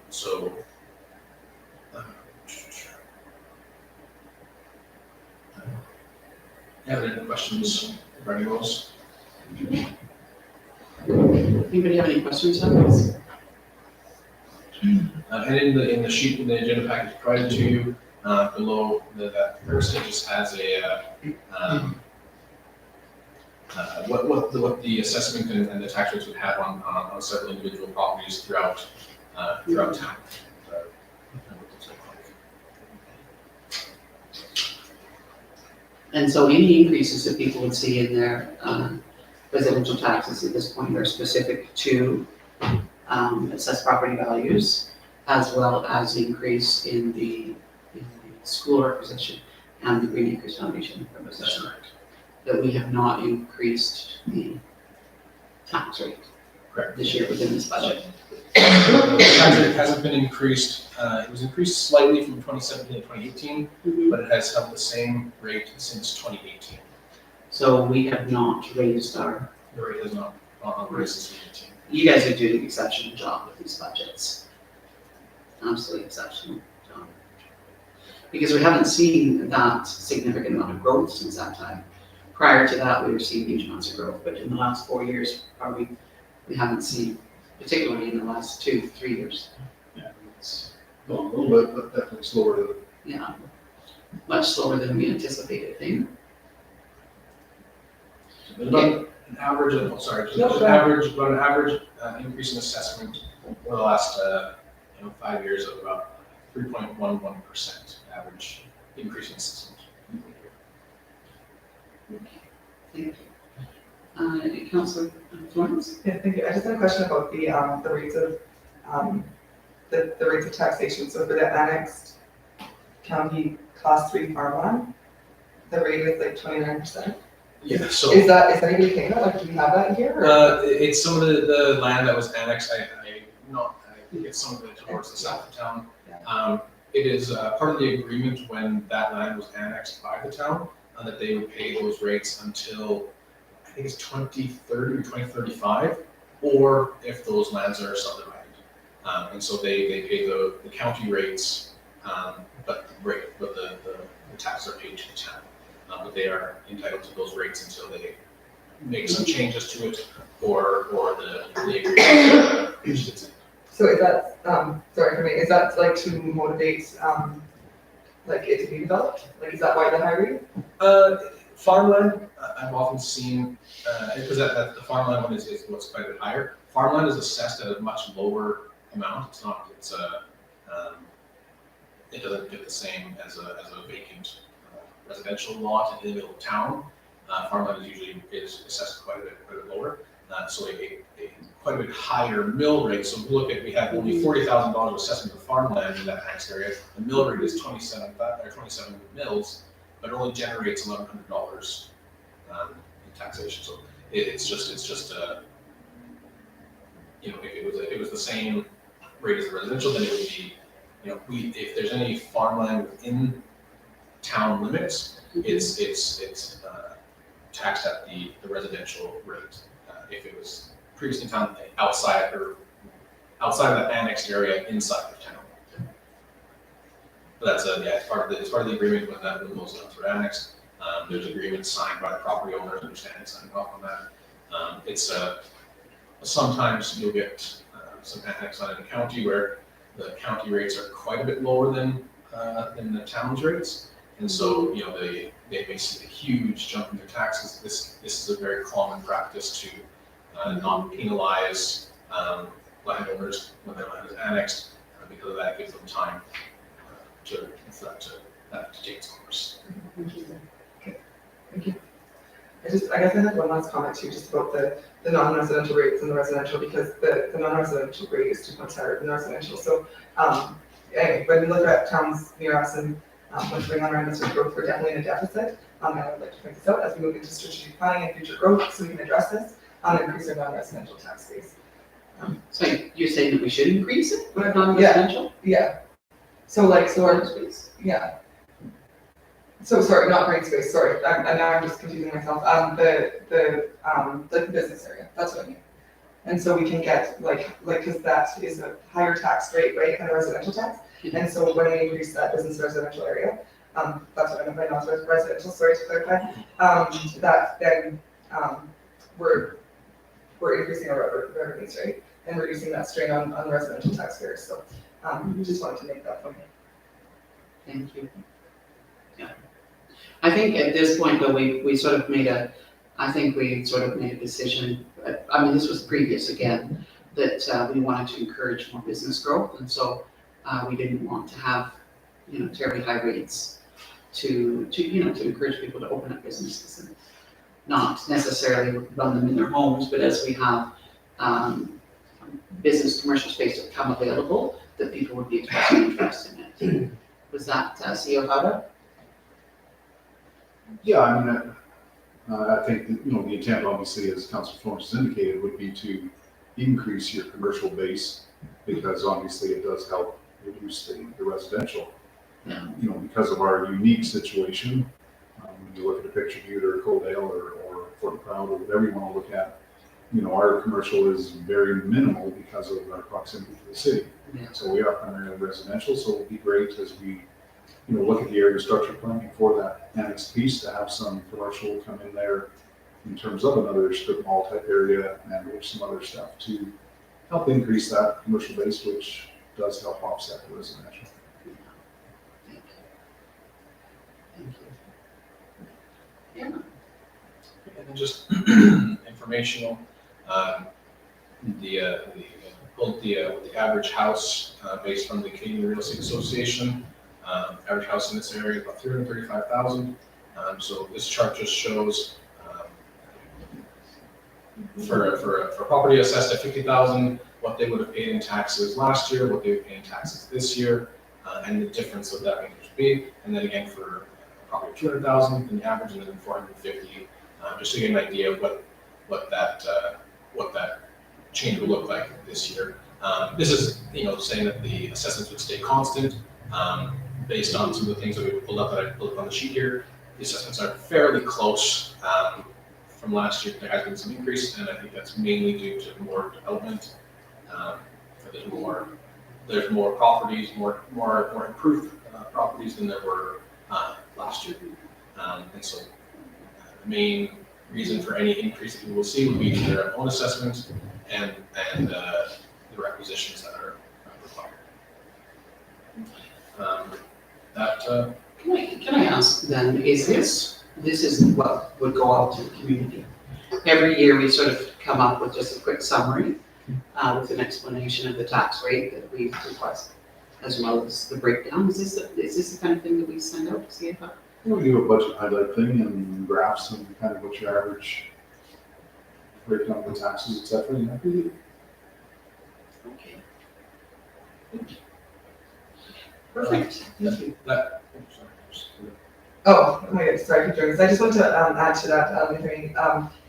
So are there any questions regarding those? Anybody have any questions on this? And in the sheet in the agenda package provided to you below that person just has a what the assessment and the tax rates would have on several individual properties throughout town. And so any increases that people would see in their residential taxes at this point are specific to assessed property values, as well as the increase in the school requisition and the Green Acres Foundation requisition. That we have not increased the tax rate this year within this budget. The tax rate hasn't been increased. It was increased slightly from 2017 to 2018, but it has held the same rate since 2018. So we have not raised our, The rate has not raised since 2018. you guys are doing an exceptional job with these budgets. Absolutely exceptional job. Because we haven't seen that significant amount of growth since that time. Prior to that, we were seeing huge amounts of growth, but in the last 4 years, probably, we haven't seen, particularly in the last 2 to 3 years. Yeah, it's going a little bit, but definitely slower than Yeah, much slower than we anticipated, I think. There's about an average of, about an average increase in assessment over the last, 5 years of about 3.11% average increase in assessment. Thank you. Councillor Florence? Yeah, thank you. I just had a question about the rates of, the rates of taxation. So for the annexed county class 3 farmland, the rate is like 29%. Yeah, so. Is anybody paying that? Like, do we have that in here? Or? It's some of the land that was annexed, I think it's some of it towards the south of town. It is part of the agreement when that land was annexed by the town, that they would pay those rates until, I think it's 2030 or 2035, or if those lands are subdivided. And so they pay the county rates, but the taxes are paid to the town. But they are entitled to those rates until they make some changes to it, or the agreement is in. So is that, sorry for me, is that like to motivate, like it to be developed? Like, is that why the high rate? Farmland, I've often seen, because that the farmland one is what's quite a bit higher. Farmland is assessed at a much lower amount. It doesn't get the same as a vacant residential lot in the middle of town. Farmland is assessed quite a bit lower. So a quite a bit higher mill rate. So if we have only $40,000 assessment of farmland in that tax area. The mill rate is 27 mills, but it only generates $1,100 in taxation. So it's just if it was the same rate as the residential, then it would be, if there's any farmland within town limits, it's taxed at the residential rate. If it was previously in town, outside of that annexed area inside of town. But that's it's part of the agreement when those lands were annexed. There's agreements signed by the property owners, understanding signing off on that. It's sometimes you'll get some annex on in the county where the county rates are quite a bit lower than the town's rates, and so they may see a huge jump in their taxes. This is a very common practice to not penalize landowners when their land is annexed, because of that gives them time for that to take its course. Okay, thank you. I guess I had one last comment too, just about the non-residential rates and the residential, because the non-residential rate is 2 points higher than the residential. So anyway, when we look at towns near us and what's going on around us with growth, we're definitely in a deficit. And I would like to point this out as we move into strategic planning and future growth, so we can address this and increase our non-residential tax base. So you're saying that we should increase it for non-residential? Yeah. So our, Space. yeah. So sorry, not green space, sorry, I'm just confusing myself, the business area, that's what I mean. And so we can get cause that is a higher tax rate, right, than a residential tax, and so when we increase that business residential area, that's what I meant by non-residential, sorry to clarify, that then, we're increasing our revenues, right, and reducing that strain on the residential taxpayers, so, just wanted to make that point. Thank you. Yeah. I think at this point, though, we sort of made a decision, I mean, this was previous again, that we wanted to encourage more business growth, and so we didn't want to have, terribly high rates to encourage people to open up businesses and not necessarily run them in their homes, but as we have business commercial space become available, that people would be expressing interest in it. Was that CEO Hada? Yeah, I mean, I think, the intent obviously, as Councilor Florence has indicated, would be to increase your commercial base, because obviously it does help reduce the residential. Yeah. Because of our unique situation, when you look at a picture of either Coaldale or Fort Proud or whatever you want to look at, you know, our commercial is very minimal because of our proximity to the city. Yeah. So we are primarily residential, so it would be great as we, you know, look at the area structure planning for that annex piece to have some commercial come in there in terms of another strip mall type area and or some other stuff to help increase that commercial base, which does help offset the residential. Thank you. Thank you. Yeah. And just informational, pulled the average house, based from the Canadian Real Estate Association. Average house in this area is about 335,000. So this chart just shows, for a property assessed at 50,000, what they would have paid in taxes last year, what they would pay in taxes this year, and the difference of that would be. And then again, for a property of 200,000, the average, and then 450, just to get an idea of what that change would look like this year. This is, you know, saying that the assessments would stay constant, based on some of the things that we pulled up, that I pulled up on the sheet here. The assessments are fairly close. From last year, there has been some increase, and I think that's mainly due to more development. There's more properties, more improved properties than there were last year. And so the main reason for any increase that we will see would be their own assessments and the requisitions that are required. Can I ask then, is this is what would go out to the community? Every year we sort of come up with just a quick summary with an explanation of the tax rate that we request, as well as the breakdown. Is this the kind of thing that we send out to CFO? We'll do a budget highlight thing and graphs and kind of what your average breakdown of the taxes, et cetera, you know. Okay. Perfect. Thank you. Oh, my God, sorry, keep doing this. I just want to add to that,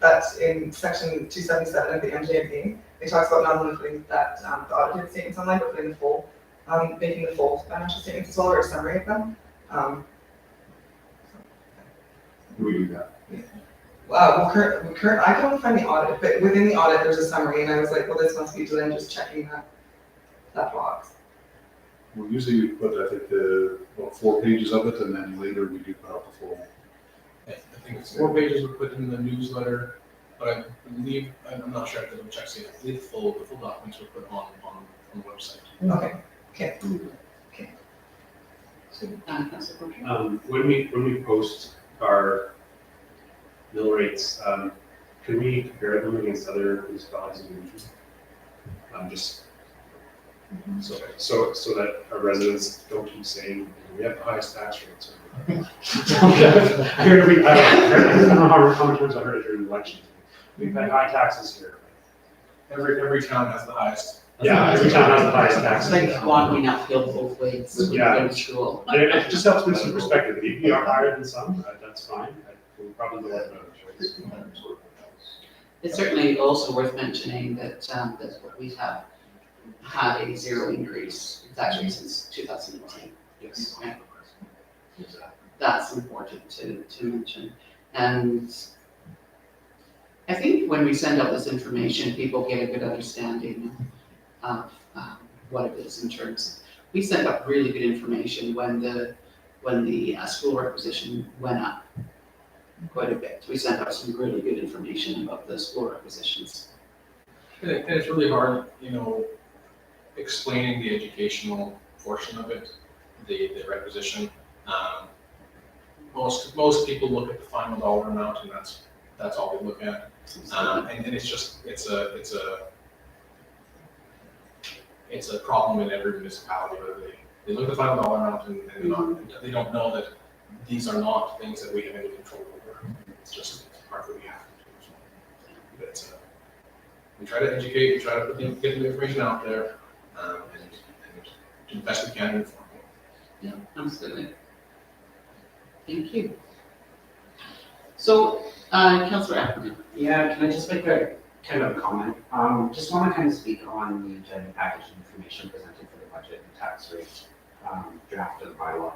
that in section 277 of the MJMP, it talks about not only putting that, the audited statements online, but putting the full, making the full financial statements as well, or a summary of them. We do that. Well, current, I can only find the audit, but within the audit, there's a summary, and I was like, well, this must be Glenn just checking that box. We usually put, I think, about 4 pages of it, and then later we do put out the full. I think it's 4 pages we put in the newsletter, but I believe, I'm not sure if the check say, I believe the full documents were put on the website. Okay. So, Councilor Porter? When we post our mill rates, can we compare them against other municipalities in the region? Just so that our residents don't keep saying, we have the highest tax rates. I don't know how many times I heard it during the election. We've had high taxes here. Every town has the highest. Yeah, every town has the highest taxes. It's like walking uphill both ways when you go to school. It just helps put some perspective. If we are higher than some, that's fine. We probably don't have better choice. It's certainly also worth mentioning that what we have had a zero increase, it's actually since 2018. Yes. Yeah. That's important to mention. And I think when we send out this information, people get a good understanding of what it is in terms. We sent out really good information when the school requisition went up quite a bit. We sent out some really good information about the school requisitions. And it's really hard, you know, explaining the educational portion of it, the requisition. Most people look at the final dollar amount, and that's all they look at. And it's a problem in every municipality where they look at the final dollar amount and they don't know that these are not things that we have any control over. It's just part that we have to do. But we try to educate, we try to get the information out there, and do the best we can to inform you. Yeah, absolutely. Thank you. So, Councillor Ackerman. Yeah, can I just make a kind of a comment? Just want to kind of speak on the agenda package information presented for the budget and tax rate draft of the bylaw.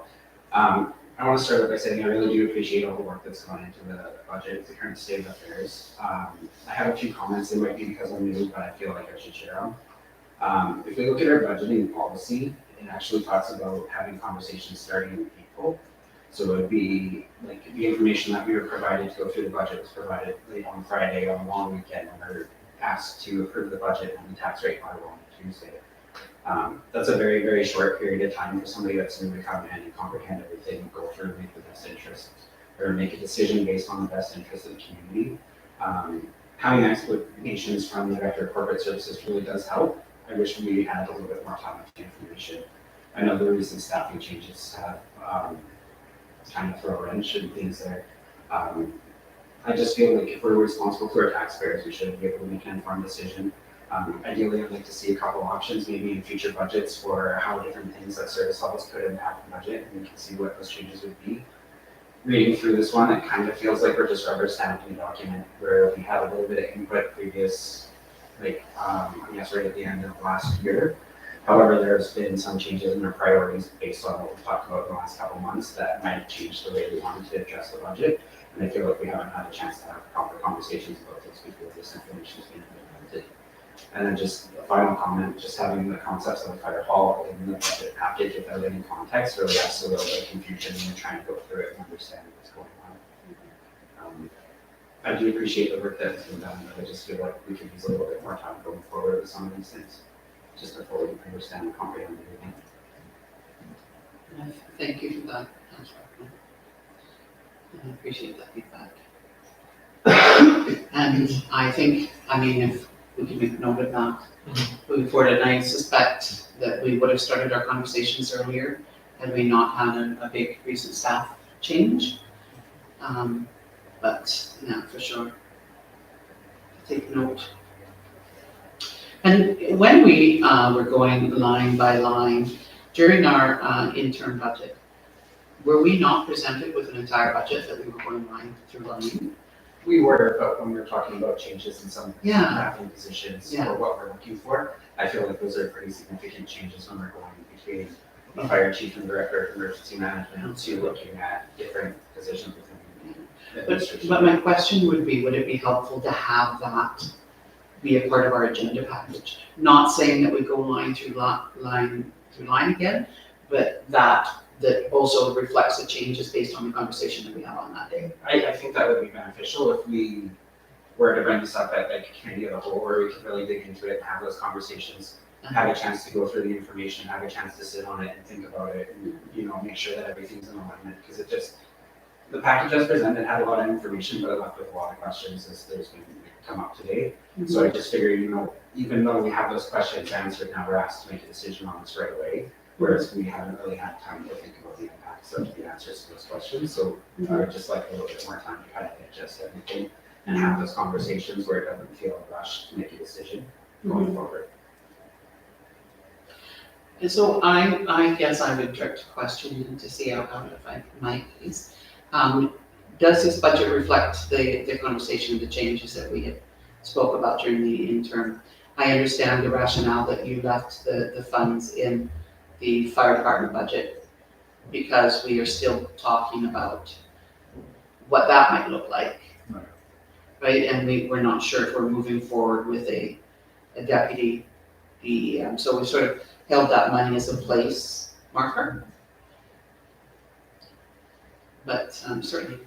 I want to start by saying I really do appreciate all the work that's gone into the budget, the current state of affairs. I have a few comments, they might be because I'm new, but I feel like I should share them. If we look at our budgeting policy, it actually talks about having conversations starting in April. So it would be like the information that we were provided to go through the budget was provided late on Friday on a long weekend when we were asked to approve the budget and the tax rate bylaw on Tuesday. That's a very, very short period of time for somebody that's going to come in and comprehend everything, and go through and make the best interest, or make a decision based on the best interest of the community. Having explanations from the Director of Corporate Services really does help. I wish we had a little bit more time with the information. I know the recent staffing changes have kind of throw a wrench in things there. I just feel like if we're responsible to our taxpayers, we should be able to make an informed decision. Ideally, I'd like to see a couple options, maybe in future budgets, for how different things like service levels could impact the budget, and we can see what those changes would be. Reading through this one, it kind of feels like we're just rubber stamping a document where we had a little bit of input previous, like, I guess right at the end of last year. However, there's been some changes in our priorities based on what we've talked about in the last couple of months that might change the way we wanted to address the budget. And I feel like we haven't had a chance to have proper conversations about this before this information is being implemented. And then just a final comment, just having the concepts of the fire hall in the budget package without any context really adds a little bit of confusion when you're trying to go through it and understand what's going on. I do appreciate the work that has been done, but I just feel like we could use a little bit more time going forward with some of these things, just to fully understand and comprehend everything. Thank you for that, Councillor. I appreciate that feedback. And I think, I mean, if we can make note of that moving forward, and I suspect that we would have started our conversations earlier had we not had a big recent staff change. But yeah, for sure. Take note. And when we were going line by line during our interim budget, were we not presented with an entire budget that we were going line through line? We were, but when we were talking about changes in some Yeah. staffing positions Yeah. or what we're looking for, I feel like those are pretty significant changes when we're going between the fire chief and director of emergency management to looking at different positions within the administration. But my question would be, would it be helpful to have that be a part of our agenda package? Not saying that we go line through line again, but that also reflects the changes based on the conversation that we have on that day. I think that would be beneficial if we were to bring this up at like committee of the whole, where we could really dig into it and have those conversations, have a chance to go through the information, have a chance to sit on it and think about it, and, you know, make sure that everything's in alignment, because it just, the package as presented had a lot of information, but it left with a lot of questions as there's been come up today. So I just figured, you know, even though we have those questions answered, now we're asked to make a decision on this right away, whereas we haven't really had time to think about the impacts of the answers to those questions. So I would just like a little bit more time to kind of digest everything and have those conversations where it doesn't feel rushed to make a decision going forward. And so I guess I would direct a question to see out if I might, please. Does this budget reflect the conversation, the changes that we had spoke about during the interim? I understand the rationale that you left the funds in the fire department budget because we are still talking about what that might look like. Right, and we're not sure if we're moving forward with a deputy DEM. So we sort of held that money as a place marker. But certainly.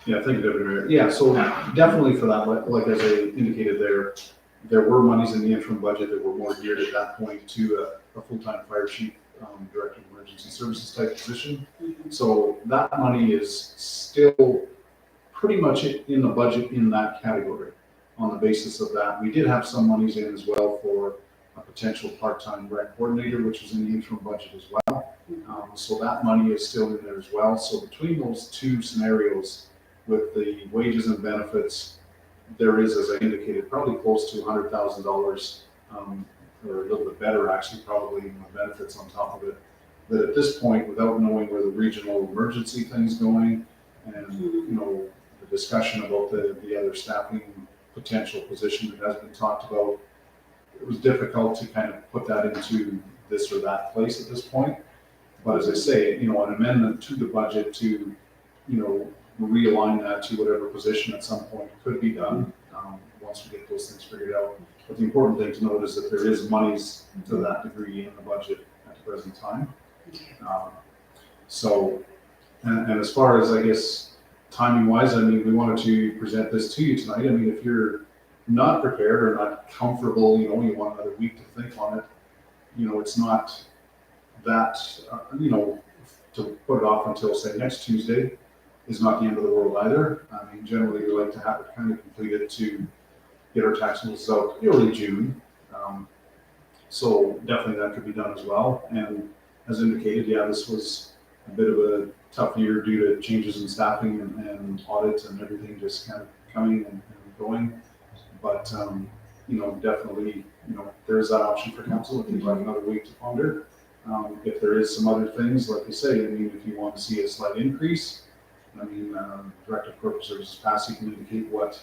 Yeah, thank you, Deputy Mayor. Yeah, so definitely for that, like as I indicated there were monies in the interim budget that were more geared at that point to a full-time fire chief, director of emergency services type position. So that money is still pretty much in the budget in that category on the basis of that. We did have some monies in as well for a potential part-time rec coordinator, which was in the interim budget as well. So that money is still in there as well. So between those two scenarios with the wages and benefits, there is, as I indicated, probably close to $100,000, or a little bit better actually, probably in the benefits on top of it. But at this point, without knowing where the regional emergency thing's going and, you know, the discussion about the other staffing potential position that has been talked about, it was difficult to kind of put that into this or that place at this point. But as I say, you know, an amendment to the budget to, you know, realign that to whatever position at some point could be done once we get those things figured out. But the important thing to note is that there is monies to that degree in the budget at the present time. So, and as far as, I guess, timing wise, I mean, we wanted to present this to you tonight. I mean, if you're not prepared or not comfortable, you know, you want another week to think on it, you know, it's not that, you know, to put it off until, say, next Tuesday is not the end of the world either. I mean, generally, we like to have it kind of completed to get our tax notices out early June. So definitely that could be done as well. And as indicated, yeah, this was a bit of a tough year due to changes in staffing and audit and everything just kind of coming and going. But, you know, definitely, you know, there's that option for council if you'd like another week to ponder. If there is some other things, like I say, I mean, if you want to see a slight increase, I mean, Director of Corporate Services Passy can indicate what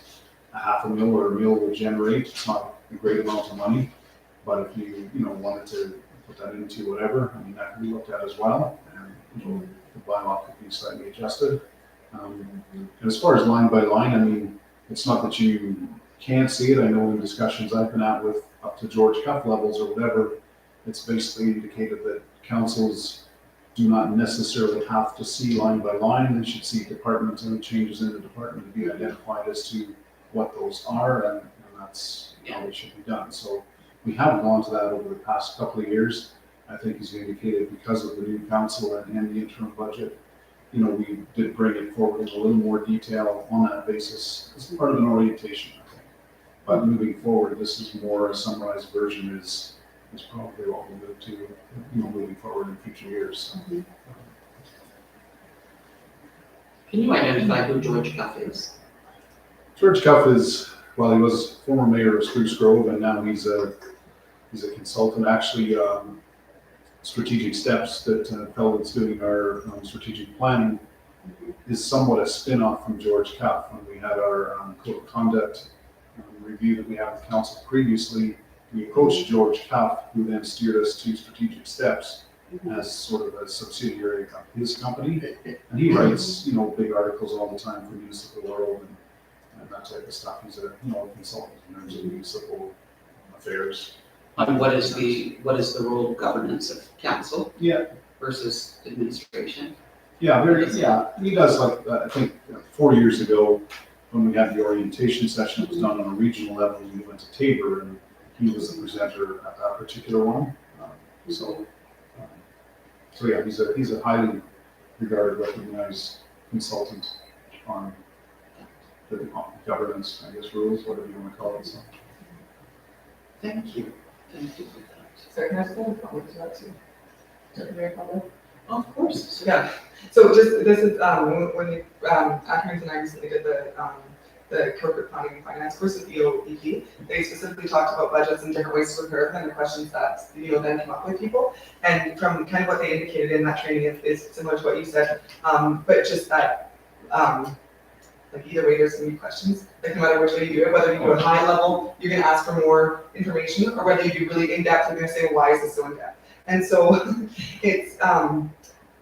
a $500,000 or $1 million would generate. It's not a great amount of money, but if you know, wanted to put that into whatever, I mean, that can be looked at as well. And, you know, the bylaw could be slightly adjusted. And as far as line by line, I mean, it's not that you can't see it. I know in discussions I've been at with up to George Cuff levels or whatever, it's basically indicated that councils do not necessarily have to see line by line. They should see departments and changes in the department to be identified as to what those are, and that's how it should be done. So we have gone to that over the past couple of years. I think, as you indicated, because of the new council and the interim budget, you know, we did bring it forward in a little more detail on that basis as part of an orientation, I think. But moving forward, this is more a summarized version is probably what we'll move to, you know, moving forward in future years. Can you identify who George Cuff is? George Cuff is, well, he was former mayor of Spruce Grove, and now he's a consultant. Actually, Strategic Steps that fellow that's doing our strategic planning is somewhat a spin-off from George Cuff. When we had our code of conduct review that we had with council previously, we approached George Cuff, who then steered us to Strategic Steps as sort of a subsidiary of his company. And he writes, you know, big articles all the time for Municipal World and that type of stuff. He's a, you know, consultant in terms of municipal affairs. And what is the role of governance of council? Yeah. Versus administration? Yeah, he does, like, I think 4 years ago, when we had the orientation session, it was done on a regional level. We went to Tabor, and he was the presenter at that particular one. So yeah, he's a highly regarded, recognized consultant on the governance, I guess, rules, whatever you want to call it. So. Thank you for that. So can I just have a comment to that too? Very comment? Of course. Yeah, so just, this is, when you, Akron and I recently did the corporate planning and finance course at the OEP, they specifically talked about budgets and different ways to prepare them and the questions that, you know, then come up with people. And from kind of what they indicated in that training is similar to what you said, but just that, like either way, there's gonna be questions, like no matter which way you do it, whether you do it high level, you're gonna ask for more information, or whether you do really in-depth, you're gonna say, why is this so in-depth? And so it's,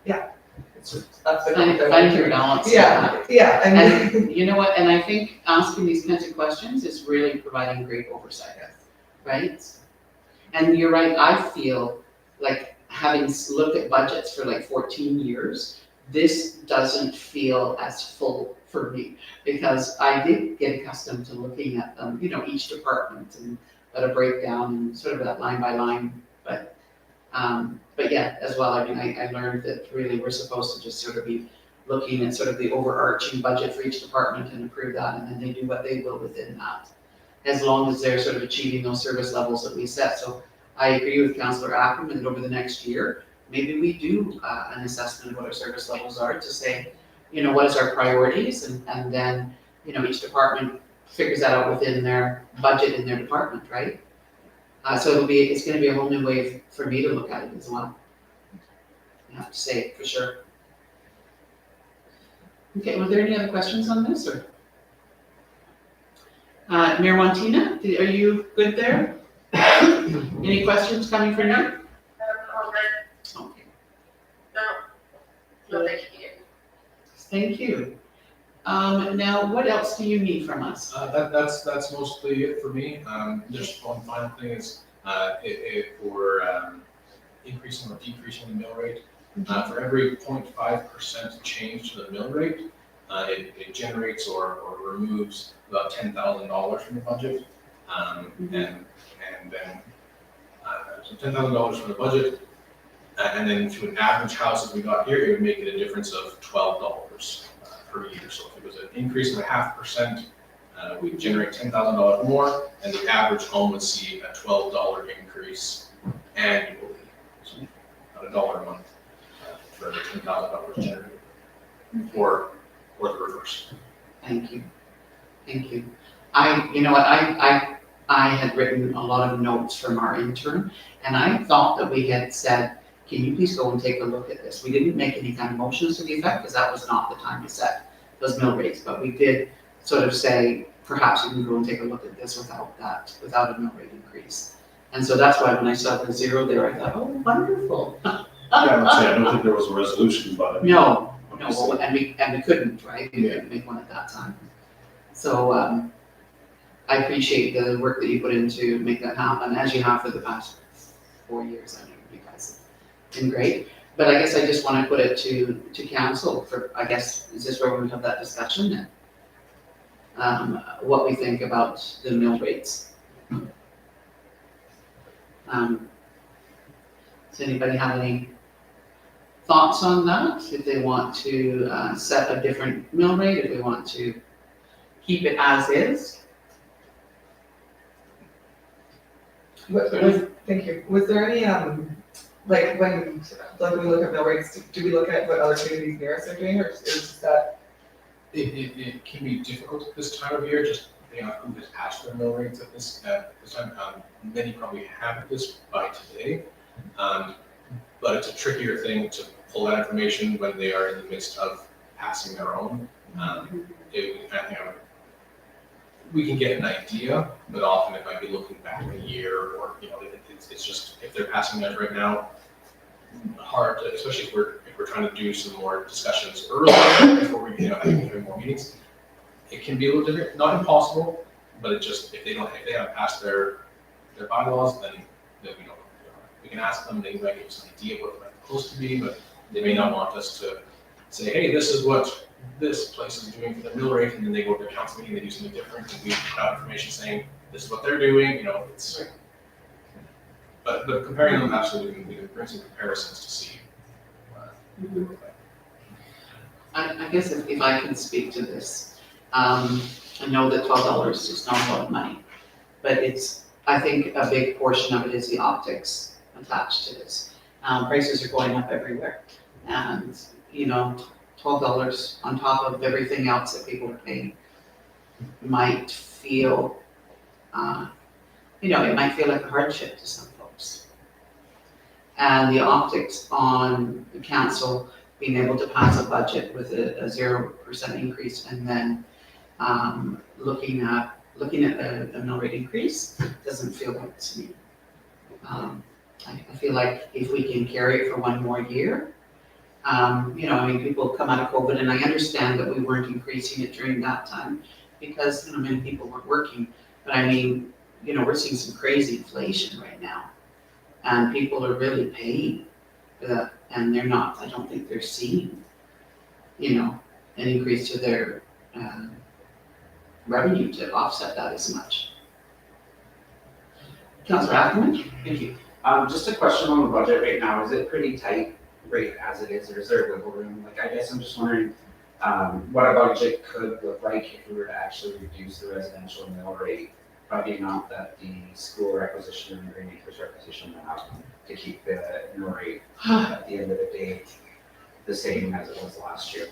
yeah, it's just, that's the. Find your balance. Yeah, And you know what, and I think asking these kinds of questions is really providing great oversight, right? And you're right, I feel like having looked at budgets for like 14 years, this doesn't feel as full for me, because I did get accustomed to looking at them, you know, each department and let a breakdown and sort of that line by line, but yeah, as well, I mean, I learned that really we're supposed to just sort of be looking at sort of the overarching budget for each department and approve that, and then they do what they will within that, as long as they're sort of achieving those service levels that we set. So I agree with Councillor Ackerman that over the next year, maybe we do an assessment of what our service levels are to say, you know, what is our priorities, and then, you know, each department figures that out within their budget in their department, right? So it's gonna be a whole new way for me to look at it as well. I have to say it for sure. Okay, were there any other questions on this, or? Mayor Montina, are you good there? Any questions coming from you? Okay. No, thank you. Thank you. Now, what else do you need from us? That's mostly it for me. Just one final thing is, for increasing or decreasing the mill rate. For every 0.5% change to the mill rate, it generates or removes about $10,000 from the budget. And then, so $10,000 from the budget, and then to an average house as we got here, it would make it a difference of $12 per year. So if it was an increase of 0.5%, we'd generate $10,000 more, and the average home would see a $12 increase annually. So about $1 a month for every $10,000 generated, or the reverse. Thank you. Thank you. You know what, I had written a lot of notes from our intern, and I thought that we had said, can you please go and take a look at this? We didn't make any kind of motions to the effect, because that was not the time to set those mill rates, but we did sort of say, perhaps you can go and take a look at this without a mill rate increase. And so that's why when I saw the 0 there, I thought, oh, wonderful. Yeah, I would say, I don't think there was a resolution, but. No, well, and we couldn't, right? We couldn't make one at that time. So, I appreciate the work that you put in to make that happen, as you have for the past 4 years. I know you guys have been great. But I guess I just want to put it to council for, I guess, is this where we have that discussion? And what we think about the mill rates. Does anybody have any thoughts on that? If they want to set a different mill rate, if they want to keep it as is? Thank you. Was there any, like when we look at mill rates, do we look at what other communities near us are doing, or is that? It can be difficult at this time of year, just depending on who has asked for mill rates at this time. Many probably have this by today, but it's a trickier thing to pull that information when they are in the midst of passing their own. We can get an idea, but often it might be looking back a year, or it's just if they're passing theirs right now, hard to, especially if we're trying to do some more discussions earlier before we having more meetings. It can be a little different, not impossible, but it just if they haven't passed their bylaws, then we can ask them. They might give us an idea of what it might be supposed to be, but they may not want us to say, hey, this is what this place is doing for the mill rate, and then they go to the council meeting, they do something different, and we have information saying this is what they're doing. It's. But comparing them, absolutely, we can bring some comparisons to see. I guess if I can speak to this, I know that $12 is not a lot of money, but I think a big portion of it is the optics attached to this. Prices are going up everywhere, and $12 on top of everything else that people are paying might feel, it might feel like a hardship to some folks. And the optics on the council being able to pass a budget with a 0% increase, and then looking at a mill rate increase doesn't feel right to me. I feel like if we can carry it for one more year, people come out of COVID, and I understand that we weren't increasing it during that time because, many people weren't working. But we're seeing some crazy inflation right now, and people are really paying for that, and I don't think they're seeing, an increase to their revenue to offset that as much. Councillor Ackerman? Thank you. Just a question on the budget right now. Is it pretty tight rate as it is, or is there wiggle room? I guess I'm just wondering what a budget could look like if we were to actually reduce the residential mill rate by the amount that the school requisition and the Green Acres requisition have to keep the mill rate at the end of the day the same as it was last year.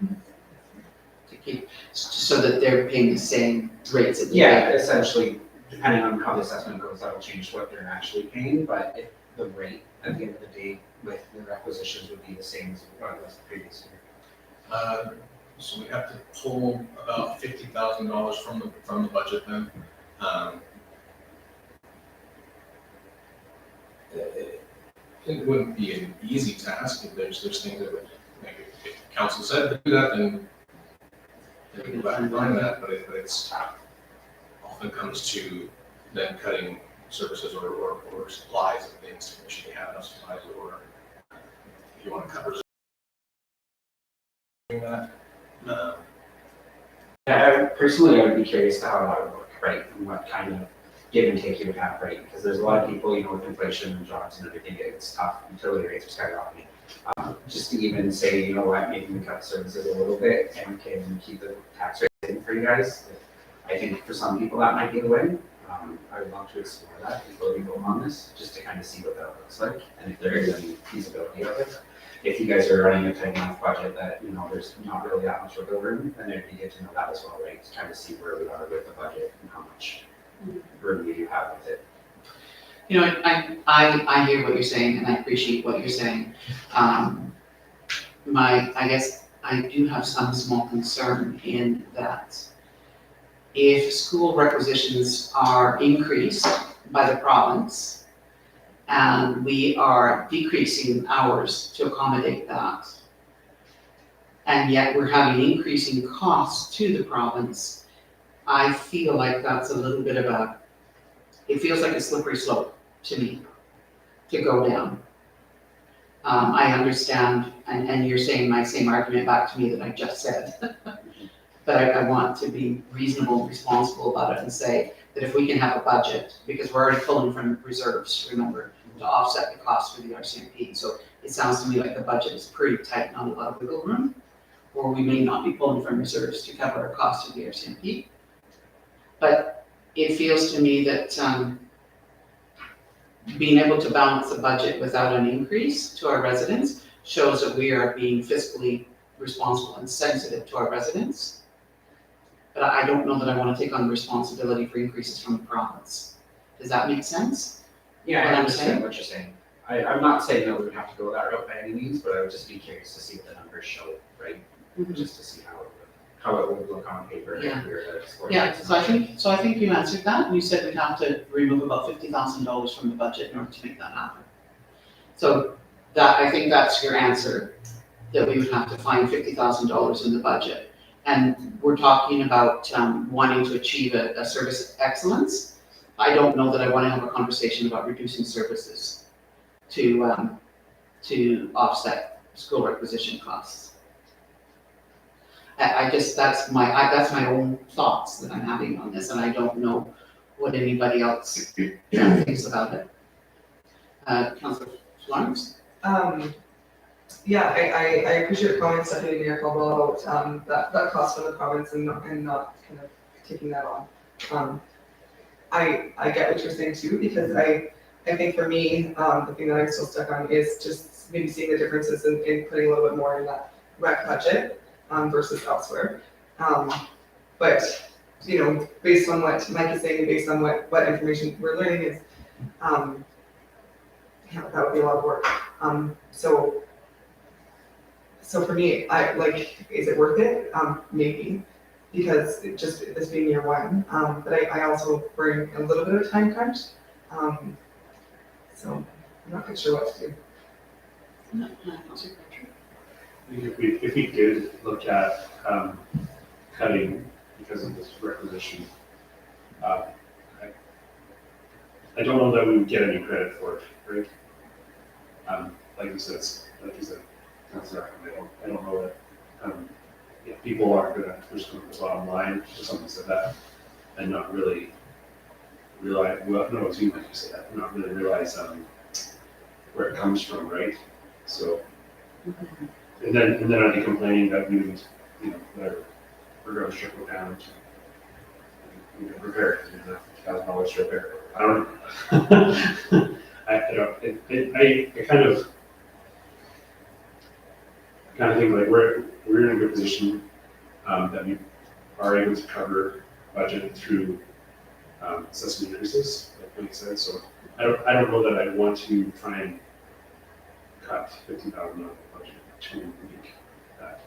To keep, so that they're paying the same rates that they Yeah, pay. essentially, depending on how the assessment goes, that'll change what they're actually paying, but if the rate at the end of the day with the requisitions would be the same as what it was the previous year. So we have to pull about $50,000 from the budget then. It wouldn't be an easy task if there's things that would maybe council said to do that, then we can go back and run that, but it's often comes to then cutting services or supplies and things to make sure they have enough supplies, or if you want to cover doing that. Yeah, personally, I would be curious to how that would work, right? And what kind of give and take you would have, right? Because there's a lot of people, you know, with inflation and jobs and everything, it's tough. Utility rates are skyrocketing. Just to even say, you know what, maybe we cut services a little bit and can keep the tax rate in for you guys. I think for some people that might be the way. I would love to explore that before we go on this, just to kind of see what that looks like and if there is any feasibility of it. If you guys are running a tight enough budget that, you know, there's not really that much wiggle room, then it'd be good to know that as well, right? To kind of see where we are with the budget and how much room you have with it. You know, I hear what you're saying and I appreciate what you're saying. I guess I do have some small concern in that if school requisitions are increased by the province and we are decreasing hours to accommodate that, and yet we're having increasing costs to the province, I feel like that's a little bit of it feels like a slippery slope to me to go down. I understand, and you're saying my same argument back to me that I just said. But I want to be reasonable and responsible about it and say that if we can have a budget, because we're already pulling from reserves, remember, to offset the cost for the RCMP. So it sounds to me like the budget is pretty tight, not a lot of wiggle room, or we may not be pulling from reserves to cover our cost of the RCMP. But it feels to me that being able to balance the budget without an increase to our residents shows that we are being fiscally responsible and sensitive to our residents. But I don't know that I want to take on responsibility for increases from the province. Does that make sense? Yeah, What I I'm understand saying? what you're saying. I'm not saying that we would have to go that route by any means, but I would just be curious to see what the numbers show, right? Just to see how it would look on paper. Yeah. If we were to explore Yeah, that. so I think you answered that. You said we'd have to remove about $50,000 from the budget in order to make that happen. So that, I think that's your answer, that we would have to find $50,000 in the budget. And we're talking about wanting to achieve a service excellence. I don't know that I want to have a conversation about reducing services to offset school requisition costs. I just, that's my own thoughts that I'm having on this, and I don't know what anybody else thinks about it. Councillor Florence? Yeah, I appreciate the comments that Mayor Caldwell about that cost from the province and not kind of taking that on. I get what you're saying too, because I think for me, the thing that I'm still stuck on is just maybe seeing the differences in putting a little bit more in that rec budget versus elsewhere. But, you know, based on what Mike is saying and based on what information we're learning is, yeah, that would be a lot of work. So for me, is it worth it? Maybe, because this being year one, but I also bring a little bit of time crunch. So I'm not quite sure what to do. If we did look at cutting because of this requisition, I don't know that we would get any credit for it, right? Like you said, that's right. I don't know that if people are gonna just go to the bottom line, or something said that, and not really realize, well, no, it's you like you said that, not really realize where it comes from, right? So, and then I'd be complaining that we would, you know, whatever, we're gonna trickle down to, we can repair it, $1,000 to repair it. I don't know. I kind of think like we're in a good position that we are able to cover budget through assessment increases, like Mike said. So I don't know that I want to try and cut $50,000 budget to make that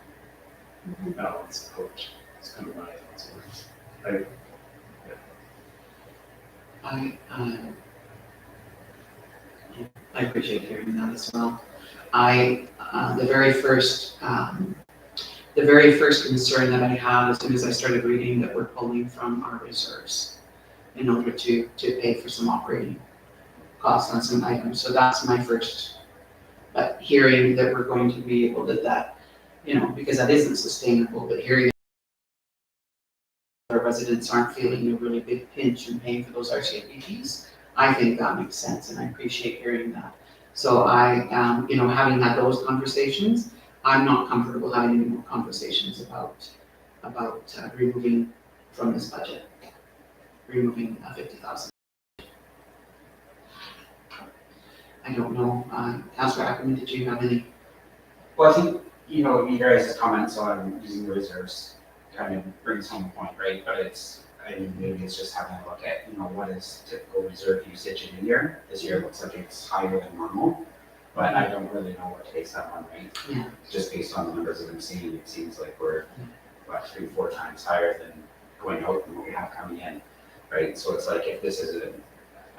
balance approach. It's kind of my thoughts on it. I appreciate hearing that as well. The very first the very first concern that I had as soon as I started reading that we're pulling from our reserves in order to pay for some operating costs on some items. So that's my first, but hearing that we're going to be able to that, because that isn't sustainable, but hearing our residents aren't feeling a really big pinch in paying for those RCMPs, I think that makes sense, and I appreciate hearing that. So I, having had those conversations, I'm not comfortable having any more conversations about removing from this budget, removing 50,000. I don't know, Councillor Ackerman, did you have any? Well, I think, you guys' comments on using the reserves kind of brings home a point, right? But maybe it's just having a look at, what is typical reserve usage in a year. This year looks like it's higher than normal, but I don't really know what to base that on, right? Yeah. Just based on the numbers that I'm seeing, it seems like we're, 3-4 times higher than going out than what we have coming in, right? So it's like, if this is an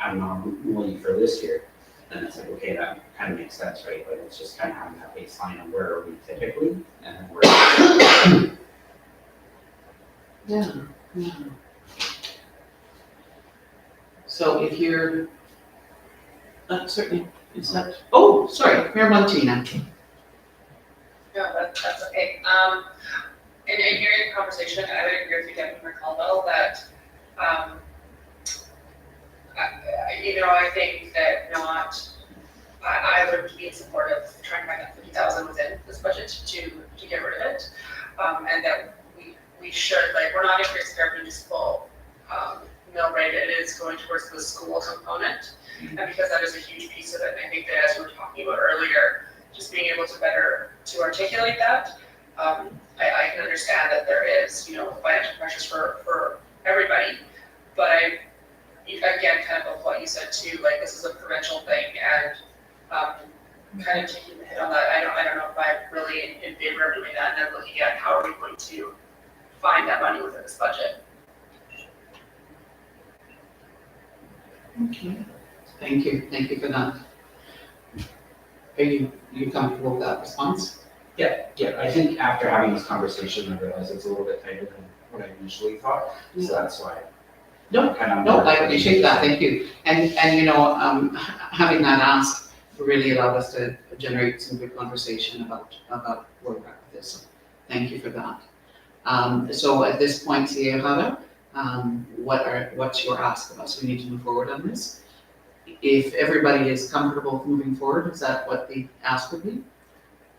anomaly for this year, then it's like, okay, that kind of makes sense, right? But it's just kind of having that baseline of where are we typically, and then where. Yeah. So if you're, certainly, is that, oh, sorry, Mayor Montina. No, that's okay. In hearing the conversation, I would agree with you, Deputy Caldwell, that, I think that I would be in support of trying to find that 50,000 within this budget to get rid of it. And that we should, we're not increasing our municipal mill rate, it is going towards the school component. And because that is a huge piece of it, and I think that as we were talking about earlier, just being able to articulate that, I can understand that there is, financial pressures for everybody, but again, kind of what you said too, this is a provincial thing, and kind of taking the hit on that, I don't know if I'm really in favor of doing that, and then looking at how are we going to find that money within this budget. Okay, thank you for that. Are you comfortable with that response? Yeah, I think after having this conversation, I realize it's a little bit tighter than what I initially thought, so that's why. No, I appreciate that, thank you. And having that asked really allowed us to generate some good conversation about where we're at with this, so thank you for that. So at this point, CA Hada, what's your ask of us? We need to move forward on this. If everybody is comfortable moving forward, is that what the ask would be?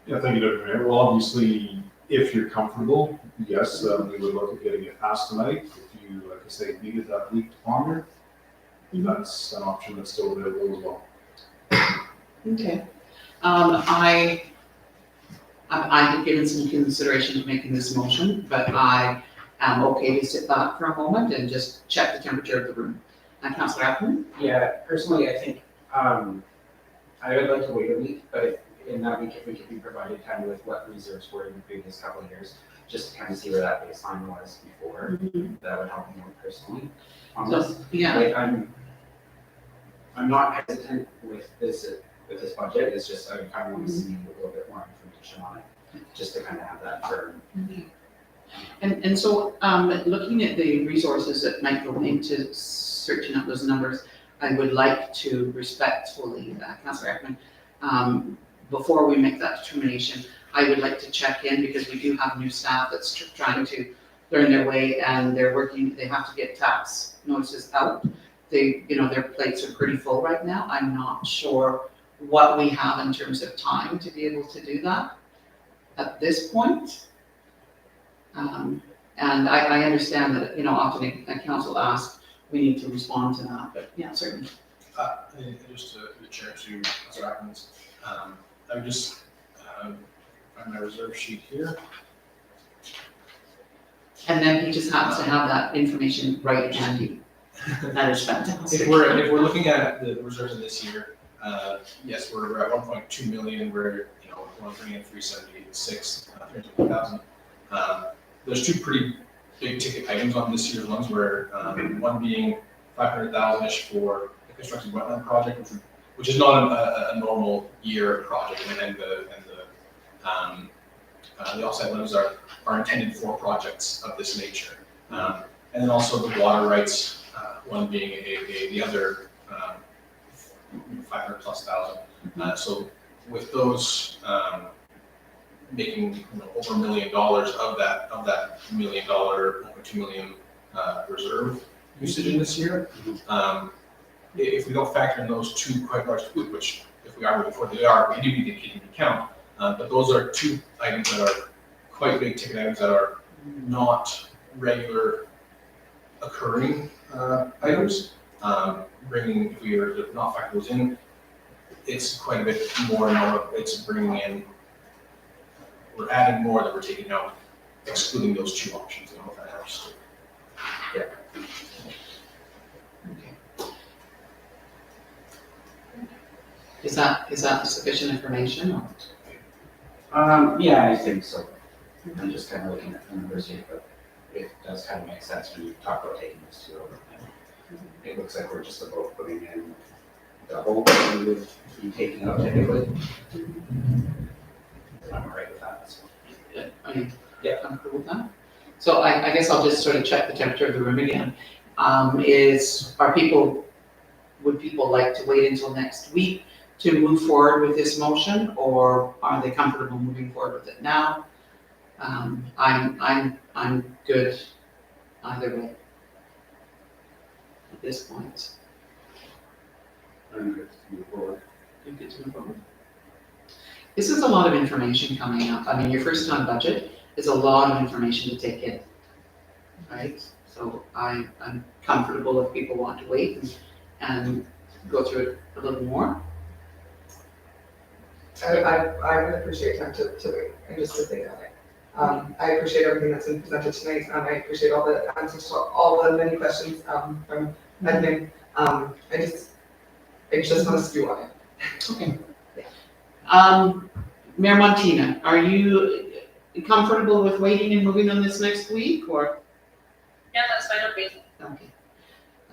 Yeah, thank you, Deputy Mayor. Well, obviously, if you're comfortable, yes, we would look at getting it passed tonight. If you, like I say, needed that week to ponder, that's an option that's still available as well. Okay. I have given some consideration to making this motion, but I am okay to sit back for a moment and just check the temperature of the room. Councillor Ackerman? Yeah, personally, I think, I would like to wait a week, but in that week, if we could be provided kind of with what reserves were in the previous couple of years, just to kind of see where that baseline was before, that would help me more personally on this. So, yeah. I'm not hesitant with this budget, it's just I kind of want to see a little bit more information on it, just to kind of have that firm. And so, looking at the resources that might go into searching up those numbers, I would like to respectfully, Councillor Ackerman, before we make that determination, I would like to check in because we do have new staff that's trying to learn their way and they're working, they have to get tax notices out. Their plates are pretty full right now. I'm not sure what we have in terms of time to be able to do that at this point. And I understand that, often a council asks, we need to respond to that, but yeah, certainly. Just to the chair to Councillor Ackerman's, I would just find my reserve sheet here. And then he just happens to have that information right handy. That is fantastic. If we're looking at the reserves in this year, yes, we're at 1.2 million. We're we're bringing in 376,000. There's two pretty big ticket items on this year's ones. Where one being 500,000-ish for the constructed wetland project, which is not a normal year project, and the the offsite levies are intended for projects of this nature. And then also the water rights, one being the other 500,000+. So with those making over $1 million of that $1 million, over $2 million reserve usage in this year, if we don't factor in those two quite large, which if we are moving forward, they are, we do need to keep into account. But those are two items that are quite big ticket items that are not regular occurring items. Bringing, if we were to not factor those in, it's quite a bit more, it's bringing in, we're adding more than we're taking out, excluding those two options. I don't know if that helps. Is that sufficient information or? Yeah, I think so. I'm just kind of looking at the numbers here, but it does kind of make sense when you talk about taking this to over. It looks like we're just about putting in double what we would be taking out typically. I'm all right with that. Are you comfortable with that? So I guess I'll just sort of check the temperature of the room again. Would people like to wait until next week to move forward with this motion, or are they comfortable moving forward with it now? I'm good either way at this point. I'm good to move forward. You're good to move forward. This is a lot of information coming up. I mean, your first time budget is a lot of information to take in, right? So I'm comfortable if people want to wait and go through it a little more. I would appreciate time to wait and just to think on it. I appreciate everything that's been presented tonight. I appreciate all the answers to all the many questions from Edmund. I just want to stew on it. Okay. Mayor Montina, are you comfortable with waiting and moving on this next week, or? Yeah, that's fine, okay. Okay.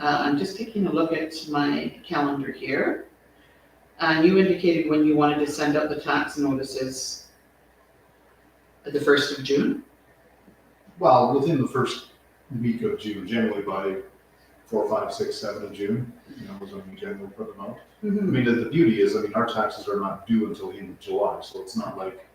I'm just taking a look at my calendar here. And you indicated when you wanted to send out the tax notices at the 1st of June? Well, within the first week of June, generally by 4, 5, 6, 7 of June, is when we generally put them out. I mean, the beauty is, our taxes are not due until the end of July, so it's not like,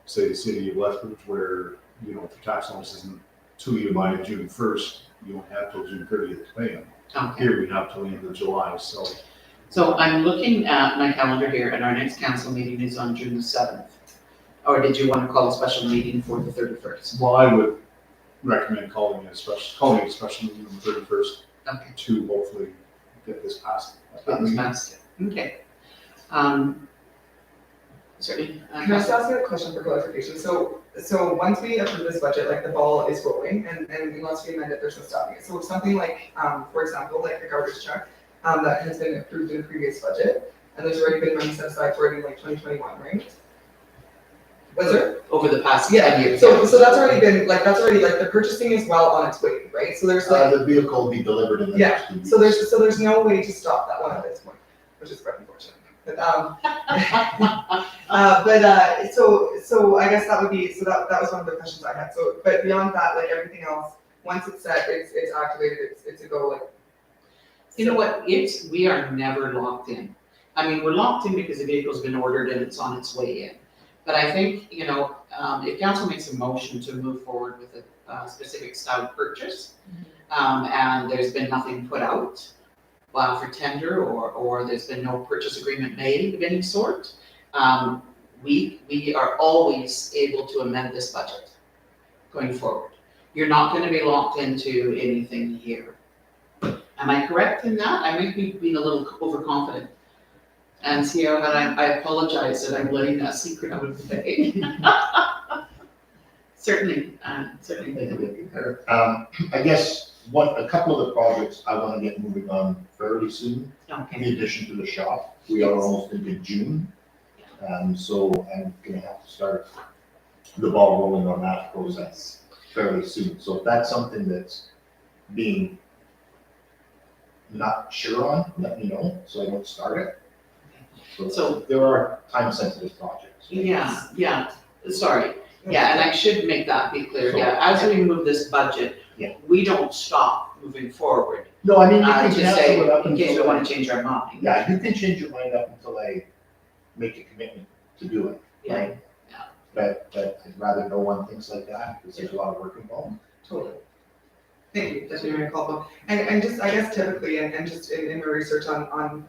say, the city of Lethbridge, where, if the tax notice isn't to you by June 1st, you don't have till June 30th to pay them. Okay. Here, we have till the end of July, so. So I'm looking at my calendar here, and our next council meeting is on June the 7th. Or did you want to call a special meeting for the 31st? Well, I would recommend calling it a special meeting on the 31st. Okay. To hopefully get this passed. Get this passed. Okay. Certainly. Can I just ask you a question for clarification? So once we approve this budget, like the ball is rolling, and unless we amend it, there's no stopping it. So something like, for example, like the garbage check, that has been approved in the previous budget, and there's already been money set aside for it in like 2021, right? Was there? Over the past 10 years. So that's already been, the purchasing is well on its way, right? So there's The vehicle will be delivered in the next 2 weeks. so there's no way to stop that one at this point, which is quite unfortunate. But so I guess that would be, that was one of the questions I had. So, but beyond that, like everything else, once it's set, it's activated, it's a go, like. You know what, we are never locked in. I mean, we're locked in because the vehicle's been ordered and it's on its way in. But I think, if council makes a motion to move forward with a specific style purchase, and there's been nothing put out for tender, or there's been no purchase agreement made of any sort, we are always able to amend this budget going forward. You're not going to be locked into anything here. Am I correct in that? I may be being a little overconfident. And Sierra, I apologize that I'm letting that secret out of the day. Certainly. I guess a couple of the projects I want to get moving on fairly soon. Okay. In addition to the shop, we are almost into June. So I'm gonna have to start the ball rolling on that process fairly soon. So if that's something that's being not sure on, let me know, so I don't start it. So So- there are time sensitive projects. Yeah, sorry. Yeah, and I should make that be clear, So- yeah, as we move this budget, Yeah. we don't stop moving forward. No, I mean, you can To cancel say, it up in case we until, wanna change our mind. yeah, you can change your mind up until I make a commitment to do it, Yeah, right? yeah. But I'd rather know on things like that, because there's a lot of work involved. Totally. Thank you, Deputy Mayor Caldwell. And just, I guess typically, and just in my research on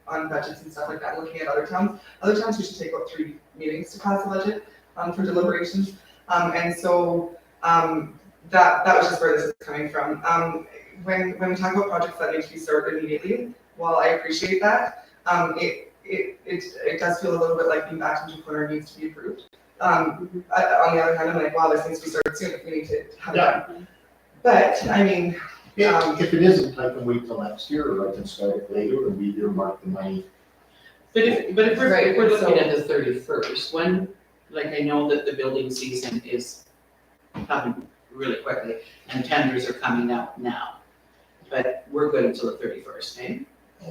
budgets and stuff like that, looking at other towns usually take about 3 meetings to pass a budget, for deliberations. And so, that was just where this is coming from. When we talk about projects that need to be started immediately, while I appreciate that, it does feel a little bit like being backed into a corner needs to be approved. On the other hand, I'm like, wow, this needs to be started soon if we need to have it done. But, I mean, If it isn't, I can wait till next year, or I can start it later, and we earmark the money. But if we're, Right, if we're looking so- at the 31st, when, like, I know that the building season is coming really quickly, and tenders are coming out now. But we're good until the 31st, eh?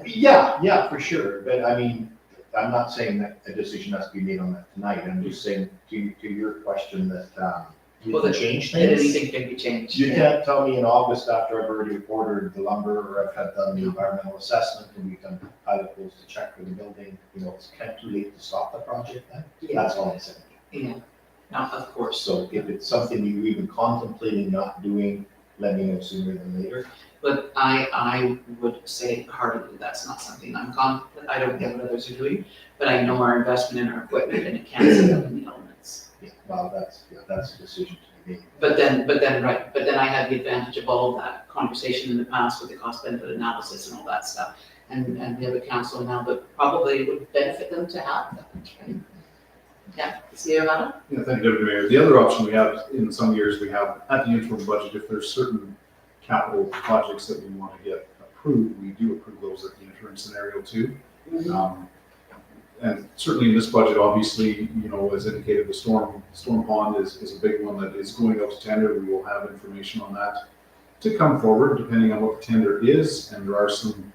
Yeah, for sure, but I mean, I'm not saying that a decision has to be made on that tonight, I'm just saying to your question that, you Well, can that- change That things. anything can be changed. You can't tell me in August after I've already ordered the lumber, or I've had done the environmental assessment, and we've done pilot goals to check for the building, it's kind of too late to stop the project then, Yeah, that's all I'm saying. yeah, no, of course. So if it's something you're even contemplating not doing, let me know sooner than later. But I would say heartily, that's not something I don't get what others are doing, but I know our investment in our equipment and it can't sit up in the elements. Yeah, well, that's a decision to be made. But then I had the advantage of all of that conversation in the past with the cost benefit analysis and all that stuff. And we have a council now that probably would benefit them to have that. Right? Yeah, see about it? Yeah, thank you, Deputy Mayor. The other option we have, in some years, we have at the interim budget, if there's certain capital projects that we want to get approved, we do approve those at the interim scenario too. And certainly in this budget, obviously, as indicated, the storm pond is a big one that is going out to tender. We will have information on that to come forward, depending on what the tender is. And there are some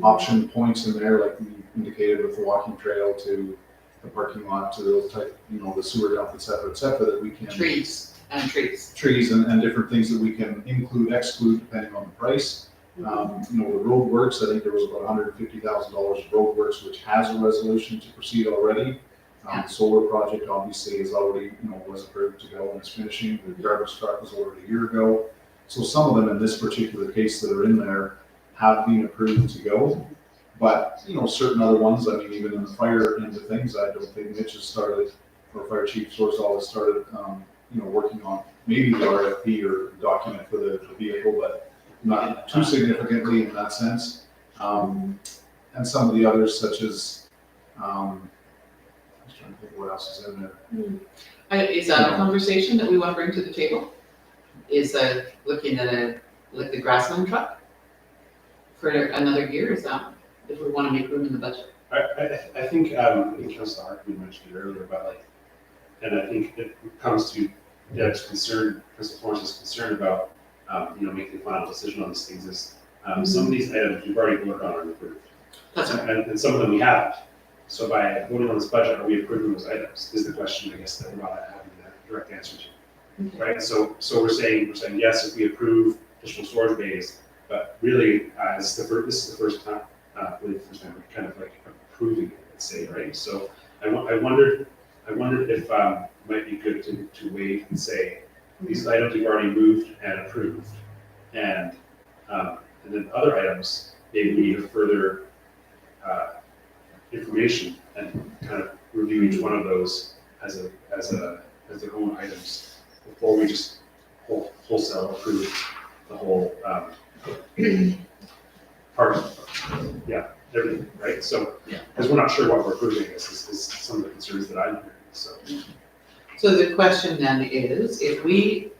option points in there, like we indicated with the walking trail to the parking lot, to those type, the sewer dump, et cetera, that we can. Trees and trees. Trees and different things that we can include, exclude, depending on the price. The road works, I think there was about $150,000 of road works, which has a resolution to proceed already. The solar project obviously is already, was approved to go and is finishing. The garbage truck was ordered a year ago. So some of them in this particular case that are in there have been approved to go. But, certain other ones, I mean, even in the fire end of things, I don't think Mitch has started, or Fire Chief Sorsall has started, working on maybe the RFP or document for the vehicle, but not too significantly in that sense. And some of the others such as, I was trying to think what else is in there. Is that a conversation that we want to bring to the table? Is looking at the grassland truck for another year, is that, if we want to make room in the budget? I think Councilor Hartman mentioned it earlier about and I think it comes to Deb's concern, Councilor Florence's concern about, making the final decision on these things is, some of these items you've already voted on and approved. That's right. And some of them we haven't. So by voting on this budget, are we approving those items, is the question, I guess, that we're not having a direct answer to. Right, so we're saying yes, if we approve additional storage bays, but really, this is the first time, really the first time we're kind of approving it, let's say, right? So I wondered if it might be good to wait and say, these items we've already moved and approved, and then other items, maybe we need further information and kind of review each one of those as their own items before we just wholesale approve the whole part. Yeah, everything, right? So, because we're not sure what we're approving, this is some of the concerns that I'm hearing. So the question then is, if we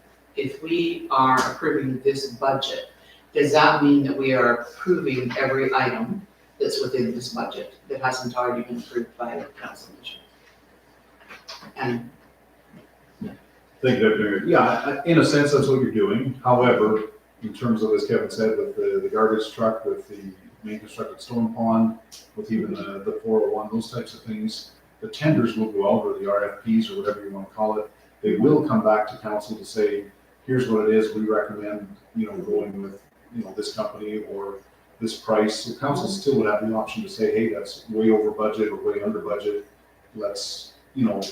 are approving this budget, does that mean that we are approving every item that's within this budget that hasn't already been approved by the council? And Thank you, Deputy Mayor. Yeah, in a sense, that's what you're doing. However, in terms of, as Kevin said, with the garbage truck, with the main constructed storm pond, with even the 401, those types of things, the tenders will go out, or the RFPs, or whatever you want to call it, They will come back to council to say, here's what it is, we recommend, going with, this company or this price. The council still would have the option to say, hey, that's way over budget or way under budget. Let's, and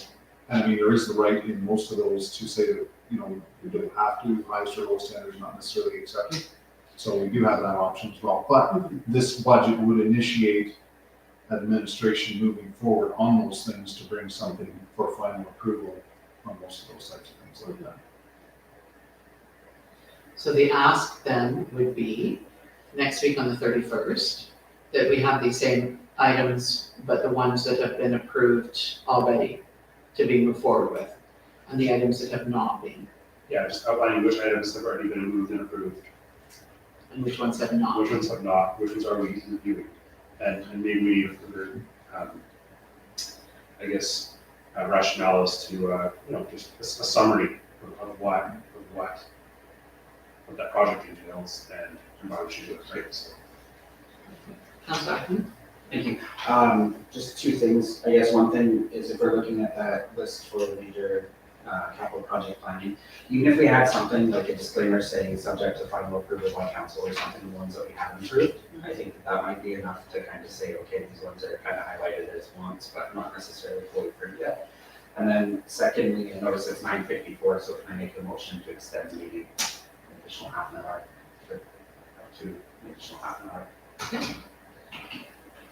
I mean, there is the right in most of those to say that, we don't have to, highest or lowest standards not necessarily accepted. So we do have that option as well. But this budget would initiate administration moving forward on those things to bring something for final approval on most of those types of things like that. So the ask then would be, next week on the 31st, that we have these same items, but the ones that have been approved already to be moved forward with, and the items that have not been, Yeah, just outlining which items have already been moved and approved, and which ones have not. which ones have not, which ones are we reviewing? And maybe we need further, I guess, rationale as to, just a summary of what that project entails and why we should do it, right? So, Councillor Ackman? Thank you. Just two things. I guess one thing is if we're looking at that list for the major capital project planning, even if we had something like a disclaimer saying subject to final approval by council or something, the ones that we haven't approved, I think that might be enough to kind of say, okay, these ones are kind of highlighted as wants, but not necessarily fully approved yet. And then secondly, I notice it's 9:54, so can I make the motion to extend the meeting an additional half an hour to an additional half an hour?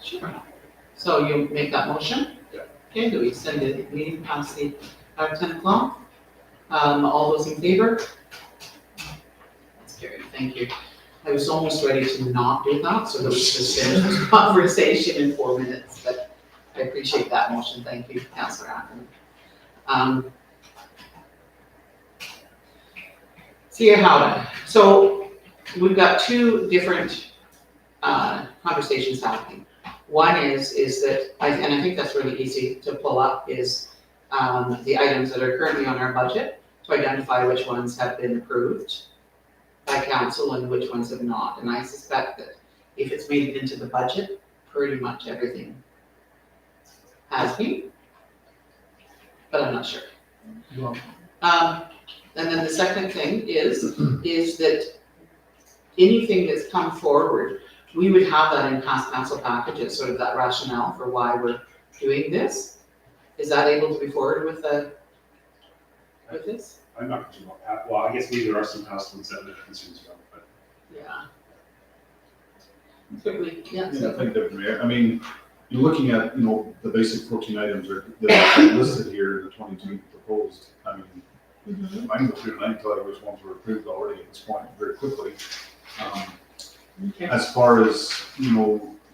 Sure. So you make that motion? Yeah. Okay, do we extend the meeting past the 10 o'clock? All those in favor? That's carried, thank you. I was almost ready to not do that, so that we just finish this conversation in 4 minutes, but I appreciate that motion, thank you, Councillor Ackman. Sierra Howden, so we've got two different conversations happening. One is that, and I think that's really easy to pull up, is the items that are currently on our budget, to identify which ones have been approved by council and which ones have not. And I suspect that if it's made it into the budget, pretty much everything has been, but I'm not sure. And then the second thing is that anything that's come forward, we would have that in past council packages, sort of that rationale for why we're doing this. Is that able to be forwarded with this? I'm not concerned about that. Well, I guess maybe there are some past ones that are concerns about, but Yeah. Quickly, yeah. Yeah, I think that, I mean, you're looking at, the basic 14 items that are listed here in the 22 proposed. I mean, I can go through and I can tell you which ones were approved already at this point very quickly. Okay. As far as,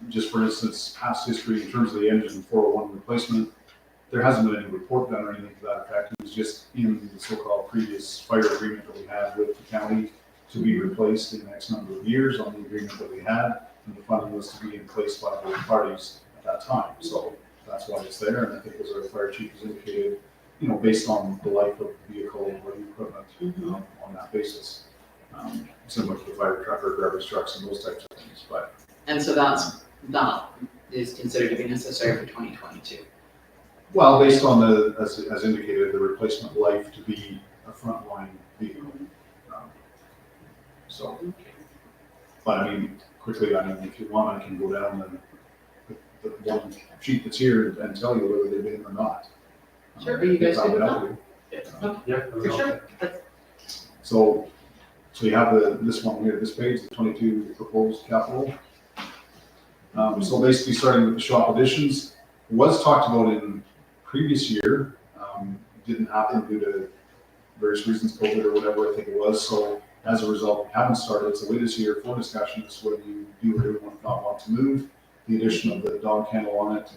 just for instance, past history in terms of the engine 401 replacement, there hasn't been any report done or anything to that effect. It was just in the so-called previous fire agreement that we had with the county to be replaced in the next number of years on the agreement that we had, and the funding was to be in place by both parties at that time. So that's why it's there, and I think as our fire chief has indicated, based on the life of the vehicle or the equipment on that basis. Similar to the fire truck or garbage trucks and those types of things, but. And so that is considered to be necessary for 2022. Well, based on as indicated, the replacement life to be a frontline vehicle. So, but I mean, quickly, if you want, I can go down and the one sheet that's here and tell you whether they've been or not. Sure, are you guys good with that? yeah. For sure. So you have this one here, this page, the 22 proposed capital. So basically starting with the shop additions, was talked about in previous year, didn't happen due to various reasons, COVID or whatever I think it was. So as a result, we haven't started. So this year for discussion is whether you do or do not want to move. The addition of the dog kennel on it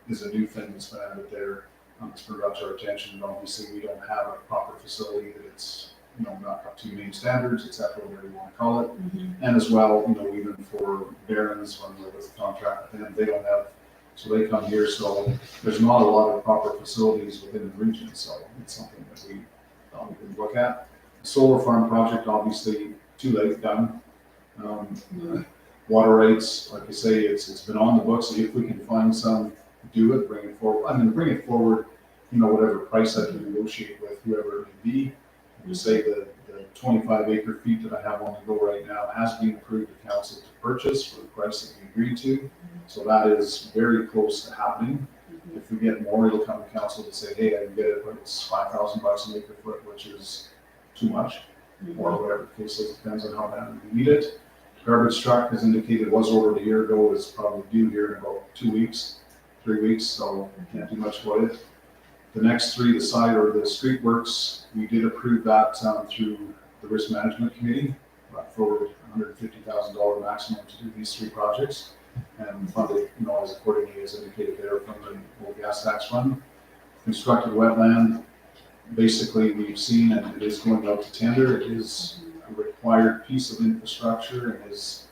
is a new thing that's been added there. It's been brought to our attention, and obviously we don't have a proper facility that it's not up to main standards, etc., whatever you want to call it. And as well, even for Barron's, when we're with the contract with them, they don't have, so they come here. So there's not a lot of proper facilities within the region. So it's something that we can look at. The solar farm project, obviously, too late done. Water rights, like I say, it's been on the books. If we can find some, do it, bring it forward. Bring it forward whatever price I can negotiate with whoever it may be. And just say the 25 acre feet that I have on the go right now has been approved to council to purchase for the price that we agreed to. So that is very close to happening. If we get more, it'll come to council to say, hey, I can get it, but it's $5,000 an acre foot, which is too much, or whatever the case is, depends on how badly we need it. Garbage truck, as indicated, was ordered a year ago, is probably due here in about 2 weeks, 3 weeks, so can't do much about it. The next three, the side or the street works, we did approve that through the risk management committee, brought forward $150,000 maximum to do these three projects, and funded, as accordingly as indicated there from the old gas tax fund. Constructed wetland, basically we've seen, and it is going out to tender. It is a required piece of infrastructure, and is,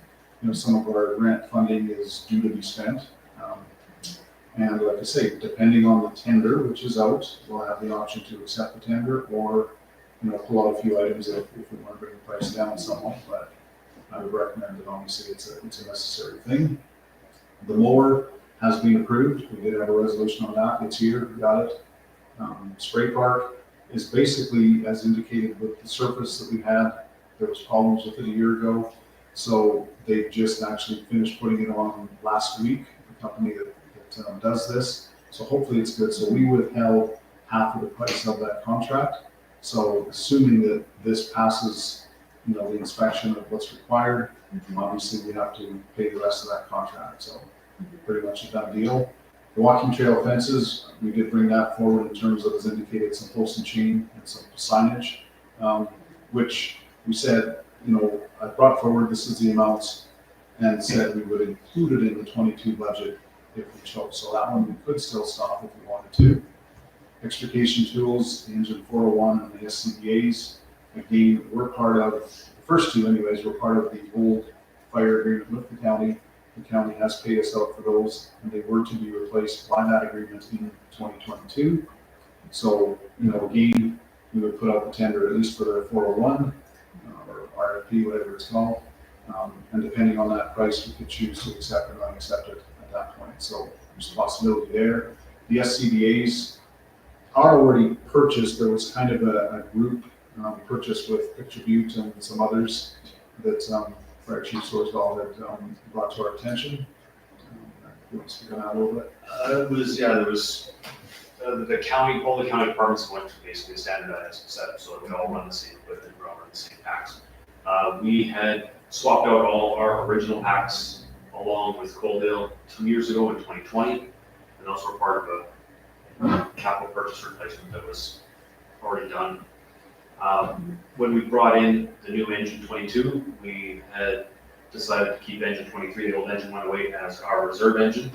some of our grant funding is due to be spent. And like I say, depending on the tender, which is out, we'll have the option to accept the tender or, pull out a few items if we want to bring the price down somewhat, but I would recommend that obviously it's a necessary thing. The mower has been approved. We did have a resolution on that. It's here, we got it. Spray park is basically as indicated with the surface that we had. There was problems with it a year ago. So they just actually finished putting it on last week, the company that does this. So hopefully it's good. So we withheld half of the price of that contract. So assuming that this passes, the inspection of what's required, obviously we have to pay the rest of that contract. So pretty much a done deal. The walking trail fences, we did bring that forward in terms of, as indicated, some post and chain and some signage, which we said, I brought forward, this is the amounts, and said we would include it in the 22 budget if we chose. So that one we could still stop if we wanted to. Extrication tools, the engine 401 and the SCBA's, again, we're part of, the first two anyways, we're part of the old fire agreement with the county. The county has paid us out for those, and they were to be replaced by that agreement in 2022. So, again, we would put out the tender at least for the 401 or RFP, whatever it's called. And depending on that price, we could choose to accept or not accept it at that point. So there's a possibility there. The SCBA's are already purchased. There was kind of a group purchase with Picture Butte and some others that Fire Chief Sorsdahl had brought to our attention. You want to speak on that a little bit? There was the county, all the county departments went to basically standardized setup, so we all run the same equipment, we all run the same packs. We had swapped out all our original packs along with Coaldale 2 years ago in 2020, and those were part of a capital purchase replacement that was already done. When we brought in the new engine 22, we had decided to keep engine 23. The old engine went away as our reserve engine.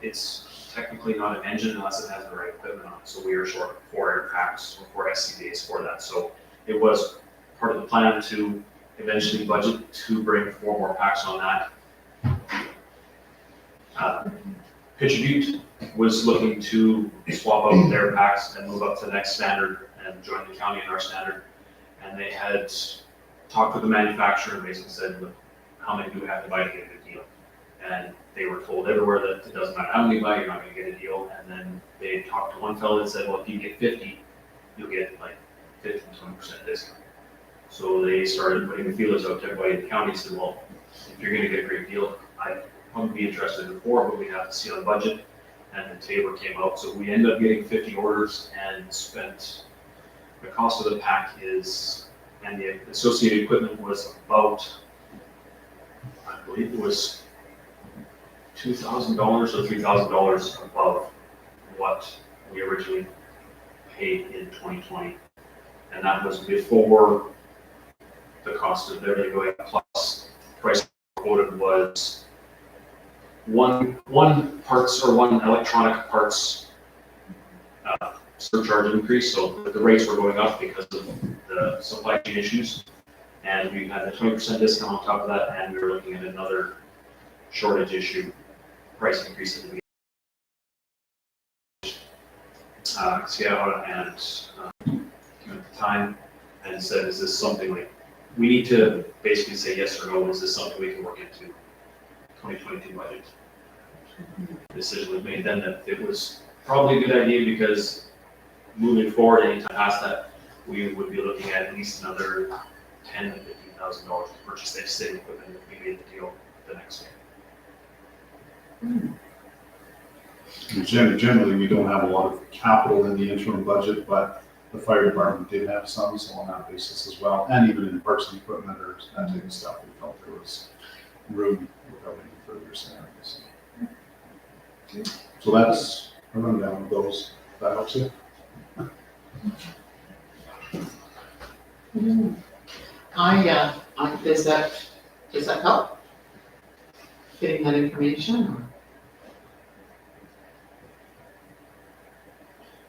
It's technically not an engine unless it has the right equipment on it. So we were short 4 air packs or 4 SCBAs for that. So it was part of the plan to eventually budget to bring 4 more packs on that. Picture Butte was looking to swap out their packs and move up to the next standard and join the county in our standard. And they had talked with the manufacturer and basically said, look, how many do we have to buy to get a good deal? And they were told everywhere that it doesn't matter how many you buy, you're not going to get a deal. And then they talked to one fellow that said, well, if you get 50, you'll get like 15, 20% discount. So they started putting the feelers out to everybody in the county. Said, well, if you're going to get a great deal, I wouldn't be interested in 4, but we have to see on the budget. And the Tabor came out. So we ended up getting 50 orders and spent, the cost of the pack is, and the associated equipment was about, I believe it was $2,000 or $3,000 above what we originally paid in 2020. And that was before the cost of everything going up, plus price quoted was one parts or one electronic parts surcharge increase. So the rates were going up because of the supply chain issues. And we had a 20% discount on top of that, and we were looking at another shortage issue price increase at the Seattle and at the time, and said, is this something like, we need to basically say yes or no, is this something we can work into 2022 budget? The decision was made then that it was probably a good idea because moving forward, anytime past that, we would be looking at least another $10,000 to $15,000 to purchase that same equipment if we made the deal the next day. Generally, we don't have a lot of capital in the interim budget, but the fire department did have some, so on that basis as well. And even in parts and equipment or that type of stuff, we felt there was room without any further scenarios. So that's a rundown of those. If that helps you. Does that help? Getting that information or?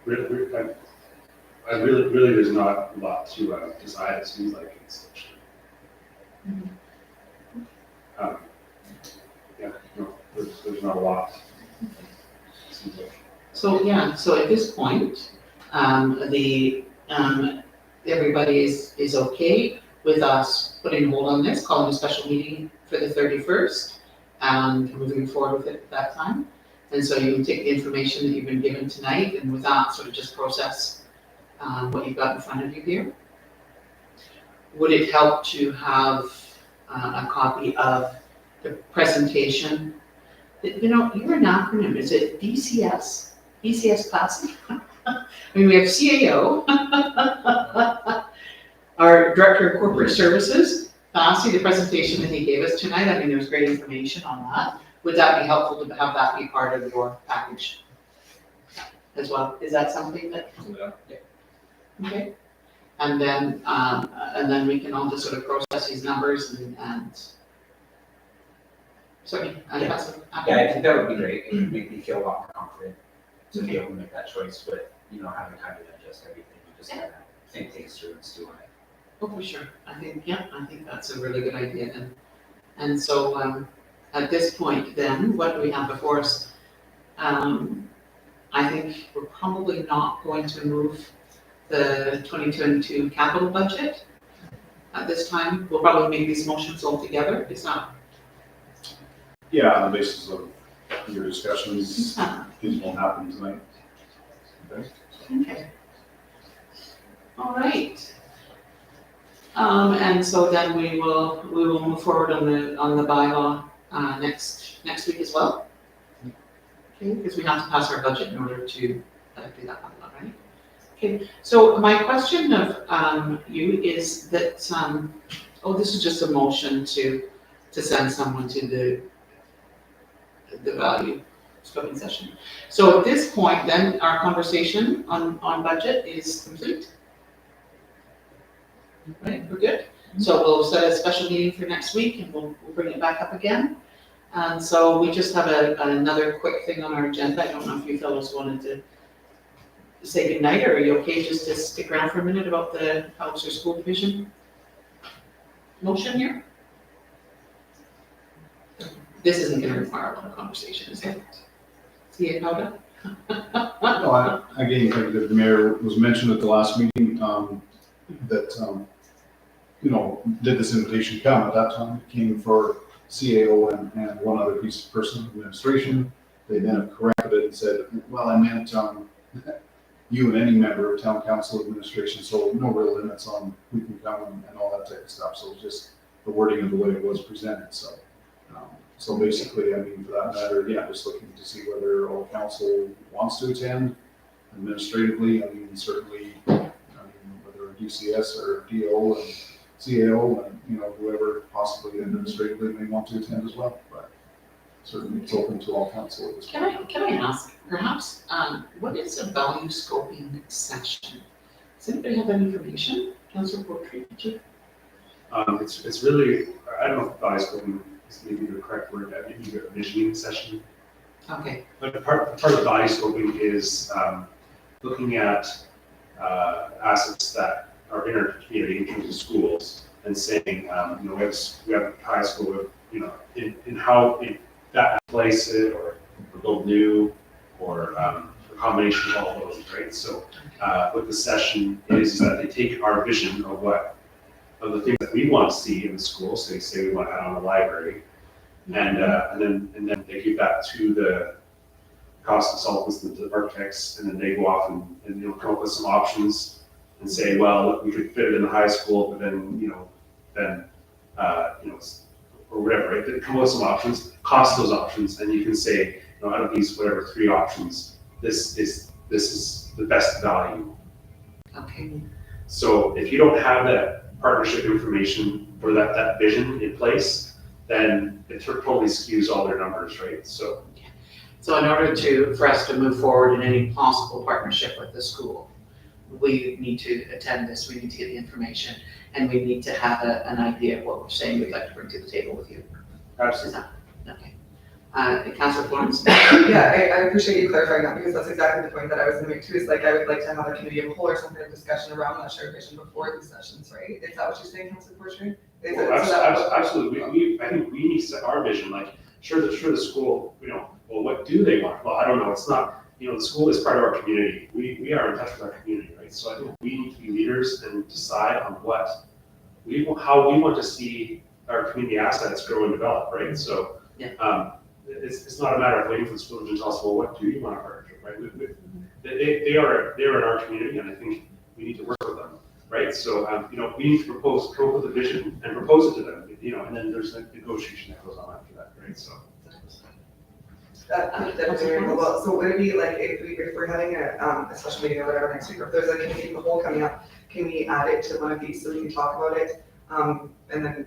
Really, there's not a lot to decide. It seems like it's. Yeah, no, there's not a lot. Seems like. So, yeah, so at this point, everybody is okay with us putting a hold on this, calling a special meeting for the 31st, and moving forward with it at that time. And so you can take the information that you've been given tonight, and with that, sort of just process what you've got in front of you here. Would it help to have a copy of the presentation? You know, your acronym, is it DCS? DCS Classic? I mean, we have CAO, our Director of Corporate Services, Fassi, the presentation that he gave us tonight. I mean, there was great information on that. Would that be helpful to have that be part of your package as well? Is that something that? Yeah. Okay. And then we can all just sort of process these numbers and sorry, Yeah, I think that would be great. It would make me feel a lot more confident to be able to make that choice with, having time to digest everything and just kind of think things through and stew on it. Oh, for sure. I think that's a really good idea then. And so, at this point then, what do we have before us? I think we're probably not going to move the 2022 capital budget at this time. We'll probably make these motions all together. It's not. Yeah, on the basis of your discussions, things won't happen tonight. Okay. Okay. All right. And so then we will move forward on the bylaw next week as well. Okay, because we have to pass our budget in order to do that bylaw, right? Okay, so my question of you is that this is just a motion to send someone to the value scoping session. So at this point, then our conversation on budget is complete. Right, we're good. So we'll set a special meeting for next week and we'll bring it back up again. And so we just have another quick thing on our agenda. I don't know if you fellows wanted to say goodnight, or are you okay just to stick around for a minute about the Palliser School Division motion here? This isn't gonna require a lot of conversation, is it? See it, Hoda? No, again, like the mayor was mentioned at the last meeting, that, did this invitation come at that time? It came for CAO and one other piece of personal administration. They then have corrected it and said, well, I meant, you and any member of town council administration, so no real limits on who can come and all that type of stuff. So just the wording of the way it was presented, so. So basically, I mean, for that matter, yeah, just looking to see whether all council wants to attend administratively. I mean, certainly, whether DCS or DO and CAO and, whoever possibly administratively may want to attend as well, but certainly it's open to all council at this point. Can I ask, perhaps, what is a value scoping session? Does anybody have any information? Councilor Portree, did you? It's really, I don't know if value scoping is maybe the correct word, maybe a visioning session. Okay. But part of the value scoping is looking at assets that are in our community in terms of schools and saying, we have a high school, in how that place it or build new or a combination of all those, right? So what the session is that they take our vision of the things that we want to see in the school. So they say we want to add on a library, and then they give that to cost consultants, the architects, and then they go off and you know, come up with some options and say, well, look, we could fit it in the high school, but then, you know, or whatever, right? They come up with some options, cost those options, and you can say, you know, out of these, whatever, 3 options, this is the best value. Okay, So if you don't have that partnership information or that vision in place, then it totally skews all their numbers, right? So so in order for us to move forward in any possible partnership with the school, we need to attend this, we need to get the information, and we need to have an idea of what we're saying we'd like to bring to the table with you. absolutely. Okay. Councillor Florence? Yeah, I appreciate you clarifying that, because that's exactly the point that I was gonna make too, is like, I would like to have a committee of a whole or some kind of discussion around that shared vision before these sessions, right? Is that what you're saying, Councillor Porcher? Is it- so that- Absolutely. I think we need to set our vision, like, sure, the school, you know, well, what do they want? Well, I don't know, it's not, you know, the school is part of our community. We are in touch with our community, right? So I think we need to be leaders and decide on how we want to see our community assets grow and develop, right? So, it's not a matter of waiting for the school to tell us, well, what do you want to partnership, right? They're in our community, and I think we need to work with them, right? So, you know, we need to come up with a vision and propose it to them, you know, and then there's a negotiation that goes on after that, right? So. That's very well. So would it be like, if we're having a special meeting or whatever next week, or if there's a committee of the whole coming up, can we add it to one of these so we can talk about it? And then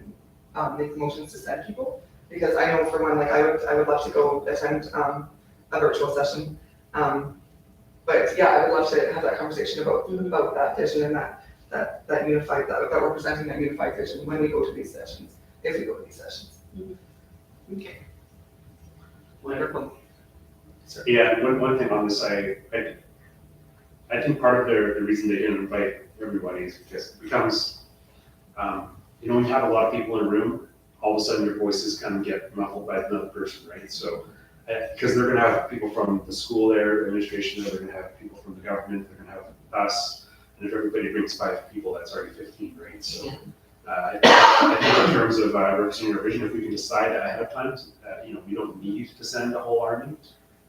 make the motions to send people? Because I know for one, like, I would love to go attend a virtual session. But yeah, I would love to have that conversation about that vision and that unified, that we're presenting that unified vision when we go to these sessions, if we go to these sessions. Okay. Wonderful. Yeah, one thing on this, I think part of the reason they didn't invite everybody is because it becomes, you know, when you have a lot of people in a room, all of a sudden your voices kind of get muffled by another person, right? So, because they're gonna have people from the school there, the administration there, they're gonna have people from the government, they're gonna have us, and if everybody brings 5 people, that's already 15, right? So, I think in terms of representing our vision, if we can decide that ahead of time, you know, we don't need to send a whole army,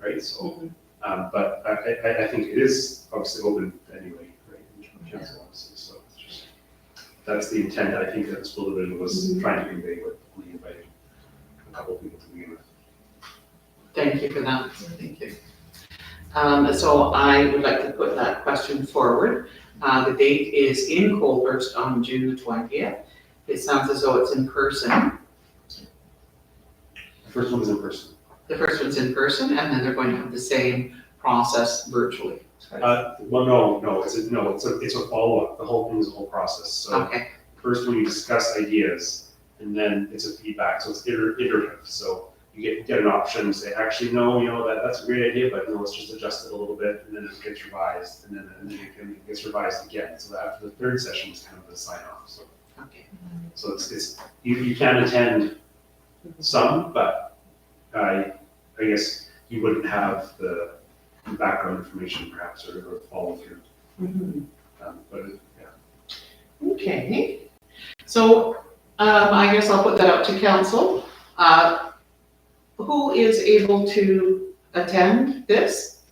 right? So, but I think it is obviously open anyway, right? In terms of obviously, so it's just, that's the intent I think that the school division was trying to convey with only inviting a couple of people to begin with. Thank you for that. Thank you. So I would like to put that question forward. The date is in Colthurst on June the 20th. It sounds as though it's in person. The first one is in person. The first one's in person, and then they're going to have the same process virtually. Well, no, it's a follow-up. The whole thing is a whole process. So Okay, first when you discuss ideas, and then it's a feedback, so it's iterative. So you get an option, say, actually, no, you know, that's a great idea, but no, let's just adjust it a little bit, and then it gets revised, and then it gets revised again. So after the third session is kind of the sign off. So okay. so it's you can attend some, but I guess you wouldn't have the background information perhaps or follow through. But yeah. Okay. So I guess I'll put that out to council. Who is able to attend this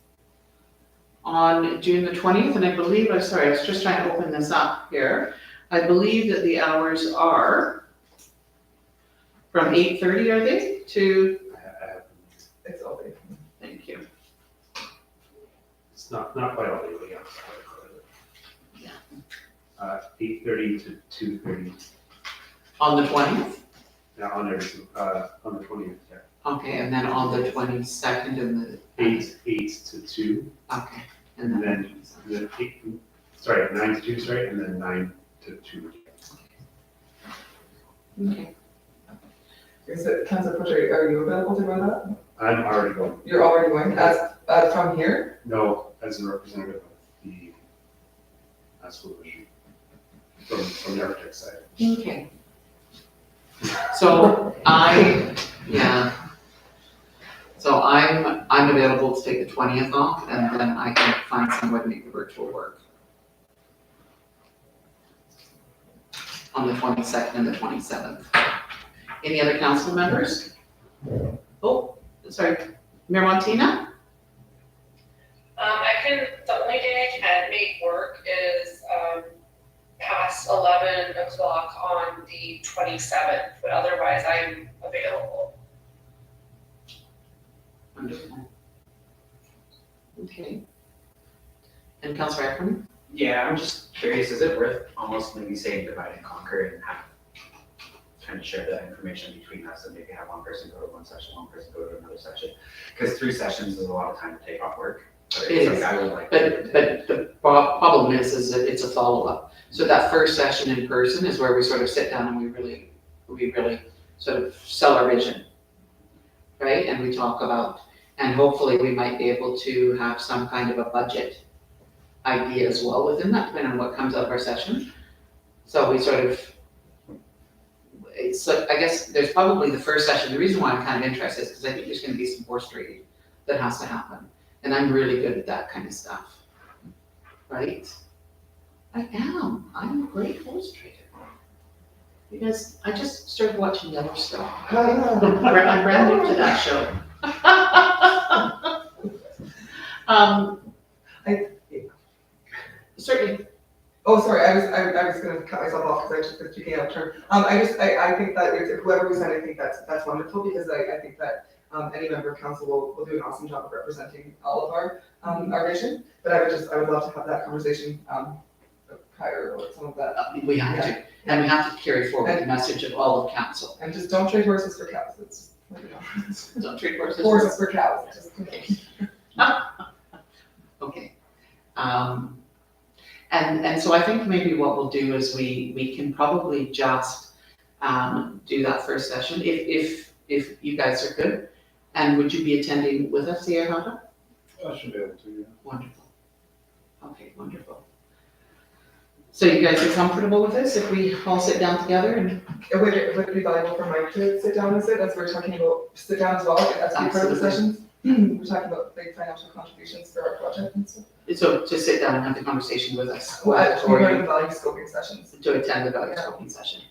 on June the 20th? And I believe, I'm sorry, I was just trying to open this up here. I believe that the hours are from 8:30, are they, to, It's all day. thank you. It's not quite all day, but yeah. 8:30 to 2:30. On the 20th? Yeah, on the 20th, yeah. Okay, and then on the 22nd and the. 8 to 2, Okay. and then 9 to 2, sorry, and then 9 to 2. Okay. Is it, Councillor Porcher, are you available to go to that? I'm already going. You're already going, as from here? No, as a representative of the school division, from the architect side. Okay. So So I'm available to take the 20th off, and then I can find some way to make the virtual work. On the 22nd and the 27th. Any other council members? Oh, sorry, Mayor Montina? can make work is, past 11 o'clock on the 27th, but otherwise I'm available. Wonderful. Okay. And Councillor Ackerman? Yeah, I'm just curious, is it worth almost maybe saying divide and conquer and have, kind of share that information between us and maybe have one person go to one session, one person go to another session? Because 3 sessions is a lot of time to take off work. But It it's is, like I would like. But the problem is that it's a follow-up. So that first session in person is where we sort of sit down and we really sort of sell our vision, right? And we talk about, and hopefully we might be able to have some kind of a budget idea as well within that, depending on what comes out of our session. So we sort of, it's like, I guess there's probably the first session. The reason why I'm kind of interested is because I think there's going to be some horse trading that has to happen. And I'm really good at that kind of stuff, right? I am. I'm a great horse trader. Because I just started watching Yellowstone. I'm brand new to that show. Certainly. Oh, sorry, I was gonna cut myself off because I just was speaking out of turn. I think that if whoever we send, I think that's wonderful because I think that any member of council will do an awesome job of representing all of our vision. But I would love to have that conversation prior or some of that. We have to, and we have to carry forward the message of all of council. And just don't trade horses for cows. It's, Don't treat horses. horses for cows. Just, Okay. And so I think maybe what we'll do is we can probably just do that first session if you guys are good. And would you be attending with us here, Hunter? I should be able to, yeah. Wonderful. Okay, wonderful. So you guys are comfortable with this if we all sit down together and? would it be valuable for Mike to sit down and sit as we're talking about sit down as well? That's be part of the sessions. We're talking about big financial contributions for our project and stuff. So to sit down and have the conversation with us? Well, Or we're running value scoping sessions. to attend the value scoping session?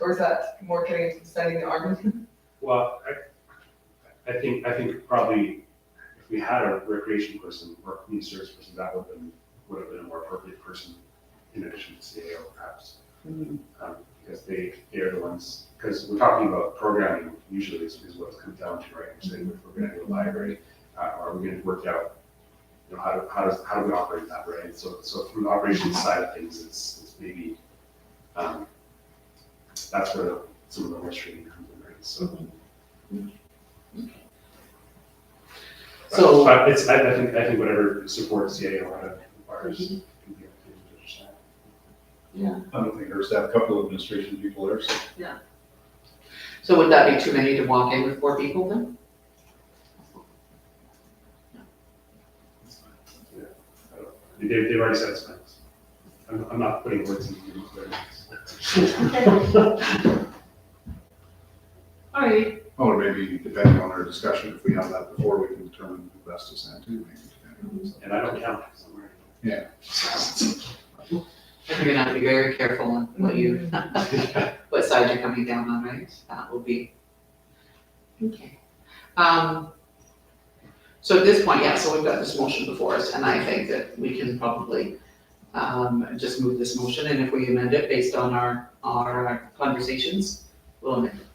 Or is that more getting into spending the argument? Well, I think probably if we had a recreation person or a community service person, that would have been a more appropriate person in addition to CAO perhaps. Because they are the ones, because we're talking about programming usually is what it comes down to, right? We're saying if we're gonna do a library, are we gonna work out, you know, how do we operate that, right? So from the operations side of things, it's maybe, that's where some of the horse trading comes in, right? So- But it's, I think whatever support CAO requires can be up to the staff. I don't think there's that couple of administration people there, so. So would that be too many to walk in with 4 people then? They've already said it's nice. I'm not putting words in their mouths. All right. Or maybe depending on our discussion, if we have that before, we can determine who best to send to, maybe. And I don't count, because I'm already. Yeah. You're gonna have to be very careful on what you, what side you're coming down on, right? That will be. Okay. So at this point, yeah, so we've got this motion before us, and I think that we can probably just move this motion, and if we amend it based on our conversations, we'll amend it.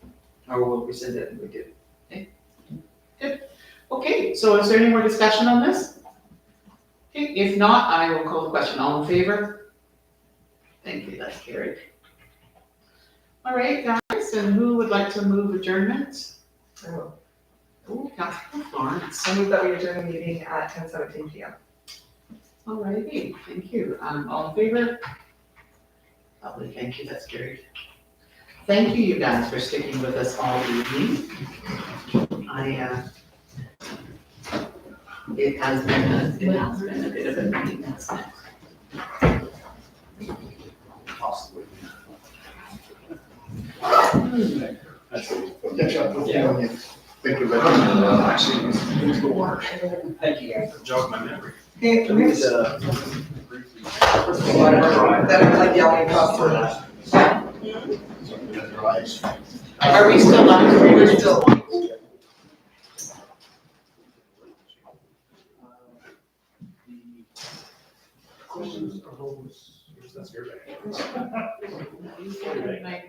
Or we'll rescind it and we do. Okay. Good. Okay, so is there any more discussion on this? Okay, if not, I will call the question. All in favor? Thank you, that's carried. All right, guys, and who would like to move adjournment? Oh, Councilor Florence. I move that we adjourn the meeting at 10:17 p.m. All righty, thank you. All in favor? Lovely, thank you, that's carried. Thank you, you guys, for sticking with us all evening. It has been a bit of a meeting, that's it. Possibly. Yeah. Thank you very much. Actually, thank you guys for jogging my memory. Hey, Let me next, just, that are like yelling across the. Are we still on? We're still. Questions or those? That's your bag. You said good night.